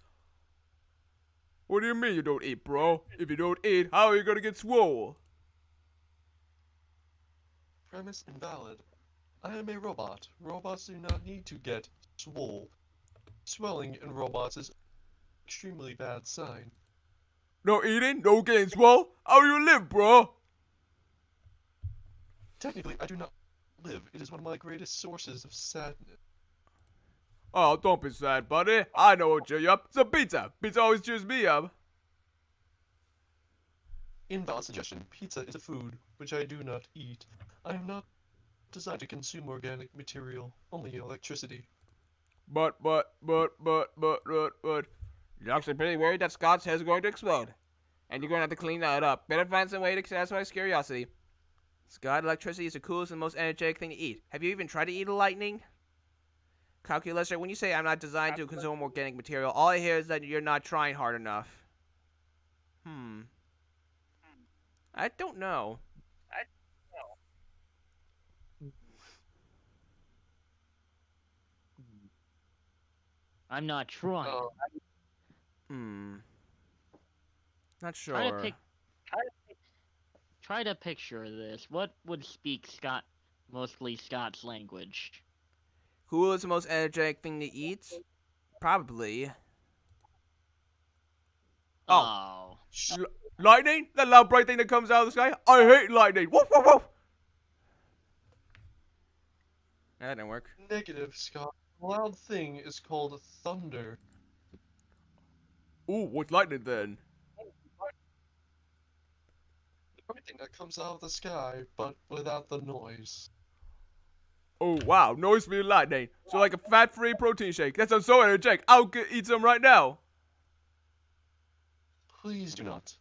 What do you mean you don't eat, bro? If you don't eat, how are you gonna get swole? Premise invalid. I am a robot. Robots do not need to get swole. Swelling in robots is an extremely bad sign. No eating, no getting swole? How do you live, bro? Technically, I do not live. It is one of my greatest sources of sadness. Oh, don't be sad, buddy. I know what'll cheer you up. Some pizza. Pizza always cheers me up. Invalid suggestion. Pizza is a food which I do not eat. I am not designed to consume organic material, only electricity. But. You're actually pretty worried that Scott's head is going to explode. And you're going to have to clean that up. Better find some way to satisfy his curiosity. Scott, electricity is the coolest and most energetic thing to eat. Have you even tried to eat a lightning? Calculester, when you say I'm not designed to consume organic material, all I hear is that you're not trying hard enough. I don't know. I'm not trying. Not sure. Try to picture this. What would speak mostly Scott's language? Cool is the most energetic thing to eat? Probably. Oh. Lightning? That loud bright thing that comes out of the sky? I hate lightning! Woof, woof, woof! That didn't work. Negative, Scott. The loud thing is called thunder. Ooh, what's lightning then? The bright thing that comes out of the sky, but without the noise. Oh, wow. Noise-free lightning. So like a fat-free protein shake. That sounds so energetic. I'll eat some right now. Please do not.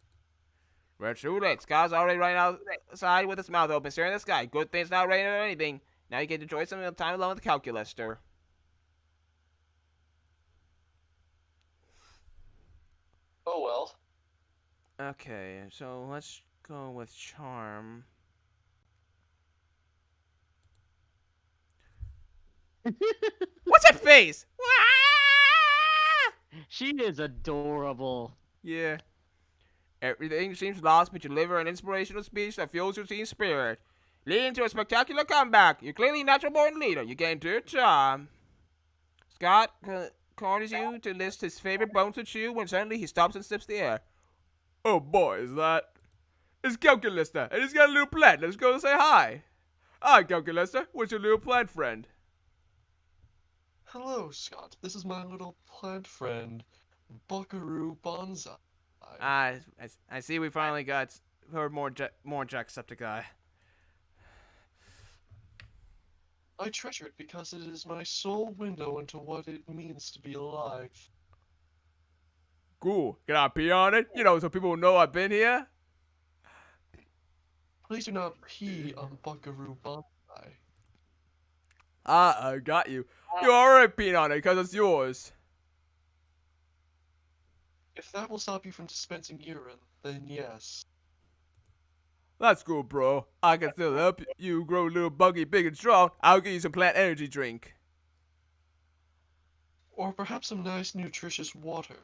We're too late. Scott's already running outside with his mouth open, staring at the sky. Good thing it's not raining or anything. Now you get to enjoy some time alone with the Calculester. Oh well. Okay, so let's go with Charm. What's that face? She is adorable. Yeah. Everything seems lost, but you deliver an inspirational speech that fuels your team spirit. Leading to a spectacular comeback. You're clearly a natural-born leader. You gain 2 charm. Scott corners you to list his favorite bone to chew when suddenly he stops and sniffs the air. Oh boy, is that... It's Calculester, and he's got a little plant. Let's go say hi. Hi, Calculester. What's your little plant friend? Hello, Scott. This is my little plant friend, Buckaroo Bonsai. I see we finally got heard more Jacksepticeye. I treasure it because it is my sole window into what it means to be alive. Cool. Can I pee on it? You know, so people will know I've been here? Please do not pee on Buckaroo Bonsai. I got you. You're already peeing on it because it's yours. If that will stop you from dispensing urine, then yes. That's cool, bro. I can still help you grow a little buggy big and strong. I'll give you some plant energy drink. Or perhaps some nice nutritious water.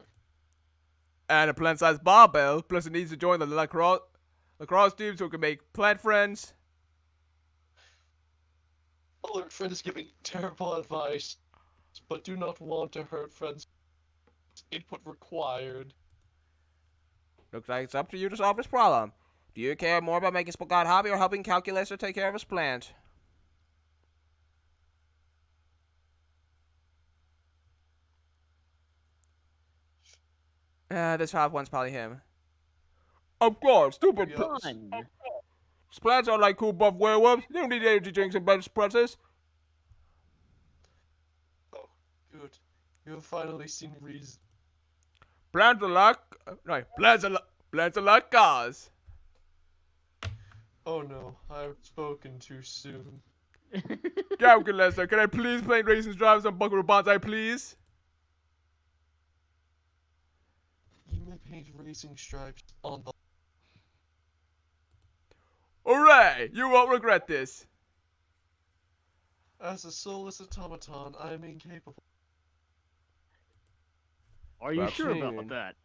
And a plant-sized barbell. Plus, it needs to join the lacrosse team so it can make plant friends. Alert friend is giving terrible advice, but do not want to hurt friends. Input required. Looks like it's up to you to solve this problem. Do you care more about making Spokane hobby or helping Calculus or take care of his plant? This top one's probably him. Of course, stupid Yes. Fun. Plants are like cool buff werewolves. They don't need energy drinks and bench presses. Oh, good. You have finally seen reason. Plants are like cars. Oh no, I've spoken too soon. Calculus, can I please paint racing stripes on Buckaroo Bonsai, please? You may paint racing stripes on the. Hooray! You won't regret this. As a soulless automaton, I am incapable. Are you sure about Vaccine. that?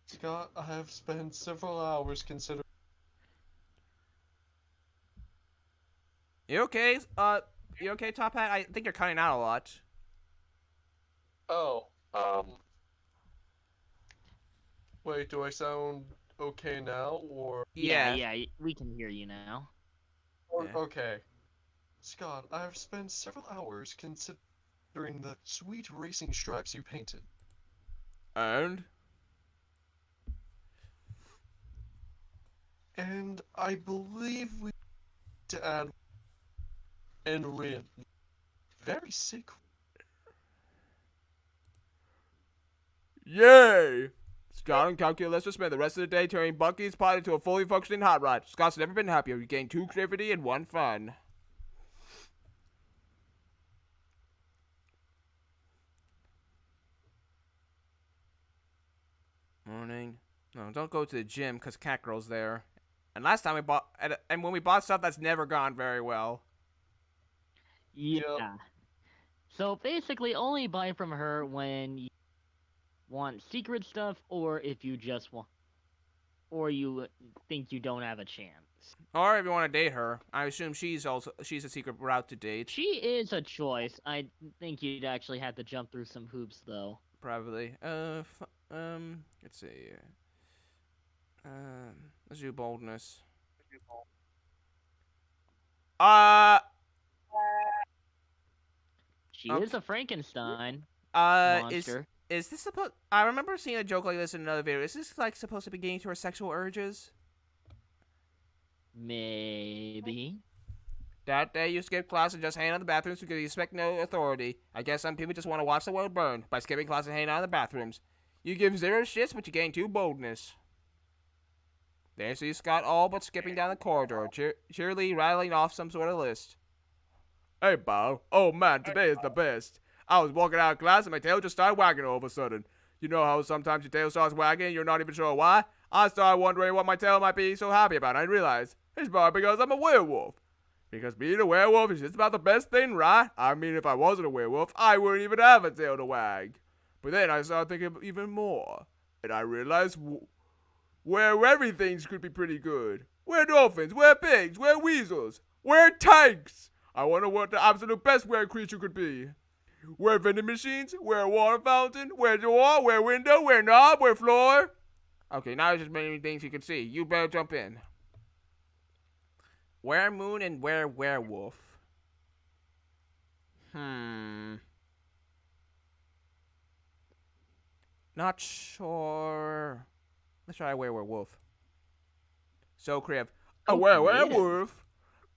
Scott, I have spent several hours considering. You okay? You okay, Top Hat? I think you're cutting out a lot. Oh, wait, do I sound okay now, or? Yeah, we can hear you now. Yeah. Okay. Scott, I have spent several hours considering the sweet racing stripes you painted. And? And I believe we need to add and rim. Very sick. Yay! Scott and Calculus will spend the rest of the day turning Bucky's pot into a fully functioning hot rod. Scott's never been happier. You gained 2 creativity and 1 fun. Morning. No, don't go to the gym because Catgirl's there. And last time we bought, and when we bought stuff, that's never gone very well. Yeah. So basically, only buy from her when you want secret stuff, or if you just want, or you think you don't have a chance. Or if you want to date her, I assume she's a secret route to date. She is a choice. I think you'd actually have to jump through some hoops, though. Probably. Let's see. Let's do boldness. She Okay. is a Frankenstein Is monster. is this supposed? I remember seeing a joke like this in another video. Is this like supposed to be getting to her sexual urges? Maybe. That day you skip class and just hang out in the bathrooms because you expect no authority. I guess some people just want to watch the world burn by skipping class and hanging out in the bathrooms. You give 0 shits, but you gain 2 boldness. There sees Scott all but skipping down the corridor, cheerily rattling off some sort of list. Hey, Bo. Oh, man, today is the best. I was walking out of class and my tail just started wagging all of a sudden. You know how sometimes your tail starts wagging and you're not even sure why? I started wondering what my tail might be so happy about, and I realized it's probably because I'm a werewolf. Because being a werewolf is just about the best thing, right? I mean, if I wasn't a werewolf, I wouldn't even have a tail to wag. But then I started thinking even more, and I realized where everything could be pretty good. We're dolphins, we're pigs, we're weasels, we're tanks. I wonder what the absolute best were creature could be. We're vending machines, we're a water fountain, we're door, we're window, we're knob, we're floor. Okay, now there's just many things you can see. You better jump in. Where moon and where werewolf? Not sure. Let's try werewolf. So, Crib. A werewolf?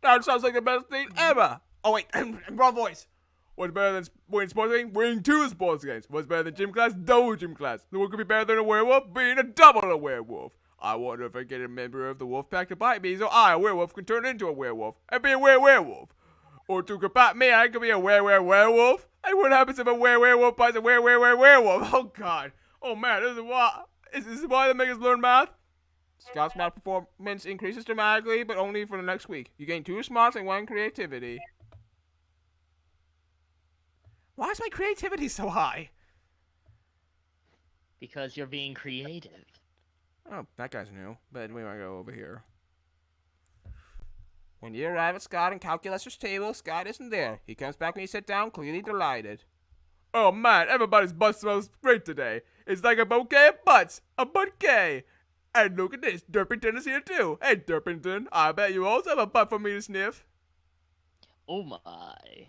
That sounds like the best thing ever. Oh, wait. Wrong voice. What's better than winning sports games? Winning 2 sports games. What's better than gym class? Double gym class. What could be better than a werewolf? Being a double a werewolf. I wonder if I get a member of the wolf pack to bite me so I, a werewolf, can turn into a werewolf and be a werewolf. Or to combat me, I could be a werewolf. And what happens if a werewolf bites a werewolf? Oh, God. Oh, man, this is why they make us learn math? Scott's math performance increases dramatically, but only for the next week. You gain 2 smarts and 1 creativity. Why is my creativity so high? Because you're being creative. Oh, that guy's new. But we want to go over here. When you arrive at Scott and Calculus's table, Scott isn't there. He comes back when you sit down, clearly delighted. Oh man, everybody's butt smells great today. It's like a bouquet of butts. A bouquet. And look at this, Derpington is here too. Hey Derpington, I bet you also have a butt for me to sniff. Oh my.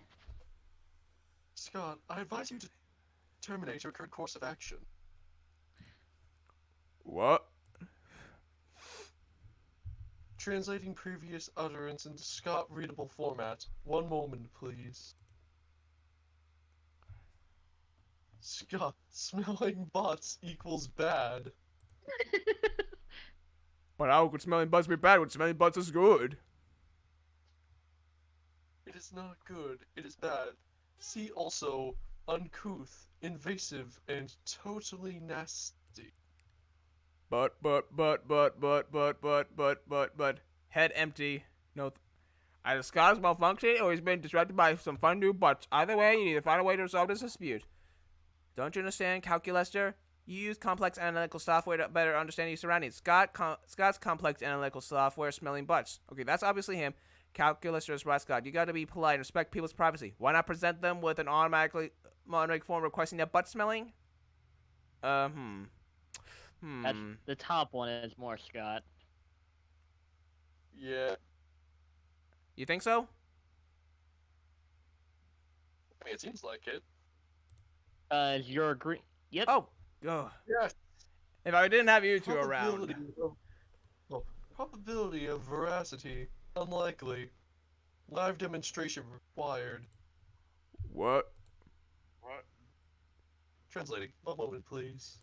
Scott, I advise you to terminate your current course of action. What? Translating previous utterance into Scott-readable format. One moment, please. Scott, smelling butts equals bad. But how could smelling butts be bad when smelling butts is good? It is not good, it is bad. See also, uncouth, invasive, and totally nasty. But. Head empty. No. Either Scott is malfunctioning or he's been disrupted by some fun new butts. Either way, you need to find a way to resolve this dispute. Don't you understand, Calculaster? You use complex analytical software to better understand your surroundings. Scott's complex analytical software smelling butts. Okay, that's obviously him. Calculaster is right, Scott. You gotta be polite and respect people's privacy. Why not present them with an automatic form requesting their butt smelling? That's the top one is more Scott. Yeah, You think so? I mean, it seems like it. You're agree. Yep. Oh. Yes. If I didn't have you two around. Probability of veracity, unlikely. Live demonstration required. What? Translating. One moment, please.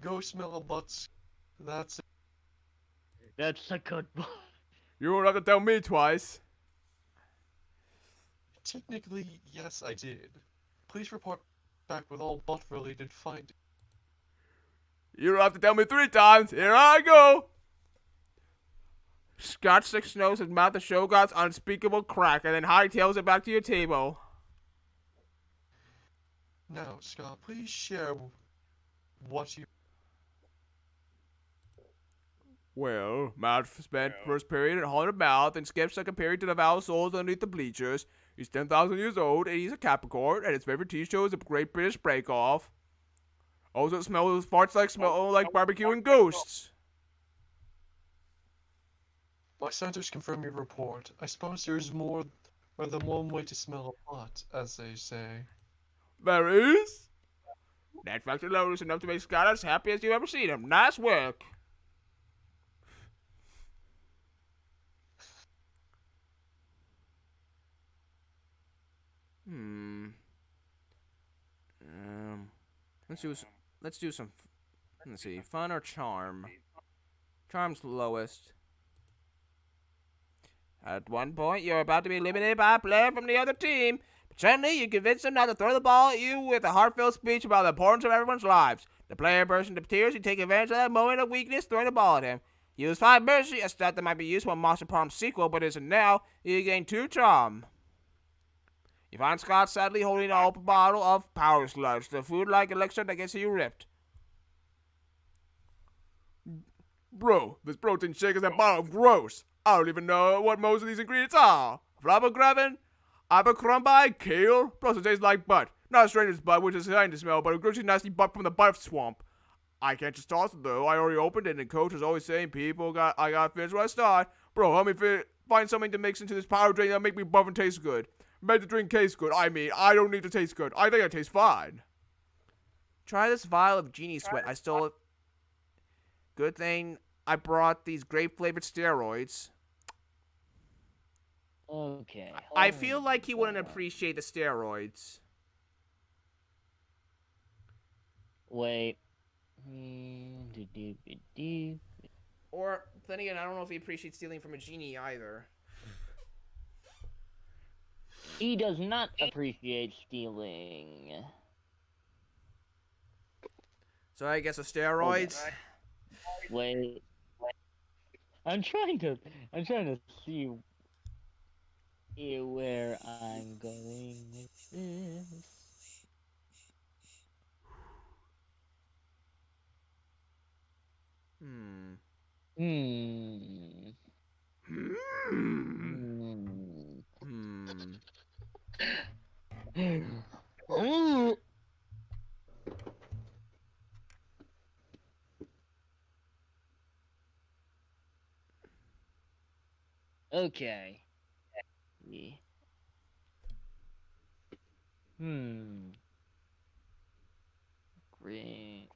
Go smell a butts. That's it. That's a good one. You don't have to tell me twice. Technically, yes, I did. Please report back with all butt-related findings. You don't have to tell me 3 times. Here I go. Scott sticks nose his mouth to show God's unspeakable crack and then hightails it back to your table. Now, Scott, please share what you... Well, Matt spent first period at Haunted Mouth and skipped second period to the Vowel Souls underneath the bleachers. He's 10,000 years old and he's a Capricorn and his favorite TV show is a Great British Break Off. Also smells farts like smell like barbecue and ghosts. My centers confirm your report. I suppose there's more than one way to smell a butt, as they say. There is? That fact alone is enough to make Scott as happy as you've ever seen him. Nice work. Let's do some. Let's see, fun or charm. Charm's lowest. At one point, you're about to be eliminated by a player from the other team. But suddenly, you convince them not to throw the ball at you with a heartfelt speech about the importance of everyone's lives. The player bursts into tears. You take advantage of that moment of weakness, throwing the ball at him. Use 5 mercy, a stat that might be useful in Monster Prom sequel, but isn't now. You gain 2 charm. You find Scott sadly holding an open bottle of Power Sludge, the food-like elixir that gets you ripped. Bro, this protein shake is a bottle of gross. I don't even know what most of these ingredients are. Flabbergraven, Abercrombie, kale, plus it tastes like butt. Not a stranger's butt, which is kind to smell, but a grossly nasty butt from the butt swamp. I can't just toss it though. I already opened it, and coach is always saying I got finish where I start. Bro, help me find something to mix into this power drink that'll make me buff and taste good. Make the drink taste good. I mean, I don't need to taste good. I think I taste fine. Try this vial of genie sweat. I stole it. Good thing I brought these grape-flavored steroids. Okay. I feel like he wouldn't appreciate the steroids. Wait. Or, then again, I don't know if he appreciates stealing from a genie either. He does not appreciate stealing. So I guess the steroids. Wait. I'm trying to see where I'm going with this. Hmm. Hmm. Hmm. Ooh. Okay. Yeah. Hmm. Green.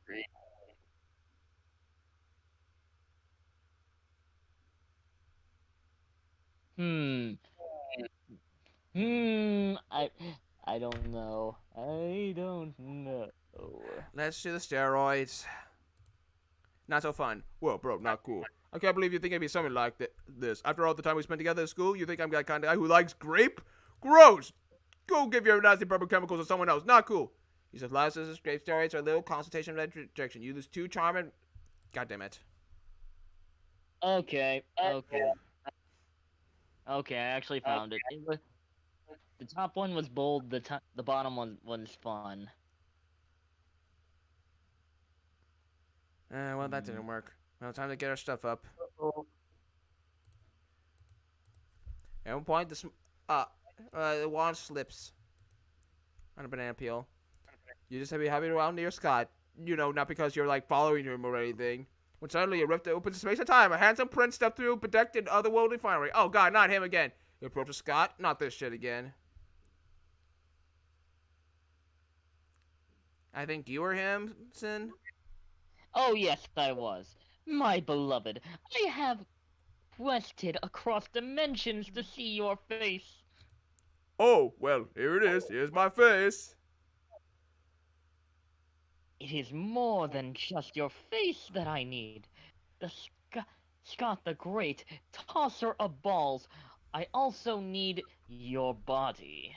Hmm. I don't know. I don't know. Let's do the steroids. Not so fun. Whoa, bro, not cool. I can't believe you think I'd be something like this. After all the time we spent together at school, you think I'm that kind of guy who likes grape? Gross! Go give your nasty purple chemicals to someone else. Not cool. Use of glasses, grape steroids, or a little concentration of rejection. You lose 2 charm and... God damn it. Okay. Okay. Okay. I actually found it. The top one was bold. The bottom one was fun. Well, that didn't work. Well, time to get our stuff up. At one point, the wand slips on a banana peel. You just have to be happy around near Scott. You know, not because you're like following him or anything. When suddenly a rift opens in space and time, a handsome prince stepped through, bedecked in otherworldly finery. Oh god, not him again. You approach Scott, not this shit again. I think you were him, Sin. Oh yes, I was. My beloved, I have quested across dimensions to see your face. Oh, well, here it is. Here's my face. It is more than just your face that I need. The Scott the Great, tosser of balls. I also need your body.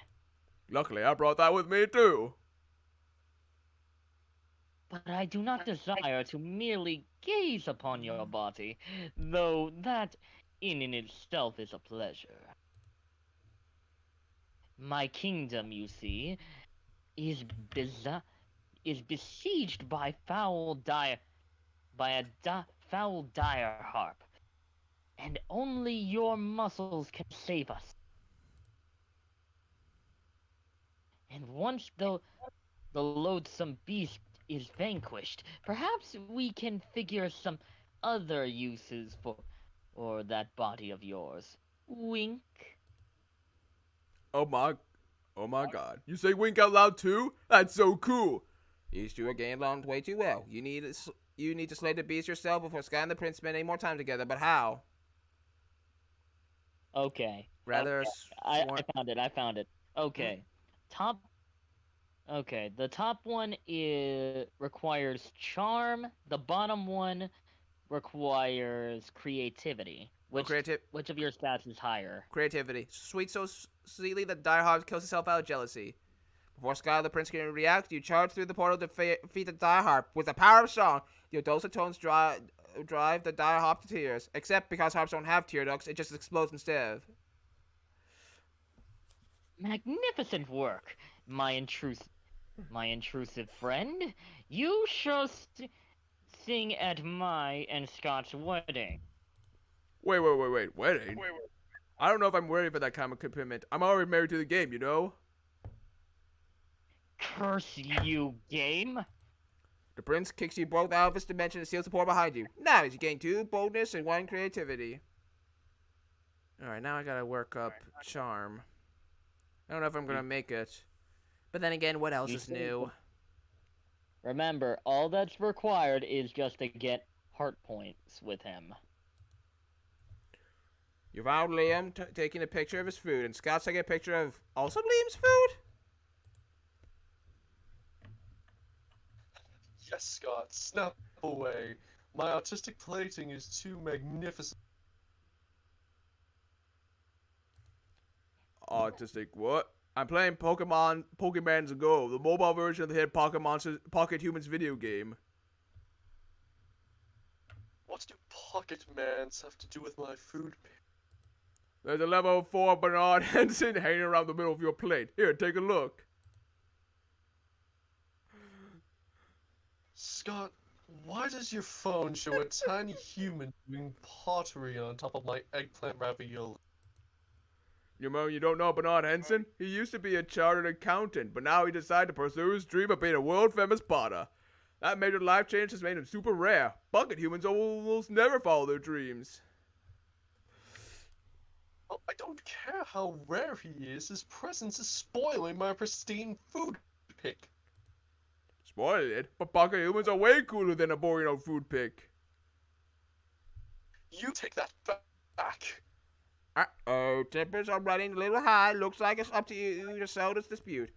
Luckily, I brought that with me too. But I do not desire to merely gaze upon your body, though that in itself is a pleasure. My kingdom, you see, is besieged by foul dire harp, and only your muscles can save us. And once the loathsome beast is vanquished, perhaps we can figure some other uses for that body of yours. Wink. Oh my god. You say wink out loud too? That's so cool. These two are getting along way too well. You need to slay the beast yourself before Sky and the Prince spend any more time together, but how? Okay. Rather I found it. Okay. Top. Okay, the top one requires charm. The bottom one requires creativity. Which of your stats is higher? Creativity. Sweet so sweetly that diehard kills itself out of jealousy. Before Sky the Prince can react, you charge through the portal to defeat the diehard. With the power of song, your dulcet tones drive the diehard to tears. Except because harps don't have tear ducts, it just explodes instead. Magnificent work, my intrusive friend. You shall sing at my and Scott's wedding. Wait. Wedding? I don't know if I'm ready for that kind of commitment. I'm already married to the game, you know? Curse you, game! The prince kicks you both out of this dimension and seals the portal behind you. Now you gain 2 boldness and 1 creativity. Alright, now I gotta work up charm. I don't know if I'm gonna make it. But then again, what else is new? Remember, all that's required is just to get heart points with him. You found Liam taking a picture of his food, and Scott's taking a picture of also Liam's food? Yes, Scott, snap away. My artistic plating is too magnificent. Artistic what? I'm playing Pokemon's Go, the mobile version of the hit Pocket Humans video game. What do pocket mans have to do with my food? There's a level 4 Bernard Henson hanging around the middle of your plate. Here, take a look. Scott, Why does your phone show a tiny human doing pottery on top of my eggplant ravioli? You don't know Bernard Henson? He used to be a chartered accountant, but now he decided to pursue his dream of being a world-famous potter. That major life change has made him super rare. Bucket humans almost never follow their dreams. Well, I don't care how rare he is, his presence is spoiling my pristine food pick. Spoiled it, but bucket humans are way cooler than a boring old food pick. You take that back. Uh-oh, tempers are running a little high. Looks like it's up to you to settle this dispute.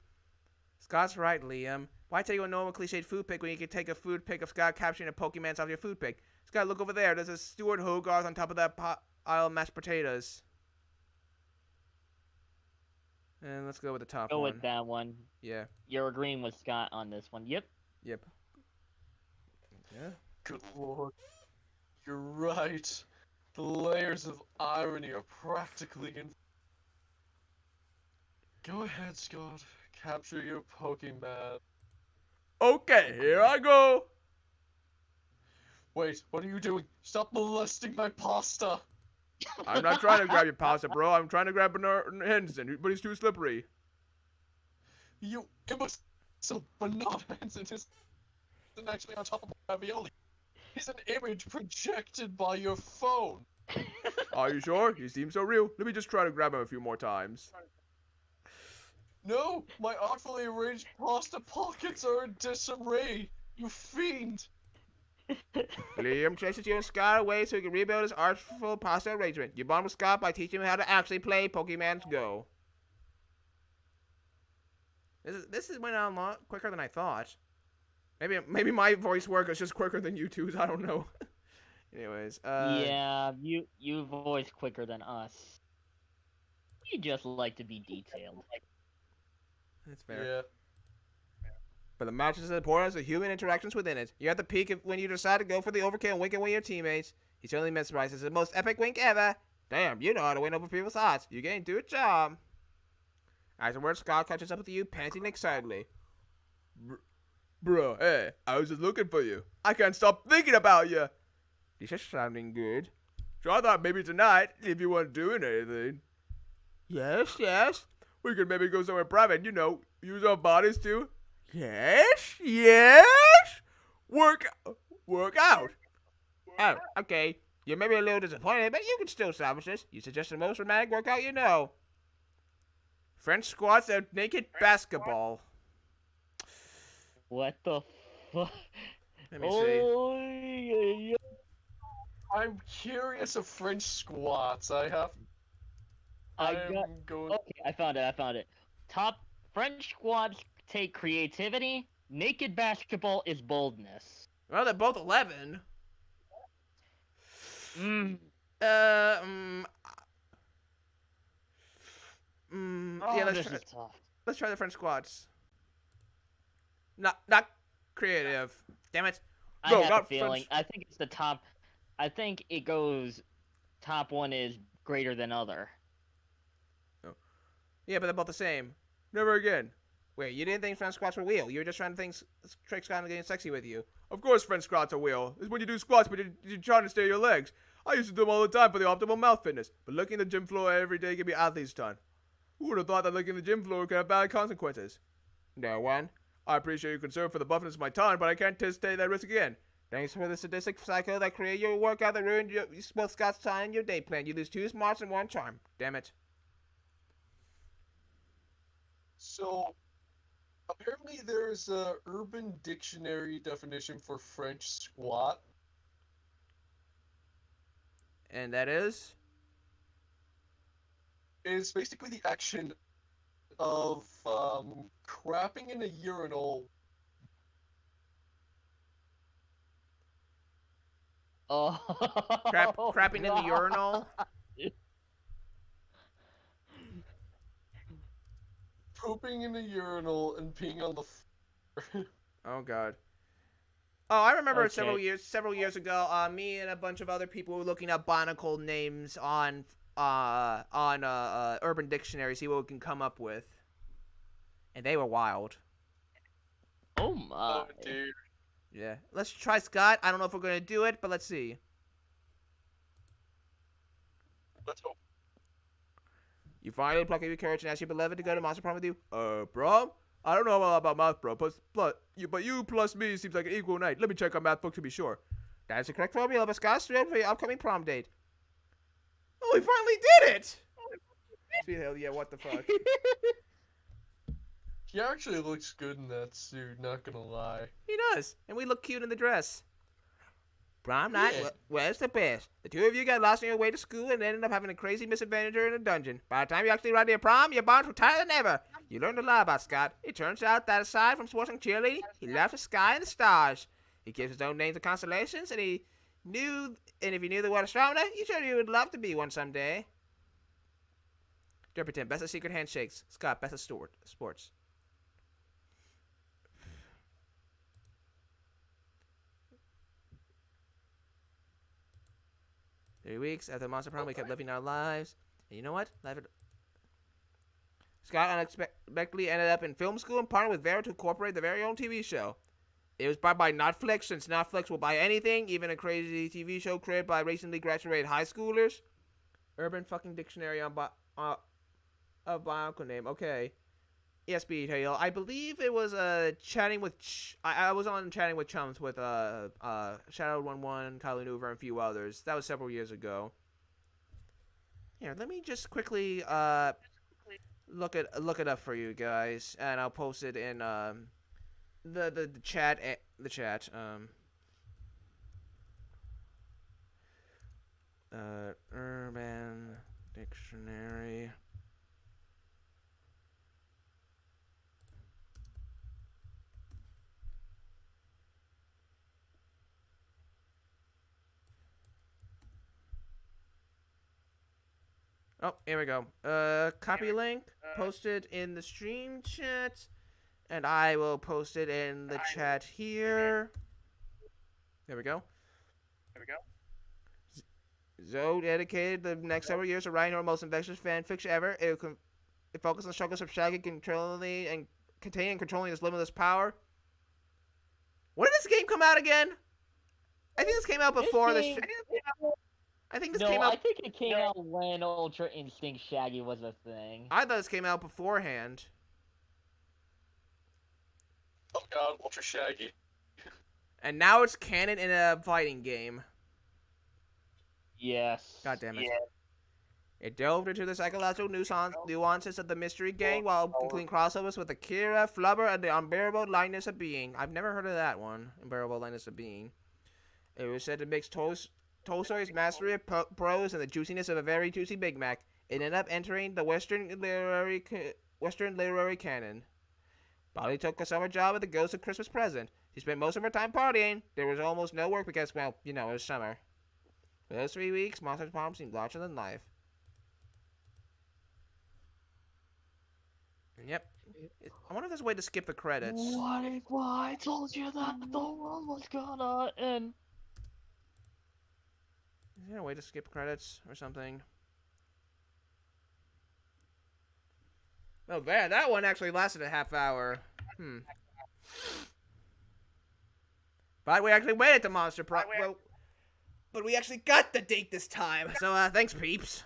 Scott's right, Liam. Why take a normal cliched food pick when you can take a food pick of Scott capturing a Pokemon off your food pick? Scott, look over there. There's a Stuart Hogarth on top of that pile of mashed potatoes. And let's go with the top Go one. with that one. Yeah. You're agreeing with Scott on this one. Yep. Yep. Yeah. Good lord. You're right. The layers of irony are practically in. Go ahead, Scott. Capture your Pokemon. Okay, here I go. Wait, what are you doing? Stop molesting my pasta! I'm not trying to grab your pasta, bro. I'm trying to grab Bernard Henson, but he's too slippery. You imbecile! Bernard Hansen isn't actually on top of my ravioli. He's an image projected by your phone. Are you sure? He seems so real. Let me just try to grab him a few more times. No, my artfully arranged pasta pockets are in disarray. You fiend! Liam chases you and Scott away so he can rebuild his artful pasta arrangement. You bond with Scott by teaching him how to actually play Pokemon Go. This went on a lot quicker than I thought. Maybe my voice work is just quicker than you two's. I don't know. Anyways, Yeah, you voice quicker than us. We just like to be detailed. that's fair. Yeah. But the match is as important as the human interactions within it. You're at the peak when you decide to go for the overkill and wink away your teammates. He certainly mesmerizes the most epic wink ever. Damn, you know how to win over people's hearts. You're getting to a job. Afterwards, Scott catches up with you, panting excitedly. Bruh, hey, I was just looking for you. I can't stop thinking about you. This is sounding good. So I thought maybe tonight, if you weren't doing anything, Yes. we could maybe go somewhere private, use our bodies too. Yes. Work out. Oh, okay. You may be a little disappointed, but you can still salvage this. You suggest the most romantic workout you know. French squats and naked basketball. What the fuck? Let me see. Oh, yeah. I'm curious of French squats. I'm going. Okay, I found it. Top French squats take creativity. Naked basketball is boldness. Well, they're both 11. Mm. Yeah, This is tough. let's try the French squats. Not creative. Damn it. I No, have a not feeling. French. I think it's the top. I think it goes. Top one is greater than other. Yeah, but they're both the same. Never again. Wait, you didn't think French squats were real? You were just trying to think tricks on getting sexy with you. Of course French squats are real. It's when you do squats but you're trying to stay your legs. I used to do them all the time for the optimal mouth fitness. But licking the gym floor every day can be athlete's ton. Who would have thought that licking the gym floor could have bad consequences? No one. I appreciate your concern for the buffness of my tongue, but I can't take that risk again. Thanks for the sadistic cycle that created your workout that ruined both Scott's time and your day plan. You lose 2 smarts and 1 charm. Damn it. So, apparently there's a Urban Dictionary definition for French squat. And that is? It's basically the action of crapping in a urinal. Oh. Crapping in the urinal? Pooping in a urinal and peeing on the floor. Oh god. Oh, I remember Okay. several years ago, me and a bunch of other people were looking up barnacle names on Urban Dictionary, see what we can come up with. And they were wild. Oh my. Oh, dude. Yeah. Let's try Scott. I don't know if we're gonna do it, but let's see. Let's hope. You finally pluck up your courage and ask your beloved to go to Monster Prom with you. Prom? I don't know about math, bro, but you plus me seems like an equal night. Let me check our math book to be sure. That is the correct formula, but Scott's thrilled for your upcoming prom date. Oh, we finally did it! Sweet hell, yeah, what the fuck? He actually looks good in that suit, not gonna lie. He does, and we look cute in the dress. Prom night? Yeah. Well, it's the best. The two of you got lost on your way to school and ended up having a crazy misadventure in a dungeon. By the time you actually arrived at your prom, your bonds were tighter than ever. You learned a lot about Scott. It turns out that aside from sports and cheerleading, he loves the sky and the stars. He gives his own names to constellations, and if you knew the word astronomer, you sure you would love to be one someday. Derpyton, best of secret handshakes. Scott, best of sports. Three weeks after the Monster Prom, we kept living our lives. And you know what? Scott unexpectedly ended up in film school and partnered with Vera to incorporate their very own TV show. It was bought by Netflix, since Netflix will buy anything, even a crazy TV show created by recently graduated high schoolers. Urban fucking Dictionary of biological name. Okay. Yes, Tail. I believe it was chatting with. I was on chatting with chums with Shadow11, Kylie Newver, and a few others. That was several years ago. Here, let me just quickly look it up for you guys, and I'll post it in the chat. Urban Dictionary. Oh, here we go. Copy link, posted in the stream chat, and I will post it in the chat here. There we go. Zoe dedicated the next several years to writing her most infectious fan fiction ever. It focused on the struggles of Shaggy containing and controlling his limitless power. When did this game come out again? I think this came out before I think this came out. I think it came out when Ultra Instinct Shaggy was a thing. I thought this came out beforehand. Oh god, Ultra Shaggy. And now it's canon in a fighting game. Yes. God damn it. Yeah. It delved into the psychological nuances of the Mystery Gang while including crossovers with Akira, Flubber, and the Unbearable Lightness of Being. I've never heard of that one, Unbearable Lightness of Being. It was said to mix Tolstoy's mastery of prose and the juiciness of a very juicy Big Mac. It ended up entering the Western literary canon. Polly took a summer job at the Ghost of Christmas Present. She spent most of her time partying. There was almost no work because, well, it was summer. For those 3 weeks, Monster's Prom seemed larger than life. Yep. I wonder if there's a way to skip the credits. What if I told you that the world was gonna end? Is there a way to skip credits or something? Oh, man, that one actually lasted a half hour. But we actually waited to Monster Prom. Well, but we actually got the date this time. So, thanks, peeps.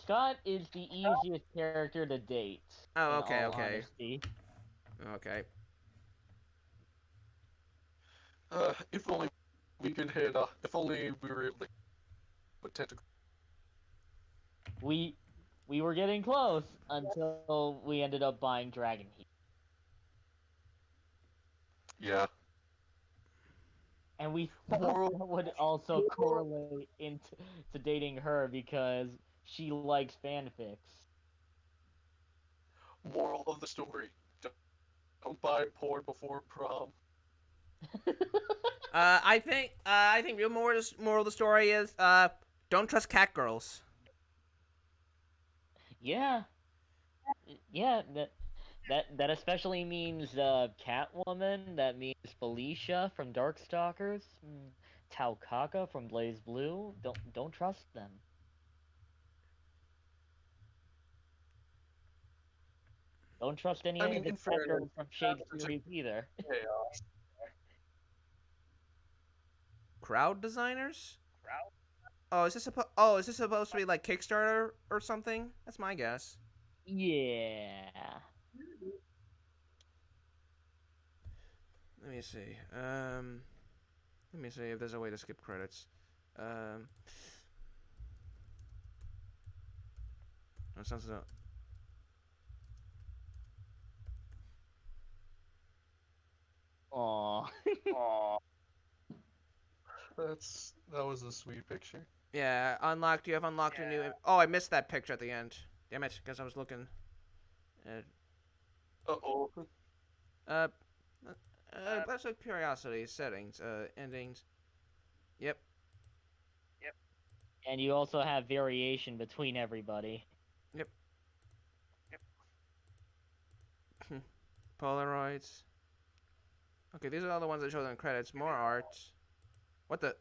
Scott is the easiest character to date. Oh, in okay, all okay. honesty. Okay. If only we could hit, if only we were able to put tentacles. We were getting close until we ended up buying Dragon Heat. Yeah. And we thought that would also correlate into dating her because she likes fanfics. Moral of the story: don't buy porn before prom. I think real moral of the story is don't trust cat girls. Yeah. Yeah, that especially means Catwoman, that means Felicia from Darkstalkers, Taukaka from Blaze Blue. Don't trust them. Don't trust any of the cat girls from Shade Series either. Chaos. crowd designers? Is this supposed to be like Kickstarter or something? That's my guess. Yeah. Let me see. Let me see if there's a way to skip credits. That sounds Aw. That was a sweet picture. Yeah, unlocked. You have unlocked a new. Oh, I missed that picture at the end. Damn it, because I was looking. At, Uh-oh. uh, that's like curiosity settings. Endings. Yep. And you also have variation between everybody. Polaroids. Okay, these are all the ones that show in credits. More art. What the?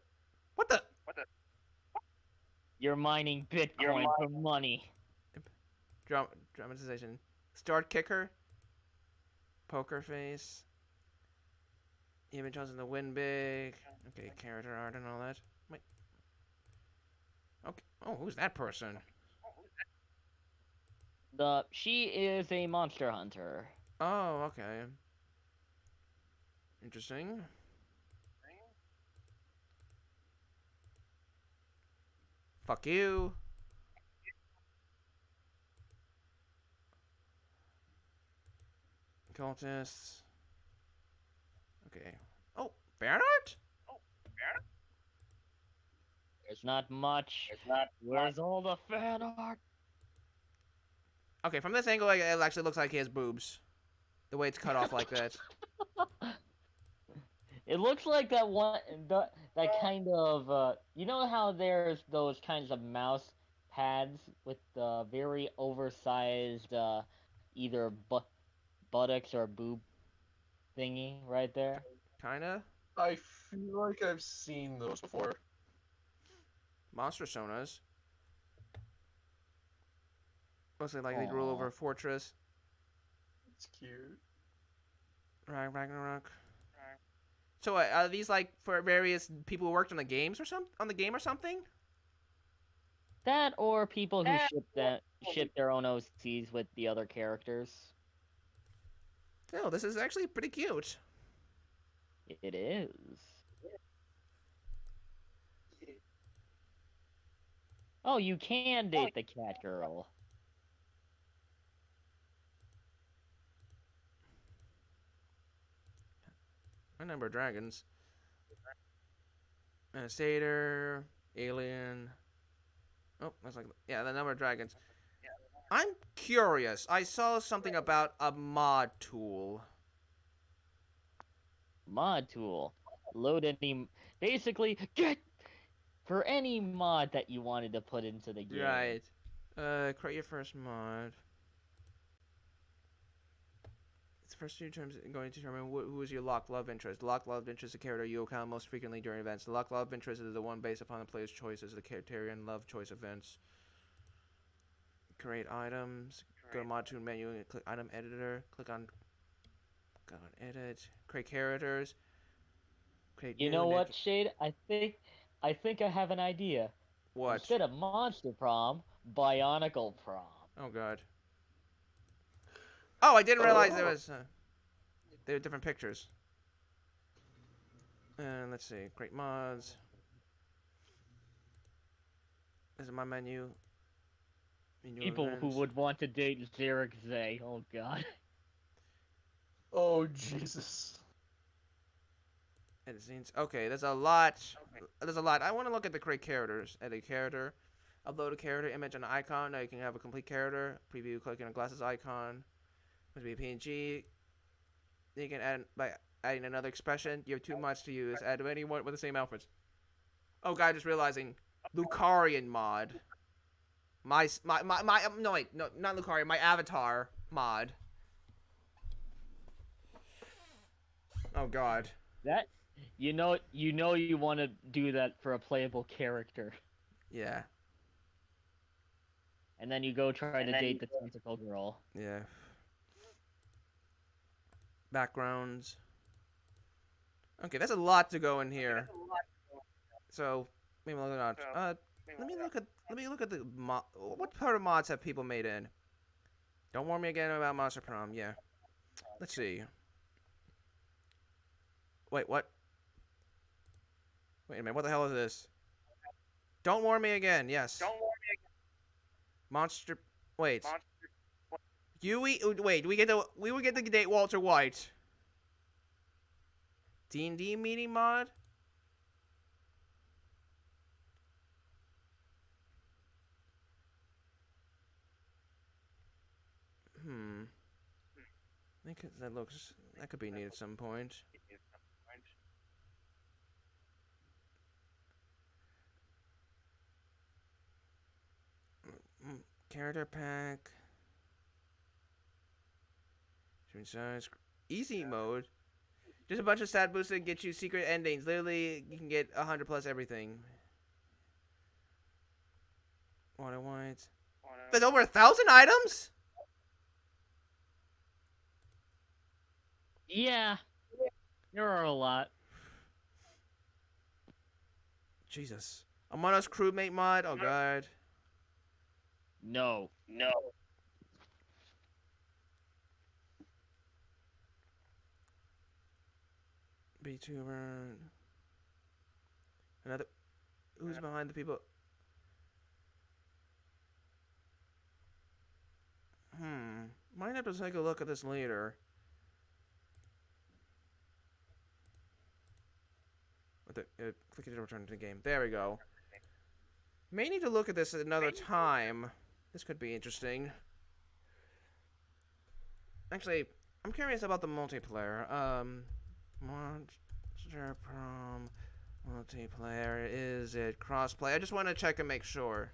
You're mining Bitcoin for money. Dramatization. Start kicker. Poker face. Image on the win big. Okay, character art and all that. Wait. Okay. Oh, who's that person? She is a monster hunter. Oh, okay. Interesting. Fuck you. Cultists. Okay. Oh, fan art? There's not much. Where's all the fan art? Okay, from this angle, it actually looks like he has boobs. The way it's cut off like that. It looks like that kind of, you know how there's those kinds of mouse pads with the very oversized, either buttocks or boob thingy right there? Kinda. I feel like I've seen those before. Monster sonas. Mostly like they rule over a fortress. It's cute. Ragnarok. So are these like for various people who worked on the games or something? That or people who ship their own OCs with the other characters. Oh, this is actually pretty cute. It is. Oh, you can date the cat girl. A number of dragons. And a satyr, alien. Oh, that's like yeah, the number of dragons. I'm curious. I saw something about a mod tool. Mod tool. Load any. Basically, get for any mod that you wanted to put into the game. Right. Create your first mod. It's first two terms going to determine who is your locked love interest. Locked love interest is a character you encounter most frequently during events. The locked love interest is the one based upon the player's choices. The criterion love choice events. Create items. Go to mod tool menu and click item editor. Click on edit. Create characters. Create. You know what, Shade? I think I have an idea. What? Instead of Monster Prom, Bionicle Prom. Oh god. Oh, I didn't realize there was. There were different pictures. And let's see, create mods. This is my menu. People who would want to date Zarek Zay. Oh god. Oh, Jesus. Edit scenes. Okay, there's a lot. There's a lot. I want to look at the create characters. Edit character. Upload a character image and an icon. Now you can have a complete character. Preview clicking on glasses icon. Must be a PNG. Then you can add by adding another expression. You have too much to use. Add anyone with the same outfits. Oh god, just realizing. Lucarian mod. No wait, no, not Lucarian, my avatar mod. Oh god. That you know you want to do that for a playable character. Yeah. And then you go try to date the tentacle girl. Yeah. Backgrounds. Okay, that's a lot to go in here. So maybe look at let me look at the mod. What part of mods have people made in? Don't warn me again about Monster Prom. Yeah. Let's see. Wait, what? Wait a minute. What the hell is this? Don't warn me again. Yes. Monster. Wait. Wait. We would get to date Walter White. D&D meeting mod. I think that could be neat at some point. Character pack. Easy mode. Just a bunch of stat boosts that get you secret endings. Literally, you can get 100 plus everything. Water White. There's over 1,000 items? Yeah. There are a lot. Jesus. Among Us crewmate mod? Oh god. No. VTuber. Another. Who's behind the people? Might have to take a look at this later. Click it to return to the game. There we go. May need to look at this another time. This could be interesting. Actually, I'm curious about the multiplayer. Monster Prom multiplayer. Is it crossplay? I just want to check and make sure.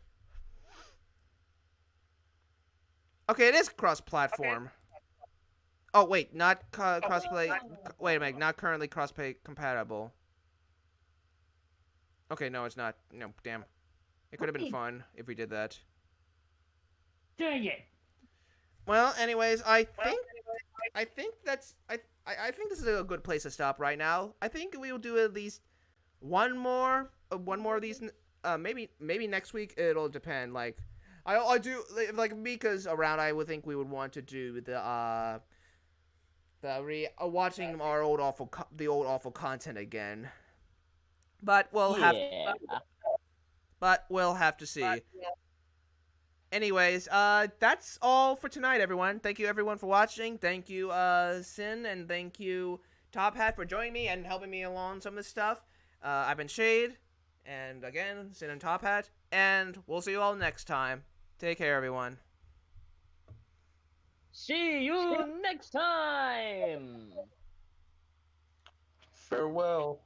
Okay, it is cross-platform. Oh wait, not crossplay. Wait a minute, not currently crossplay compatible. Okay, no, it's not. No, damn. It could have been fun if we did that. Dang it. Well, anyways, I think this is a good place to stop right now. I think we will do at least one more of these. Maybe next week. It'll depend. Like, I do like Mika's around. I would think we would want to do the watching our old awful content again. But we'll have. But we'll have to see. Anyways, that's all for tonight, everyone. Thank you, everyone, for watching. Thank you, Sin, and thank you, Tophat, for joining me and helping me along some of this stuff. I've been Shade, and again, Sin and Tophat, and we'll see you all next time. Take care, everyone. See you next time! Farewell.